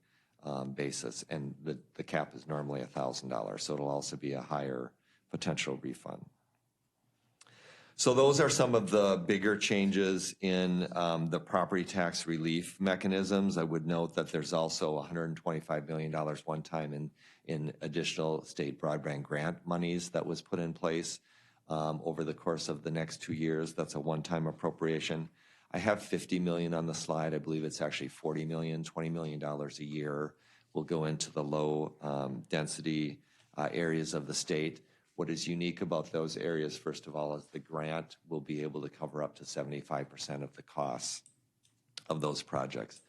basis. And the cap is normally $1,000, so it'll also be a higher potential refund. So those are some of the bigger changes in the property tax relief mechanisms. I would note that there's also $125 million one time in additional state broadband grant monies that was put in place over the course of the next 2 years. That's a one-time appropriation. I have $50 million on the slide. I believe it's actually $40 million, $20 million a year will go into the low density areas of the state. What is unique about those areas, first of all, is the grant will be able to cover up to 75% of the costs of those projects.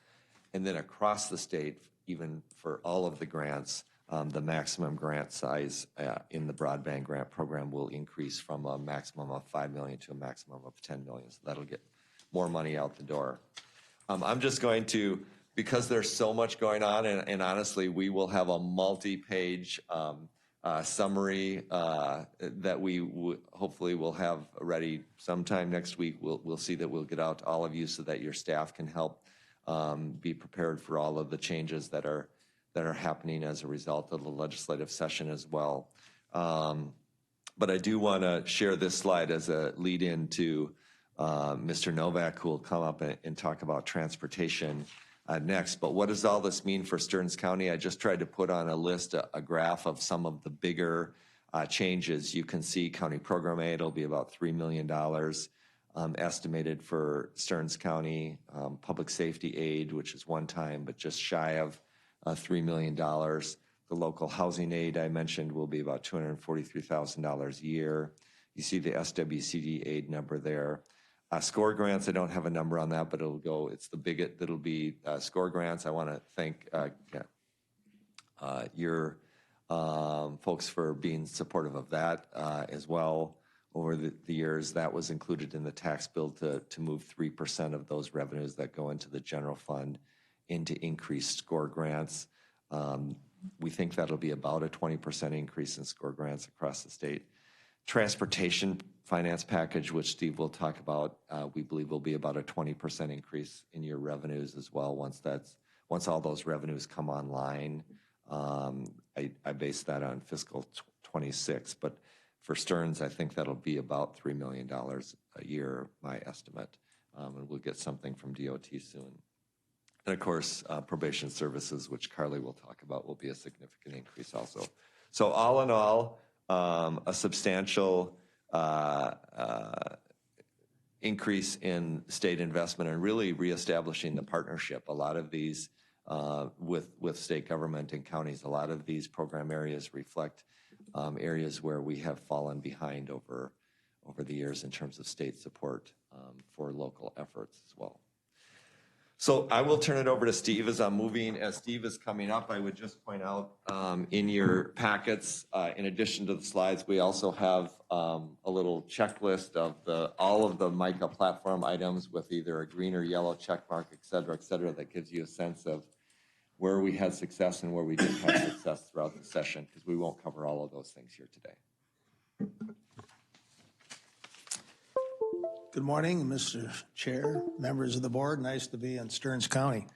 And then across the state, even for all of the grants, the maximum grant size in the broadband grant program will increase from a maximum of $5 million to a maximum of $10 million. So that'll get more money out the door. I'm just going to, because there's so much going on, and honestly, we will have a multi-page summary that we hopefully will have ready sometime next week. We'll see that we'll get out to all of you so that your staff can help be prepared for all of the changes that are happening as a result of the legislative session as well. But I do want to share this slide as a lead-in to Mr. Novak, who will come up and talk about transportation next. But what does all this mean for Stearns County? I just tried to put on a list, a graph of some of the bigger changes. You can see county program aid will be about $3 million estimated for Stearns County. Public safety aid, which is one time, but just shy of $3 million. The local housing aid I mentioned will be about $243,000 a year. You see the SWCD aid number there. SCORE grants, I don't have a number on that, but it's the biggest that'll be SCORE grants. I want to thank your folks for being supportive of that as well over the years. That was included in the tax bill to move 3% of those revenues that go into the general fund into increased SCORE grants. We think that'll be about a 20% increase in SCORE grants across the state. Transportation finance package, which Steve will talk about, we believe will be about a 20% increase in your revenues as well once all those revenues come online. I base that on fiscal 26, but for Stearns, I think that'll be about $3 million a year, my estimate, and we'll get something from DOT soon. And of course, probation services, which Carly will talk about, will be a significant increase also. So all in all, a substantial increase in state investment and really reestablishing the partnership. A lot of these with state government and counties, a lot of these program areas reflect areas where we have fallen behind over the years in terms of state support for local efforts as well. So I will turn it over to Steve as I'm moving. As Steve is coming up, I would just point out in your packets, in addition to the slides, we also have a little checklist of all of the MICA platform items with either a green or yellow check mark, et cetera, that gives you a sense of where we had success and where we didn't have success throughout the session, because we won't cover all of those things here today. Good morning, Mr. Chair, members of the board. Nice to be in Stearns County.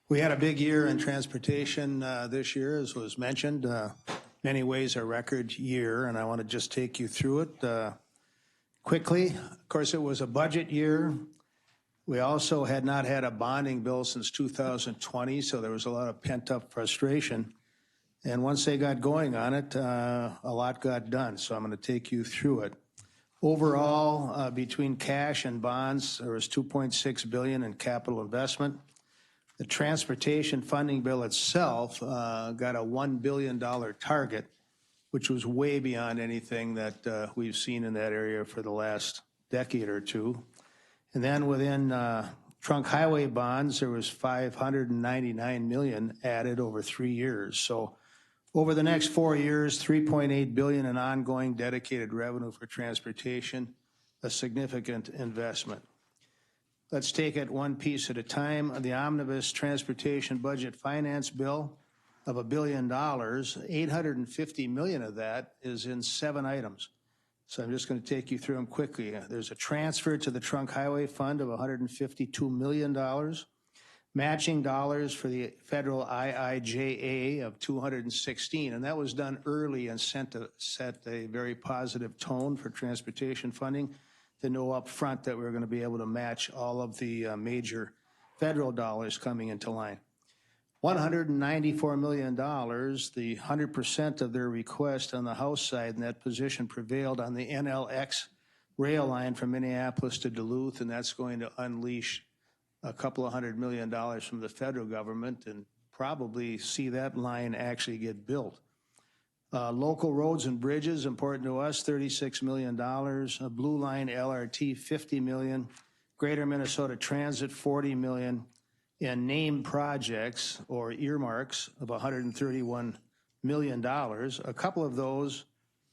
We had a big year in transportation this year, as was mentioned. Many ways a record year, and I want to just take you through it quickly. Of course, it was a budget year. We also had not had a bonding bill since 2020, so there was a lot of pent-up frustration. And once they got going on it, a lot got done, so I'm going to take you through it. Overall, between cash and bonds, there was $2.6 billion in capital investment. The transportation funding bill itself got a $1 billion target, which was way beyond anything that we've seen in that area for the last decade or two. And then within trunk highway bonds, there was $599 million added over 3 years. So over the next 4 years, $3.8 billion in ongoing dedicated revenue for transportation, a significant investment. Let's take it one piece at a time. The omnibus transportation budget finance bill of $1 billion, $850 million of that is in 7 items. So I'm just going to take you through them quickly. There's a transfer to the trunk highway fund of $152 million. Matching dollars for the federal IIJA of $216, and that was done early and set a very positive tone for transportation funding to know up front that we were going to be able to match all of the major federal dollars coming into line. $194 million, the 100% of their request on the House side, and that position prevailed on the NLX rail line from Minneapolis to Duluth, and that's going to unleash a couple of $100 million from the federal government and probably see that line actually get built. Local roads and bridges, important to us, $36 million. A Blue Line LRT, $50 million. Greater Minnesota Transit, $40 million. And named projects or earmarks of $131 million. A couple of those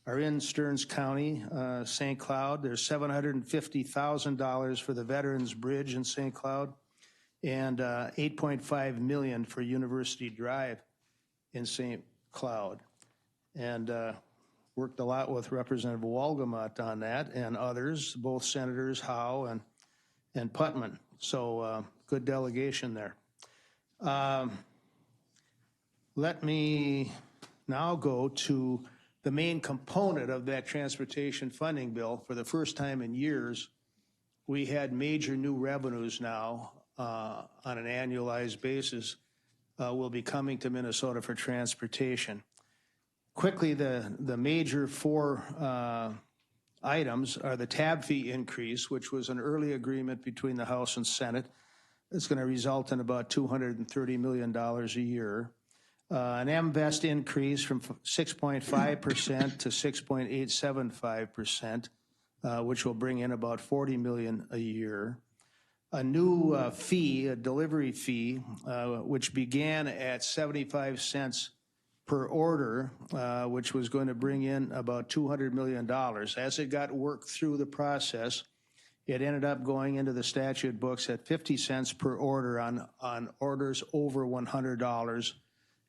are in Stearns County, St. Cloud. There's $750,000 for the Veterans Bridge in St. Cloud and $8.5 million for University Drive in St. Cloud. And worked a lot with Representative Walgamot on that and others, both Senators Howe and Putman. So good delegation there. Let me now go to the main component of that transportation funding bill. For the first time in years, we had major new revenues now on an annualized basis will be coming to Minnesota for transportation. Quickly, the major 4 items are the tab fee increase, which was an early agreement between the House and Senate. It's going to result in about $230 million a year. An MVEST increase from 6.5% to 6.875%, which will bring in about $40 million a year. A new fee, a delivery fee, which began at 75 cents per order, which was going to bring in about $200 million. As it got worked through the process, it ended up going into the statute books at 50 cents per order on orders over $100,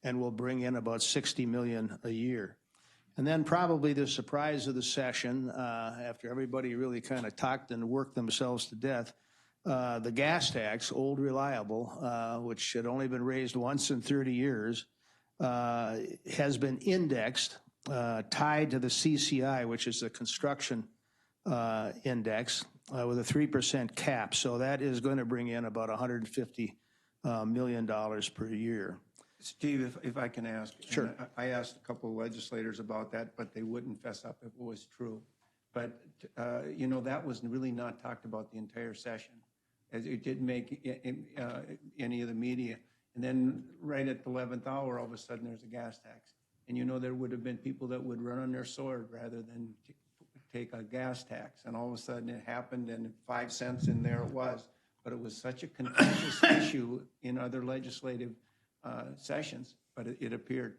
and will bring in about $60 million a year. And then probably the surprise of the session, after everybody really kind of talked and worked themselves to death, the gas tax, old reliable, which had only been raised once in 30 years, has been indexed, tied to the CCI, which is the construction index, with a 3% cap. So that is going to bring in about $150 million per year. Steve, if I can ask. Sure. I asked a couple of legislators about that, but they wouldn't fess up if it was true. But, you know, that was really not talked about the entire session, as it didn't make any of the media. And then right at the 11th hour, all of a sudden there's a gas tax. And, you know, there would have been people that would run on their sword rather than take a gas tax. And all of a sudden it happened, and 5 cents, and there it was. But it was such a contentious issue in other legislative sessions, but it appeared.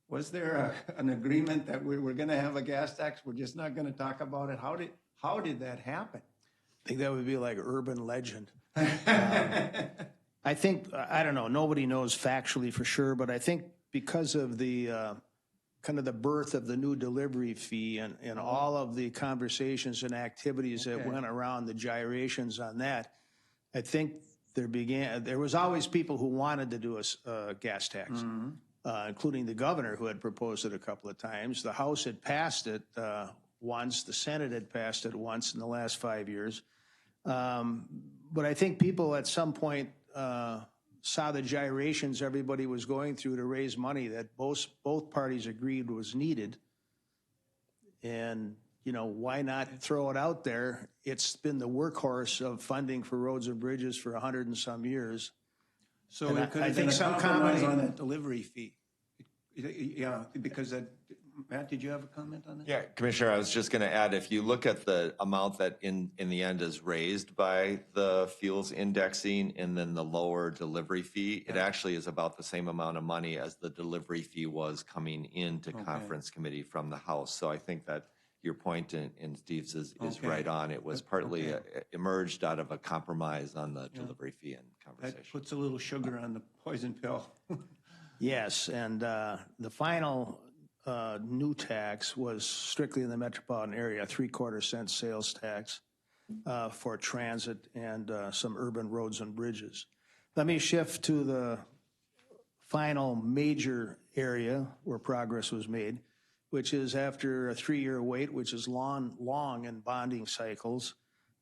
Was there an agreement that we were going to have a gas tax? We're just not going to talk about it. How did that happen? I think that would be like urban legend. I think, I don't know, nobody knows factually for sure, but I think because of the kind of the birth of the new delivery fee and all of the conversations and activities that went around, the gyrations on that, I think there was always people who wanted to do a gas tax, including the governor, who had proposed it a couple of times. The House had passed it once. The Senate had passed it once in the last 5 years. But I think people at some point saw the gyrations everybody was going through to raise money that both parties agreed was needed. And, you know, why not throw it out there? It's been the workhorse of funding for roads and bridges for 100 and some years. So and it could have been a compromise on that delivery fee. Yeah, because Matt, did you have a comment on that? Yeah, Commissioner, I was just going to add, if you look at the amount that in the end is raised by the fuels indexing and then the lower delivery fee, it actually is about the same amount of money as the delivery fee was coming into conference committee from the House. So I think that your point in Steve's is right on. It was partly emerged out of a compromise on the delivery fee and conversation. That puts a little sugar on the poison pill. Yes, and the final new tax was strictly in the metropolitan area, a 3/4 cent sales tax for transit and some urban roads and bridges. Let me shift to the final major area where progress was made, which is after a 3-year wait, which is long in bonding cycles.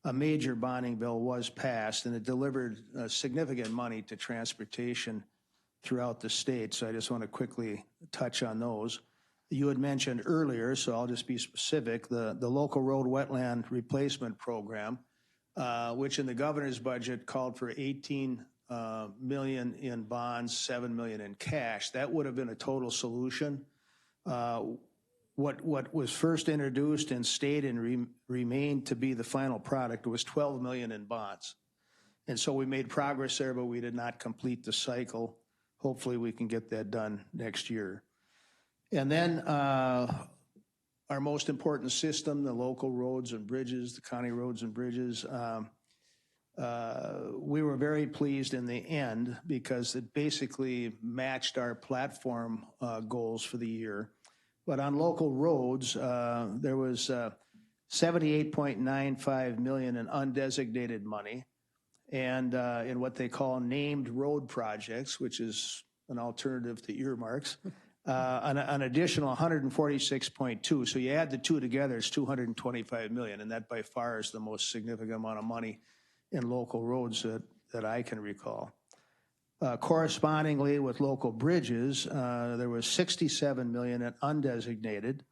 A major bonding bill was passed, and it delivered significant money to transportation throughout the state. So I just want to quickly touch on those. You had mentioned earlier, so I'll just be specific, the local road wetland replacement program, which in the governor's budget called for $18 million in bonds, $7 million in cash. That would have been a total solution. What was first introduced and stayed and remained to be the final product was $12 million in bonds. And so we made progress there, but we did not complete the cycle. Hopefully we can get that done next year. And then our most important system, the local roads and bridges, the county roads and bridges, we were very pleased in the end because it basically matched our platform goals for the year. But on local roads, there was $78.95 million in undesignated money, and in what they call named road projects, which is an alternative to earmarks, an additional 146.2. So you add the two together, it's 225 million, and that by far is the most significant amount of money in local roads that I can recall. Correspondingly with local bridges, there was 67 million in undesignated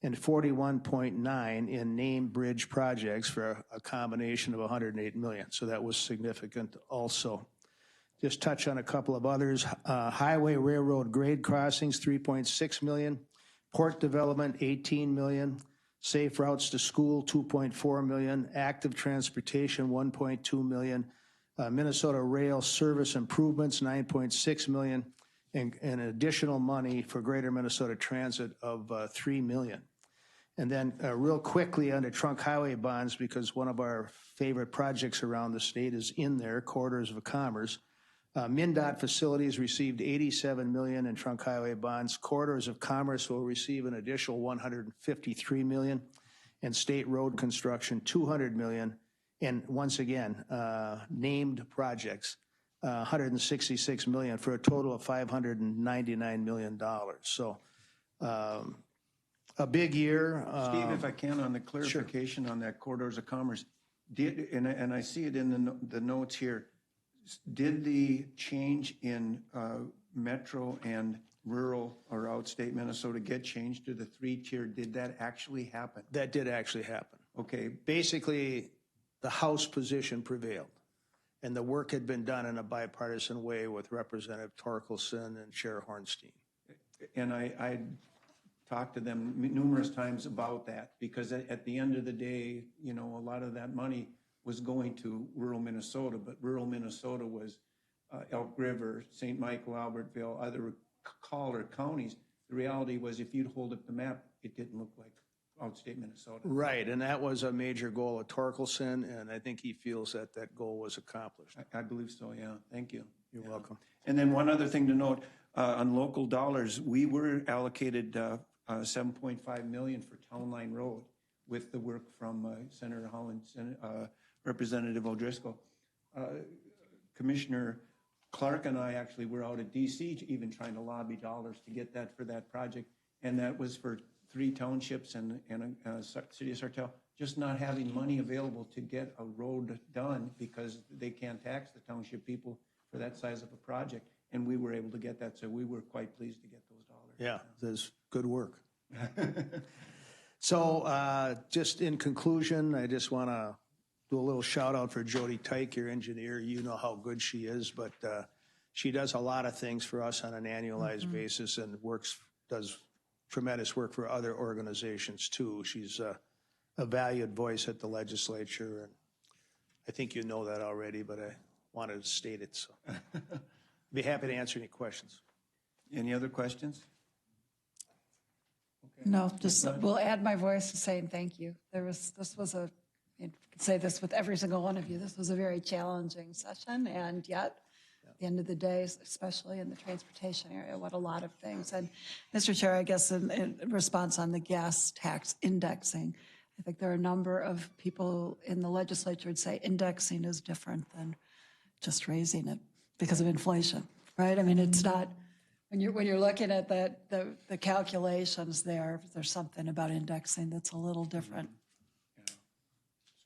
and 41.9 in named bridge projects for a combination of 108 million. So that was significant also. Just touch on a couple of others. Highway, railroad grade crossings, 3.6 million. Port development, 18 million. Safe routes to school, 2.4 million. Active transportation, 1.2 million. Minnesota rail service improvements, 9.6 million. and additional money for Greater Minnesota Transit of $3 million. And then real quickly under trunk highway bonds, because one of our favorite projects around the state is in there, Corridors of Commerce. MnDOT facilities received $87 million in trunk highway bonds. Corridors of Commerce will receive an additional $153 million, and state road construction $200 million. And once again, named projects, $166 million for a total of $599 million. So a big year. Steve, if I can, on the clarification on that Corridors of Commerce, and I see it in the notes here, did the change in metro and rural or outstate Minnesota get changed to the 3-tier? Did that actually happen? That did actually happen. Okay. Basically, the House position prevailed, and the work had been done in a bipartisan way with Representative Torkelson and Chair Hornstein. And I talked to them numerous times about that, because at the end of the day, you know, a lot of that money was going to rural Minnesota, but rural Minnesota was Elk River, St. Michael, Albertville, other collar counties. The reality was, if you'd hold up the map, it didn't look like outstate Minnesota. Right, and that was a major goal of Torkelson, and I think he feels that that goal was accomplished. I believe so, yeah. Thank you. You're welcome. And then one other thing to note, on local dollars, we were allocated $7.5 million for Town Line Road with the work from Senator Holland, Representative O'Driscoll. Commissioner Clark and I actually were out at DC even trying to lobby dollars to get that for that project. And that was for 3 townships and City of Sartell, just not having money available to get a road done because they can't tax the township people for that size of a project. And we were able to get that, so we were quite pleased to get those dollars. Yeah, that's good work. So just in conclusion, I just want to do a little shout out for Jody Tyke, your engineer. You know how good she is, but she does a lot of things for us on an annualized basis and does tremendous work for other organizations too. She's a valued voice at the legislature, and I think you know that already, but I wanted to state it. So be happy to answer any questions. Any other questions? Okay. No, just we'll add my voice to saying thank you. This was a, I could say this with every single one of you, this was a very challenging session, and yet at the end of the day, especially in the transportation area, what a lot of things. And Mr. Chair, I guess in response on the gas tax indexing, I think there are a number of people in the legislature would say indexing is different than just raising it because of inflation, right? I mean, it's not, when you're looking at the calculations there's something about indexing that's a little different. Yeah.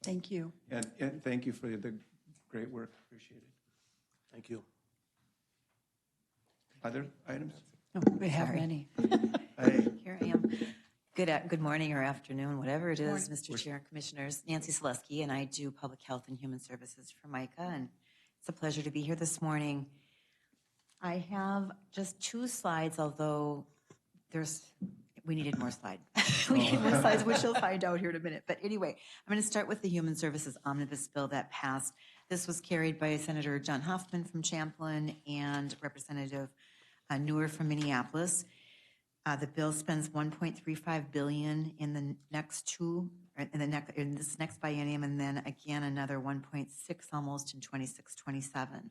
Thank you. And thank you for the great work. Appreciate it. Thank you. Other items? Oh, we have Sorry. many. Hey. Here I am. Good morning or afternoon, whatever it is, Mr. Chair, Commissioners. Nancy Selesky, and I do Public Health and Human Services for MICA, and it's a pleasure to be here this morning. I have just 2 slides, although we needed more slides. We need more slides, which you'll find out here in a minute. But anyway, I'm going to start with the Human Services Omnibus Bill that passed. This was carried by Senator John Hoffman from Champlin and Representative Newer from Minneapolis. The bill spends $1.35 billion in the next in this next biennium, and then again another 1.6 almost in 26-27.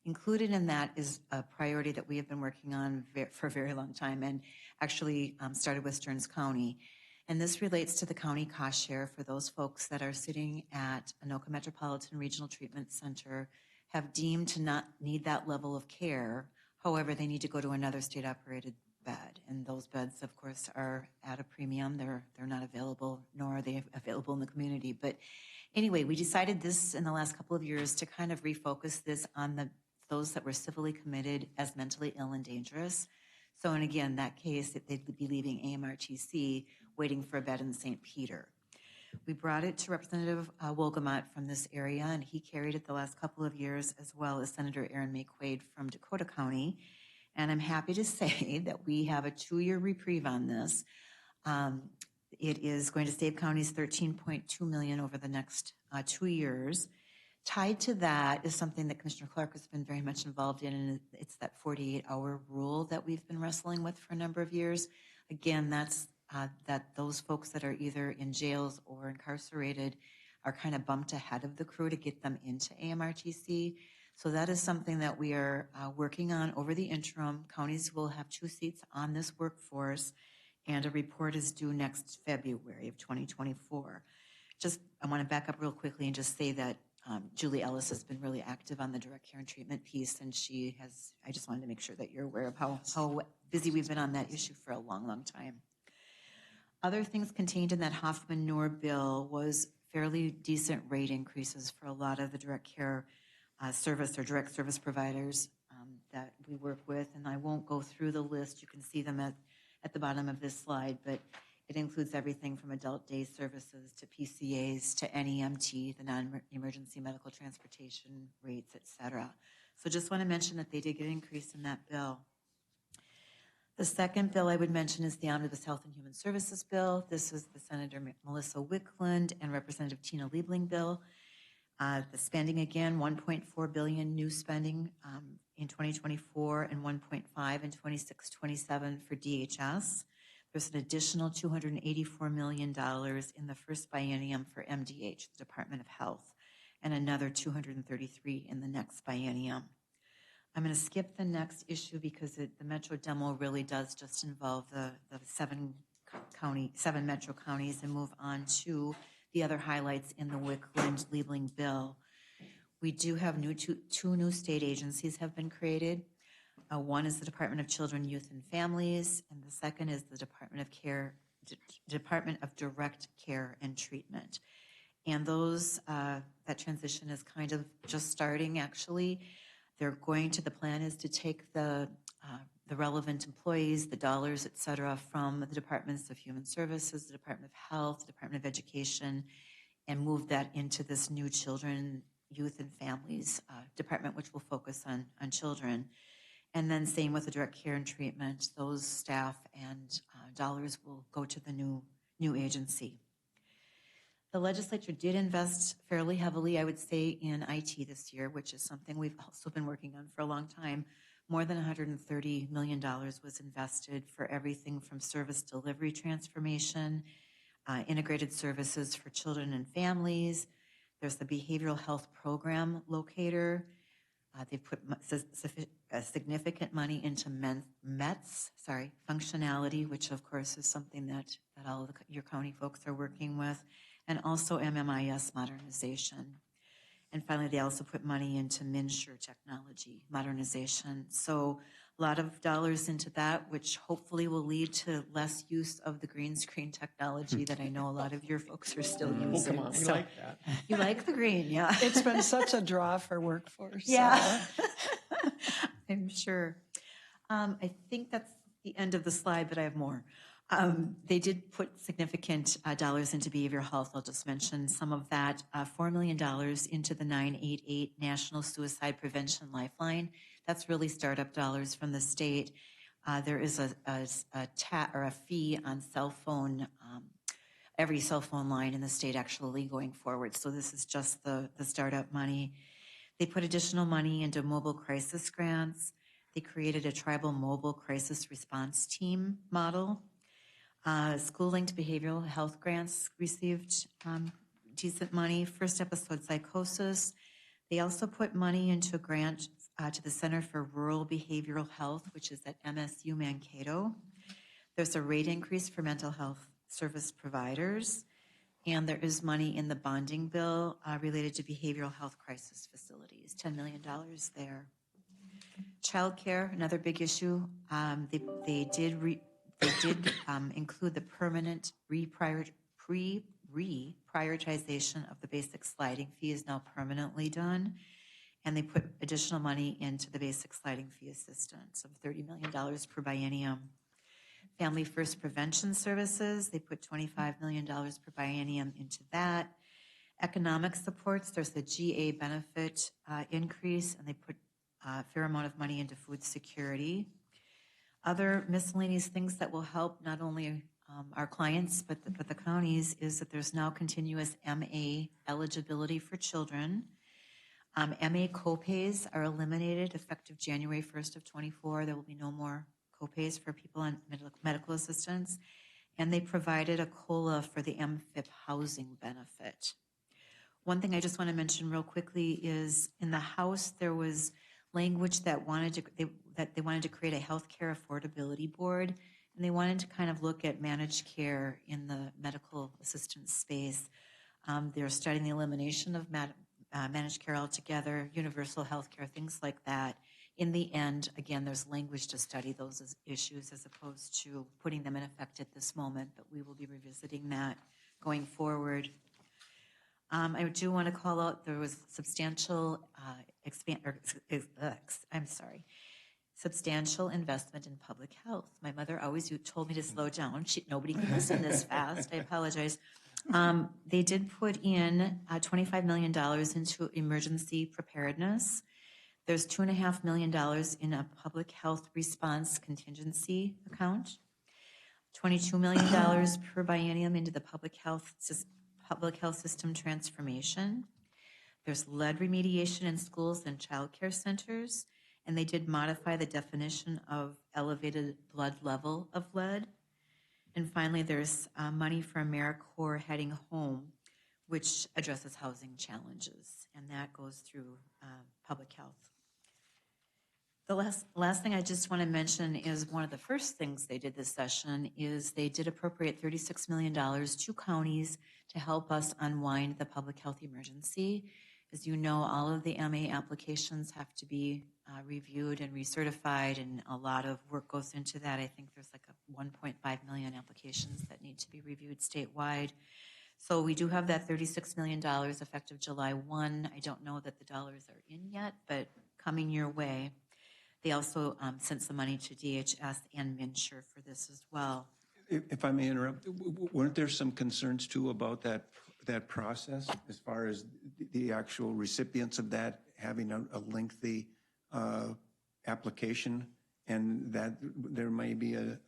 Included in that is a priority that we have been working on for a very long time, and actually started with Stearns County. And this relates to the county cost share for those folks that are sitting at Anoka Metropolitan Regional Treatment Center, have deemed to not need that level of care. However, they need to go to another state-operated bed, and those beds, of course, are at a premium. They're not available, nor are they available in the community. But anyway, we decided this in the last couple of years to kind of refocus this on those that were civilly committed as mentally ill and dangerous. So, and again, that case, they'd be leaving AMRTC, waiting for a bed in St. Peter. We brought it to Representative Wolgamott from this area, and he carried it the last couple of years, as well as Senator Aaron McQuaid from Dakota County. And I'm happy to say that we have a 2-year reprieve on this. It is going to save counties $13.2 million over the next 2 years. Tied to that is something that Commissioner Clark has been very much involved in, and it's that 48-hour rule that we've been wrestling with for a number of years. Again, that's that those folks that are either in jails or incarcerated are kind of bumped ahead of the crew to get them into AMRTC. So that is something that we are working on over the interim. Counties will have 2 seats on this workforce, and a report is due next February of 2024. I want to back up real quickly and just say that Julie Ellis has been really active on the direct care and treatment piece, and I just wanted to make sure that you're aware of how busy we've been on that issue for a long, long time. Other things contained in that Hoffman-Noor bill was fairly decent rate increases for a lot of the direct care service or direct service providers that we work with, and I won't go through the list. You can see them at the bottom of this slide, but it includes everything from adult day services to PCAs to NEMT, the non-emergency medical transportation rates, et cetera. So just want to mention that they did get an increase in that bill. The second bill I would mention is the Omnibus Health and Human Services bill. This is the Senator Melissa Wickland and Representative Tina Liebling bill. The spending again, $1.4 billion new spending in 2024 and $1.5 in 26-27 for DHS. There's an additional $284 million in the first biennium for MDH, the Department of Health, and another $233 in the next biennium. I'm going to skip the next issue because the Metro demo really does just involve the 7 metro counties, and move on to the other highlights in the Wickland-Liebling bill. We do have two new state agencies have been created. One is the Department of Children, Youth, and Families, and the second is the Department of Direct Care and Treatment. And that transition is kind of just starting, actually. The plan is to take the relevant employees, the dollars, et cetera, from the Departments of Human Services, the Department of Health, the Department of Education, and move that into this new Children, Youth, and Families department, which will focus on children. And then same with the direct care and treatment, those staff and dollars will go to the new agency. The legislature did invest fairly heavily, I would say, in IT this year, which is something we've also been working on for a long time. More than $130 million was invested for everything from service delivery transformation, integrated services for children and families. There's the behavioral health program locator. They've put significant money into METS functionality, which of course is something that all of your county folks are working with, and also MMIS modernization. And finally, they also put money into MNsure technology modernization. So a lot of dollars into that, which hopefully will lead to less use of the green screen technology that I know a lot of your folks are still using. Come on, we So, like that. You like the green, yeah. It's been such a draw for workforce. Yeah, I'm sure. I think that's the end of the slide, but I have more. They did put significant dollars into behavioral health. I'll just mention some of that. $4 million into the 988 National Suicide Prevention Lifeline. That's really startup dollars from the state. There is a fee on cell phone, every cell phone line in the state actually going forward. So this is just the startup money. They put additional money into mobile crisis grants. They created a tribal mobile crisis response team model. School-linked behavioral health grants received decent money. First episode psychosis. They also put money into a grant to the Center for Rural Behavioral Health, which is at MSU Mankato. There's a rate increase for mental health service providers, and there is money in the bonding bill related to behavioral health crisis facilities, $10 million there. Childcare, another big issue. They did include the permanent reprioritization of the basic sliding fee is now permanently done, and they put additional money into the basic sliding fee assistance of $30 million per biennium. Family First Prevention Services, they put $25 million per biennium into that. Economic supports, there's the GA benefit increase, and they put a fair amount of money into food security. Other miscellaneous things that will help not only our clients but the counties is that there's now continuous MA eligibility for children. MA copays are eliminated effective January 1st of 24. There will be no more copays for people on medical assistance. And they provided a COLA for the MFIP housing benefit. One thing I just want to mention real quickly is in the House, there was language that they wanted to create a healthcare affordability board, and they wanted to kind of look at managed care in the medical assistance space. They're starting the elimination of managed care altogether, universal health care, things like that. In the end, again, there's language to study those as issues as opposed to putting them in effect at this moment, but we will be revisiting that going forward. I do want to call out there was substantial substantial investment in public health. My mother always told me to slow down. Nobody can listen this fast. I apologize. They did put in $25 million into emergency preparedness. There's $2.5 million in a public health response contingency account, $22 million per biennium into the public health system transformation. There's lead remediation in schools and childcare centers, and they did modify the definition of elevated blood level of lead. And finally, there's money for AmeriCorps Heading Home, which addresses housing challenges, and that goes through public health. The last thing I just want to mention is one of the first things they did this session is they did appropriate $36 million to counties to help us unwind the public health emergency. As you know, all of the MA applications have to be reviewed and recertified, and a lot of work goes into that. I think there's like a 1.5 million applications that need to be reviewed statewide. So we do have that $36 million effective July 1. I don't know that the dollars are in yet, but coming your way. They also sent some money to DHS and MNsure for this as well. If I may interrupt, weren't there some concerns too about that process as far as the actual recipients of that having a lengthy application, and that there may be a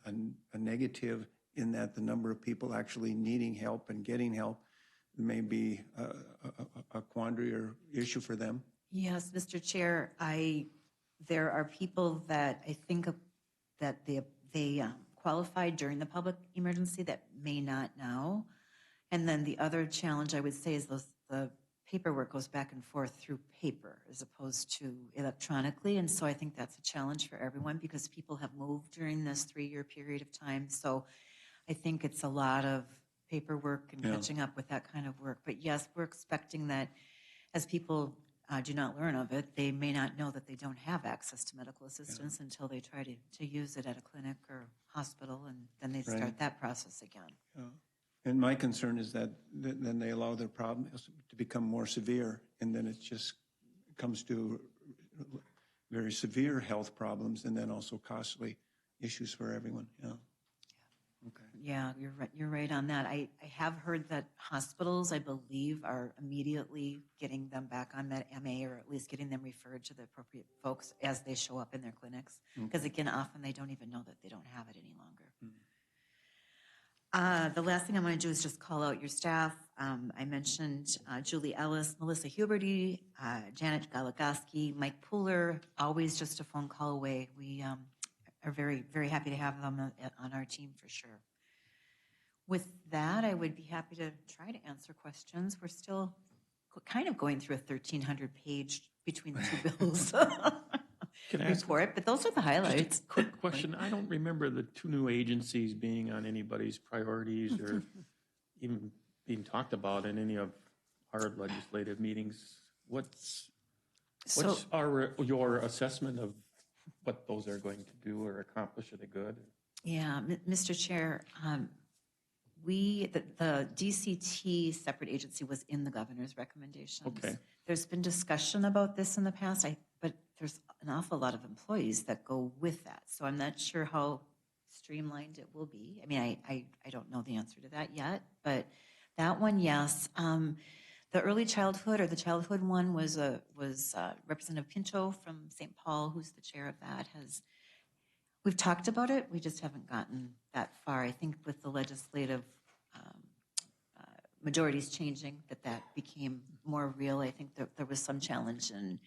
negative in that the number of people actually needing help and getting help may be a quandary or issue for them? Yes, Mr. Chair, there are people that I think that they qualified during the public emergency that may not now. And then the other challenge I would say is the paperwork goes back and forth through paper as opposed to electronically. And so I think that's a challenge for everyone because people have moved during this 3-year period of time. So I think it's a lot of paperwork and catching up with that kind of work. But yes, we're expecting that as people do not learn of it, they may not know that they don't have access to medical assistance until they try to use it at a clinic or hospital, and then they start that process again. And my concern is that then they allow their problems to become more severe, and then it just comes to very severe health problems and then also costly issues for everyone. Okay. Yeah, you're right on that. I have heard that hospitals, I believe, are immediately getting them back on MA, or at least getting them referred to the appropriate folks as they show up in their clinics. Because again, often they don't even know that they don't have it any longer. The last thing I'm going to do is just call out your staff. I mentioned Julie Ellis, Melissa Huberty, Janet Galagoski, Mike Pooler, always just a phone call away. We are very, very happy to have them on our team for sure. With that, I would be happy to try to answer questions. We're still kind of going through a 1,300-page between the two bills report, but those are the highlights. Just a quick question. I don't remember the 2 new agencies being on anybody's priorities or even being talked about in any of our legislative meetings. What's your assessment of what those are going to do or accomplish? Are they good? Yeah, Mr. Chair, the DCT separate agency was in the governor's recommendations. Okay. There's been discussion about this in the past, but there's an awful lot of employees that go with that. So I'm not sure how streamlined it will be. I mean, I don't know the answer to that yet, but that one, yes. The early childhood or the childhood one was Representative Pinto from St. Paul, who's the chair of that. We've talked about it. We just haven't gotten that far. I think with the legislative majorities changing, that became more real. I think that there was some challenge in,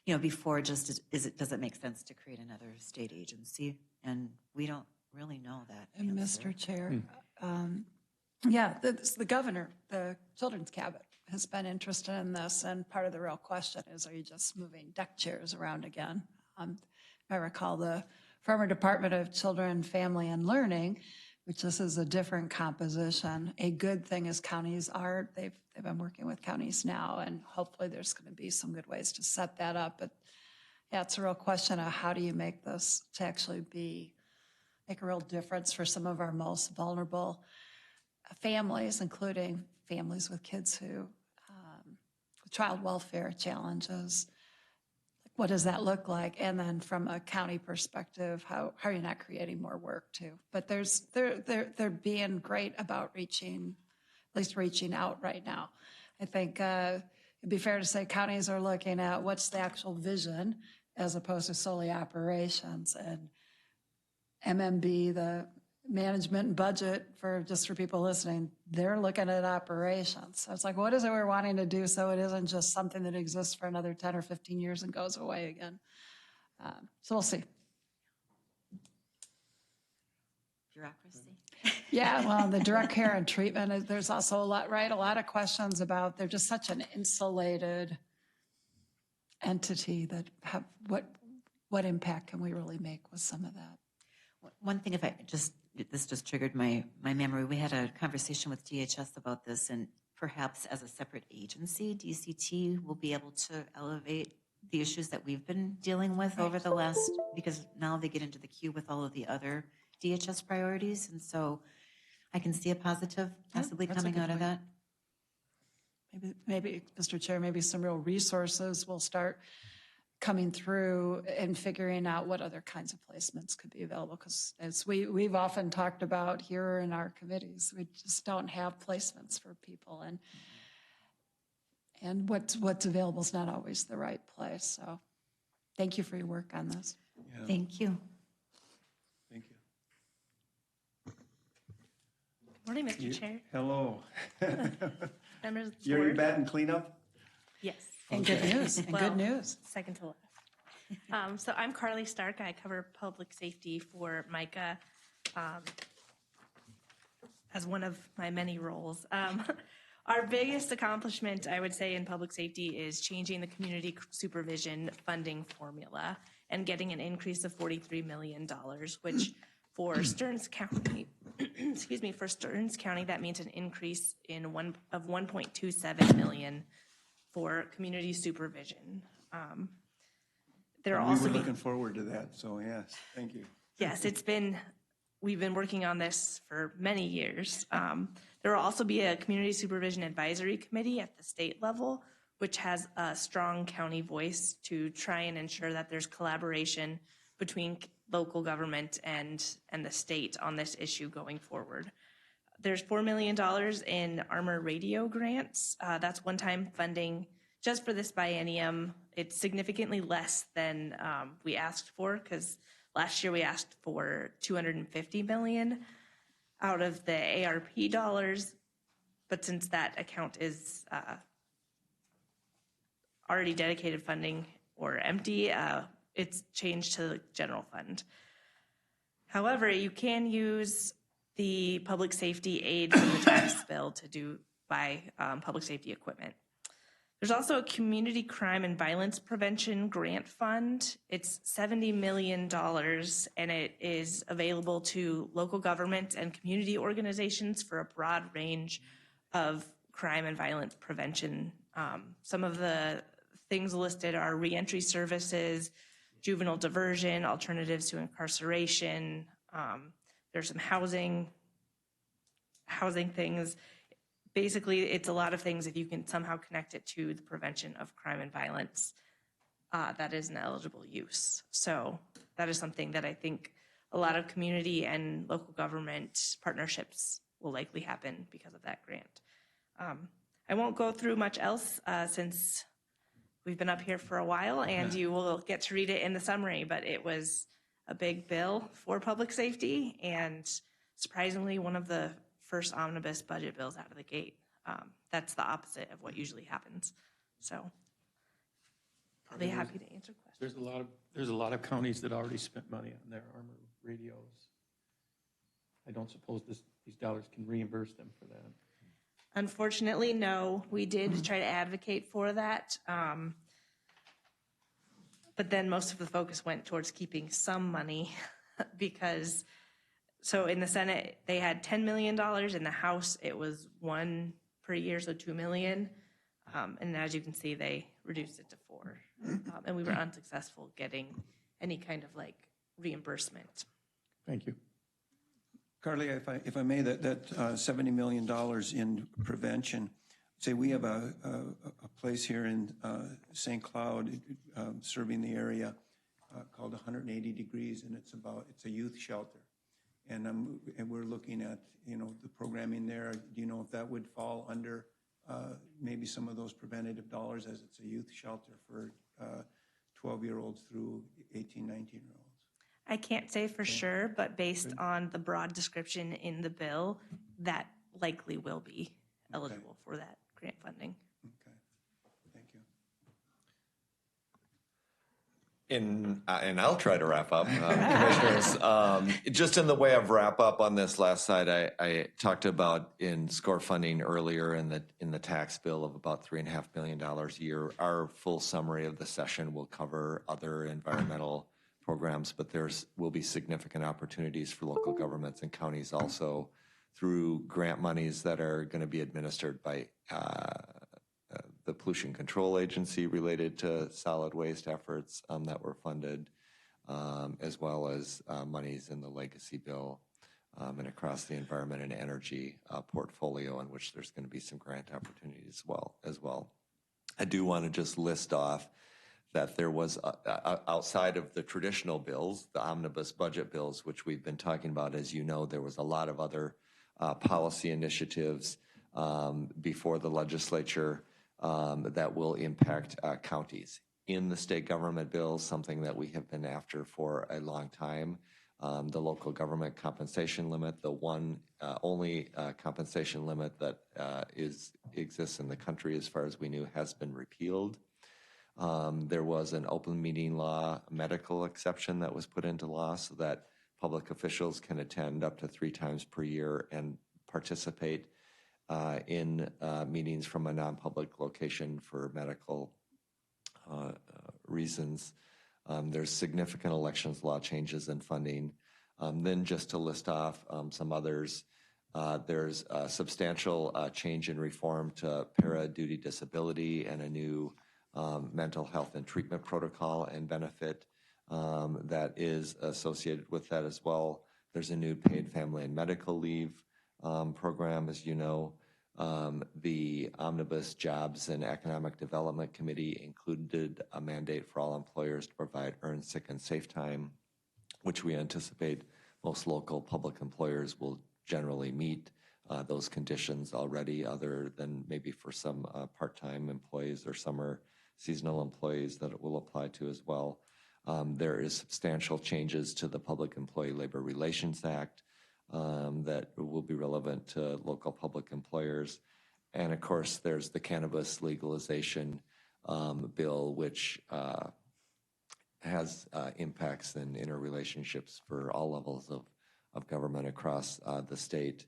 you know, before does it make sense to create another state agency? And we don't really know that. And answer. Mr. Chair, yeah, the governor, the children's cabinet has been interested in this, and part of the real question is, are you just moving deck chairs around again? If I recall, the former Department of Children, Family, and Learning, which this is a different composition. A good thing is counties are, they've been working with counties now, and hopefully there's going to be some good ways to set that up. But yeah, it's a real question of how do you make this to actually make a real difference for some of our most vulnerable families, including families with kids who, child welfare challenges. What does that look like? And then from a county perspective, how are you not creating more work too? But they're being great about reaching out right now. I think it'd be fair to say counties are looking at what's the actual vision as opposed to solely operations. And MMB, the management and budget, for people listening, they're looking at operations. So it's like, what is it we're wanting to do so it isn't just something that exists for another 10 or 15 years and goes away again? So we'll see. Bureaucracy. Yeah, well, the direct care and treatment, there's also a lot of questions about, they're just such an insulated entity that have, what impact can we really make with some of that? One thing, this just triggered my memory. We had a conversation with DHS about this, and perhaps as a separate agency, DCT will be able to elevate the issues that we've been dealing with over the last, because now they get into the queue with all of the other DHS priorities. And so I can see a positive possibly coming out of that. Maybe, Mr. Chair, maybe some real resources will start coming through and figuring out what other kinds of placements could be available. Because as we've often talked about here in our committees, we just don't have placements for people. And what's available is not always the right place. So thank you for your work on this. Yeah. Thank you. Thank you. Morning, Mr. Chair. Hello. Members of the You're board. batting cleanup? Yes. And good news. And good news. Second to last. So I'm Carly Stark. I cover public safety for MICA as one of my many roles. Our biggest accomplishment, I would say, in public safety is changing the community supervision funding formula and getting an increase of $43 million, which for Stearns County, for Stearns County, that means an increase of $1.27 million for community supervision. We were looking forward to that, so yes, thank you. Yes, we've been working on this for many years. There will also be a community supervision advisory committee at the state level, which has a strong county voice to try and ensure that there's collaboration between local government and the state on this issue going forward. There's $4 million in Armor Radio grants. That's one-time funding just for this biennium. It's significantly less than we asked for, because last year we asked for $250 million out of the ARP dollars. But since that account is already dedicated funding or empty, it's changed to the general fund. However, you can use the public safety aid from the tax bill to buy public safety equipment. There's also a community crime and violence prevention grant fund. It's $70 million, and it is available to local government and community organizations for a broad range of crime and violence prevention. Some of the things listed are reentry services, juvenile diversion, alternatives to incarceration. There's some housing things. Basically, it's a lot of things. If you can somehow connect it to the prevention of crime and violence, that is an eligible use. So that is something that I think a lot of community and local government partnerships will likely happen because of that grant. I won't go through much else since we've been up here for a while, and you will get to read it in the summary, but it was a big bill for public safety, and surprisingly, one of the first omnibus budget bills out of the gate. That's the opposite of what usually happens. So I'll be happy to answer questions. There's a lot of counties that already spent money on their armor radios. I don't suppose these dollars can reimburse them for that. Unfortunately, no. We did try to advocate for that. But then most of the focus went towards keeping some money because, so in the Senate, they had $10 million. In the House, it was one per year, so $2 million. And as you can see, they reduced it to 4. And we were unsuccessful getting any kind of like reimbursement. Thank you. Carly, if I may, that $70 million in prevention, say we have a place here in St. Cloud serving the area called 180 Degrees, and it's a youth shelter. And we're looking at, the programming there. Do you know if that would fall under maybe some of those preventative dollars, as it's a youth shelter for 12-year-olds through 18, 19-year-olds? I can't say for sure, but based on the broad description in the bill, that likely will be eligible for that grant funding. Okay, thank you. And I'll try to wrap up, commissioners. Just in the way of wrap up on this last slide, I talked about in SCORE funding earlier in the tax bill of about $3.5 million a year. Our full summary of the session will cover other environmental programs, but will be significant opportunities for local governments and counties also through grant monies that are going to be administered by the Pollution Control Agency related to solid waste efforts that were funded, as well as monies in the legacy bill and across the environment and energy portfolio, in which there's going to be some grant opportunities as well. I do want to just list off that there was, outside of the traditional bills, the omnibus budget bills, which we've been talking about, as you know, there was a lot of other policy initiatives before the legislature that will impact counties. In the state government bills, something that we have been after for a long time, the local government compensation limit, the one only compensation limit that exists in the country as far as we knew, has been repealed. There was an open meeting law medical exception that was put into law so that public officials can attend up to 3 times per year and participate in meetings from a non-public location for medical reasons. There's significant elections law changes and funding. Then just to list off some others, there's a substantial change in reform to para-duty disability and a new mental health and treatment protocol and benefit that is associated with that as well. There's a new paid family and medical leave program, as you know. The Omnibus Jobs and Economic Development Committee included a mandate for all employers to provide earned sick and safe time, which we anticipate most local public employers will generally meet those conditions already, other than maybe for some part-time employees or summer seasonal employees that it will apply to as well. There is substantial changes to the Public Employee Labor Relations Act that will be relevant to local public employers. And of course, there's the cannabis legalization bill, which has impacts and interrelationships for all levels of government across the state.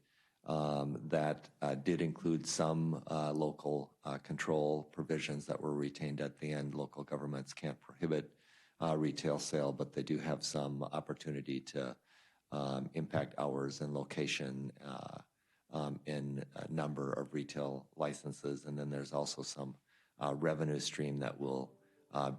That did include some local control provisions that were retained at the end. Local governments can't prohibit retail sale, but they do have some opportunity to impact hours and location in a number of retail licenses. And then there's also some revenue stream that will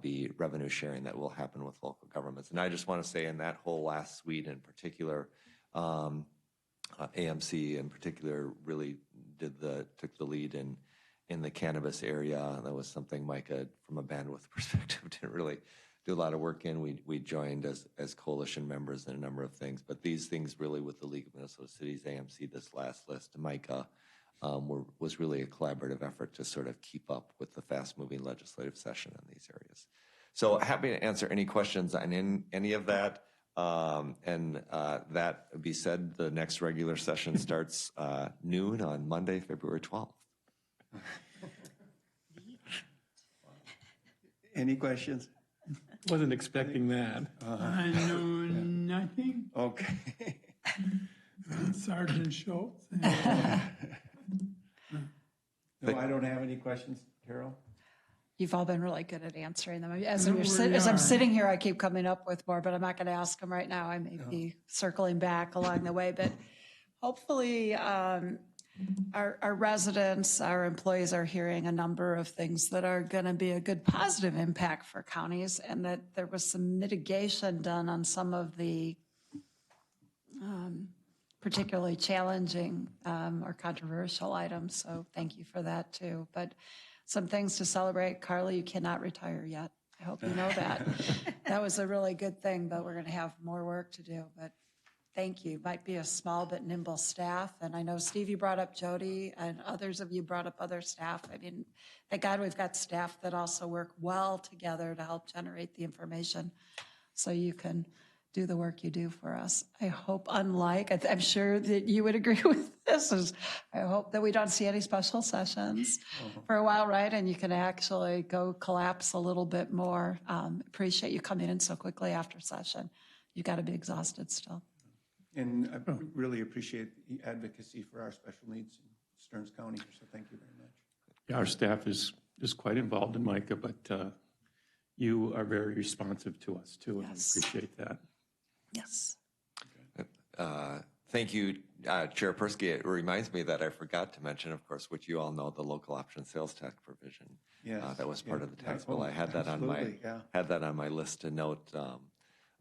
be revenue sharing that will happen with local governments. And I just want to say in that whole last suite in particular, AMC in particular really took the lead in the cannabis area. That was something Micah, from a bandwidth perspective, didn't really do a lot of work in. We joined as coalition members in a number of things, but these things really with the League of Minnesota Cities, AMC, this last list, Micah, was really a collaborative effort to sort of keep up with the fast-moving legislative session in these areas. So happy to answer any questions on any of that. That be said, the next regular session starts noon on Monday, February 12th. Any questions? Wasn't expecting that. I know nothing. Okay. Sergeant Schultz. No, I don't have any questions, Carol. You've all been really good at answering them. As, We as I'm are. sitting here, I keep coming up with more, but I'm not going to ask them right now. I may be circling back along the way, but hopefully our residents, our employees are hearing a number of things that are going to be a good positive impact for counties, and that there was some mitigation done on some of the particularly challenging or controversial items. So thank you for that too. But some things to celebrate. Carly, you cannot retire yet. I hope you know that. That was a really good thing, but we're going to have more work to do. But thank you. Might be a small but nimble staff. And I know, Steve, you brought up Jody, and others of you brought up other staff. I mean, thank God we've got staff that also work well together to help generate the information so you can do the work you do for us. I hope, unlike, I'm sure that you would agree with this, is I hope that we don't see any special sessions for a while, right? And you can actually go collapse a little bit more. Appreciate you coming in so quickly after session. You got to be exhausted still. And I really appreciate the advocacy for our special needs in Stearns County, so thank you very much. Yeah, our staff is quite involved in Micah, but you are very responsive to us too, and I appreciate that. Yes. Thank you, Chair Persky. It reminds me that I forgot to mention, of course, which you all know, the local option sales tax provision. Yes. That was part of the tax Oh, bill. I had that on my absolutely, yeah. had that on my list to note.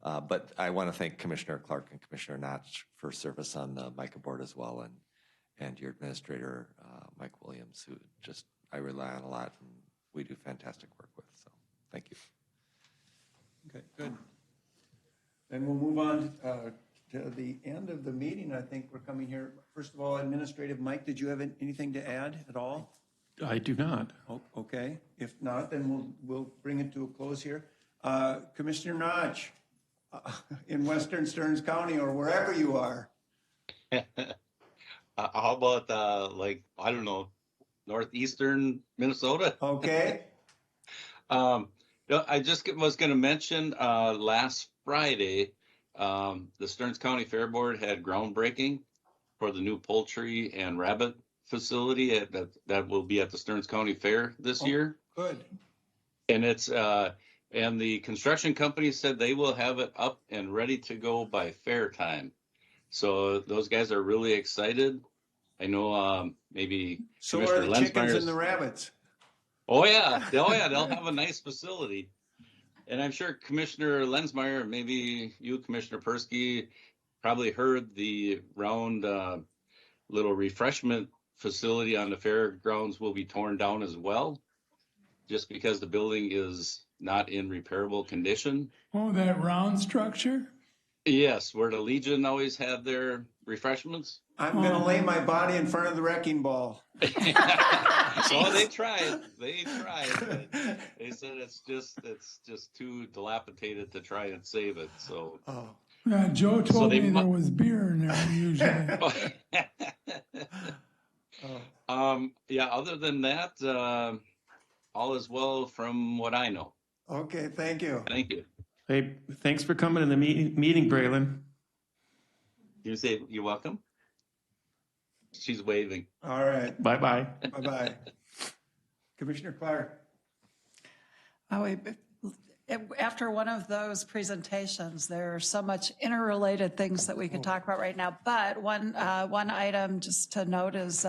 But I want to thank Commissioner Clark and Commissioner Notch for service on the Micah board as well, and your administrator, Mike Williams, who just I rely on a lot, and we do fantastic work with. So thank you. Okay, good. Then we'll move on to the end of the meeting. I think we're coming here. First of all, administrative, Mike, did you have anything to add at all? I do not. Oh, okay. If not, then we'll bring it to a close here. Commissioner Notch, in Western Stearns County or wherever you are. How about I don't know, northeastern Minnesota? Okay. I just was going to mention last Friday, the Stearns County Fair Board had groundbreaking for the new poultry and rabbit facility that will be at the Stearns County Fair this year. Good. And it's and the construction company said they will have it up and ready to go by fair time. So those guys are really excited. I know maybe So Commissioner are the chickens Lensmeyer's- and the rabbits. Oh yeah, they'll have a nice facility. And I'm sure Commissioner Lensmeyer, maybe you, Commissioner Persky, probably heard the round little refreshment facility on the fairgrounds will be torn down as well, just because the building is not in repairable condition. Oh, that round structure? Yes, where the Legion always had their refreshments. I'm going to lay my body in front of the wrecking ball. So they tried. They tried. But they said it's just too dilapidated to try and save it. So. Yeah, Joe told they me there was beer in there usually. Yeah, other than that, all is well from what I know. Okay, thank you. Thank you. Hey, thanks for coming to the meeting, Braylon. You say you're welcome? She's waving. All right. Bye-bye. Bye-bye. Commissioner Clark. After one of those presentations, there are so much interrelated things that we could talk about right now. But one item just to note is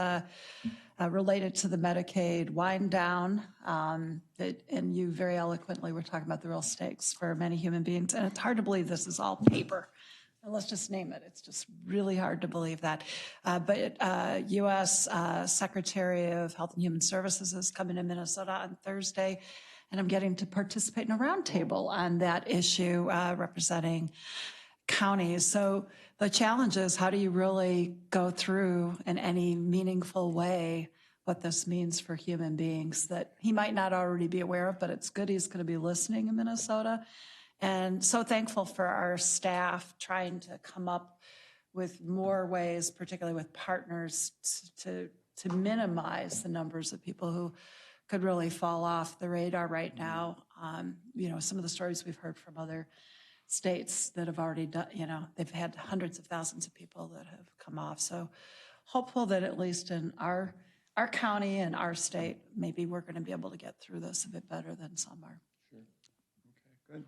related to the Medicaid wind down. And you very eloquently were talking about the real stakes for many human beings. And it's hard to believe this is all paper. Let's just name it. It's just really hard to believe that. But U.S. Secretary of Health and Human Services is coming to Minnesota on Thursday, and I'm getting to participate in a roundtable on that issue representing counties. So the challenge is, how do you really go through in any meaningful way what this means for human beings that he might not already be aware of, but it's good he's going to be listening in Minnesota. And so thankful for our staff trying to come up with more ways, particularly with partners, to to minimize the numbers of people who could really fall off the radar right now. Some of the stories we've heard from other states that have already done, they've had hundreds of thousands of people that have come off. So hopeful that at least in our county and our state, maybe we're going to be able to get through this a bit better than some are. Sure. Okay, good.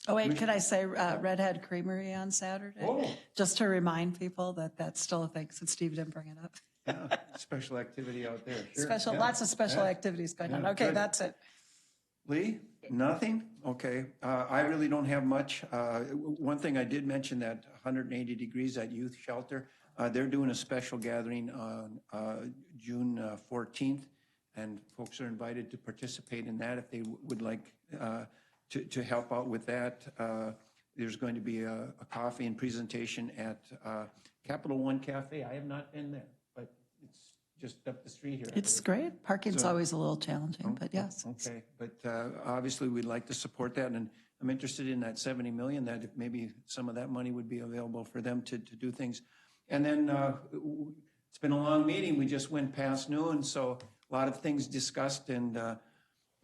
Oh, wait, could I say Redhead Creamery on Saturday? Oh. Just to remind people that that's still a thing, since Steve didn't bring it up. Yeah, special activity out there, sure. Special, Yeah. lots of special Yeah. activities going on. Yeah, Okay, good. that's it. Lee, nothing? Okay. I really don't have much. One thing I did mention, that 180 degrees at youth shelter, they're doing a special gathering on June 14th, and folks are invited to participate in that if they would like to help out with that. There's going to be a coffee and presentation at Capital One Cafe. I have not been there, but it's just up the street here. It's great. Parking's So- always a little challenging, but yes. Okay, but obviously we'd like to support that, and I'm interested in that 70 million, that if maybe some of that money would be available for them to do things. And then it's been a long meeting. We just went past noon, so a lot of things discussed, and a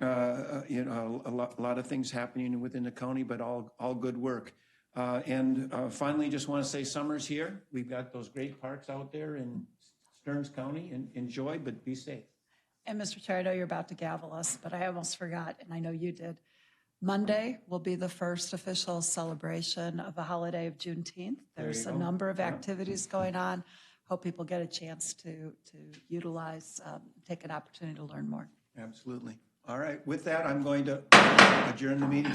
lot of things happening within the county, but all good work. And finally, just want to say summer's here. We've got those great parks out there in Stearns County, and enjoy, but be safe. And Mr. Chair, I know you're about to gavel us, but I almost forgot, and I know you did. Monday will be the first official celebration of the holiday of Juneteenth. There's a number of activities going on. Hope people get a chance to utilize, take an opportunity to learn more. Absolutely. All right, with that, I'm going to adjourn the meeting.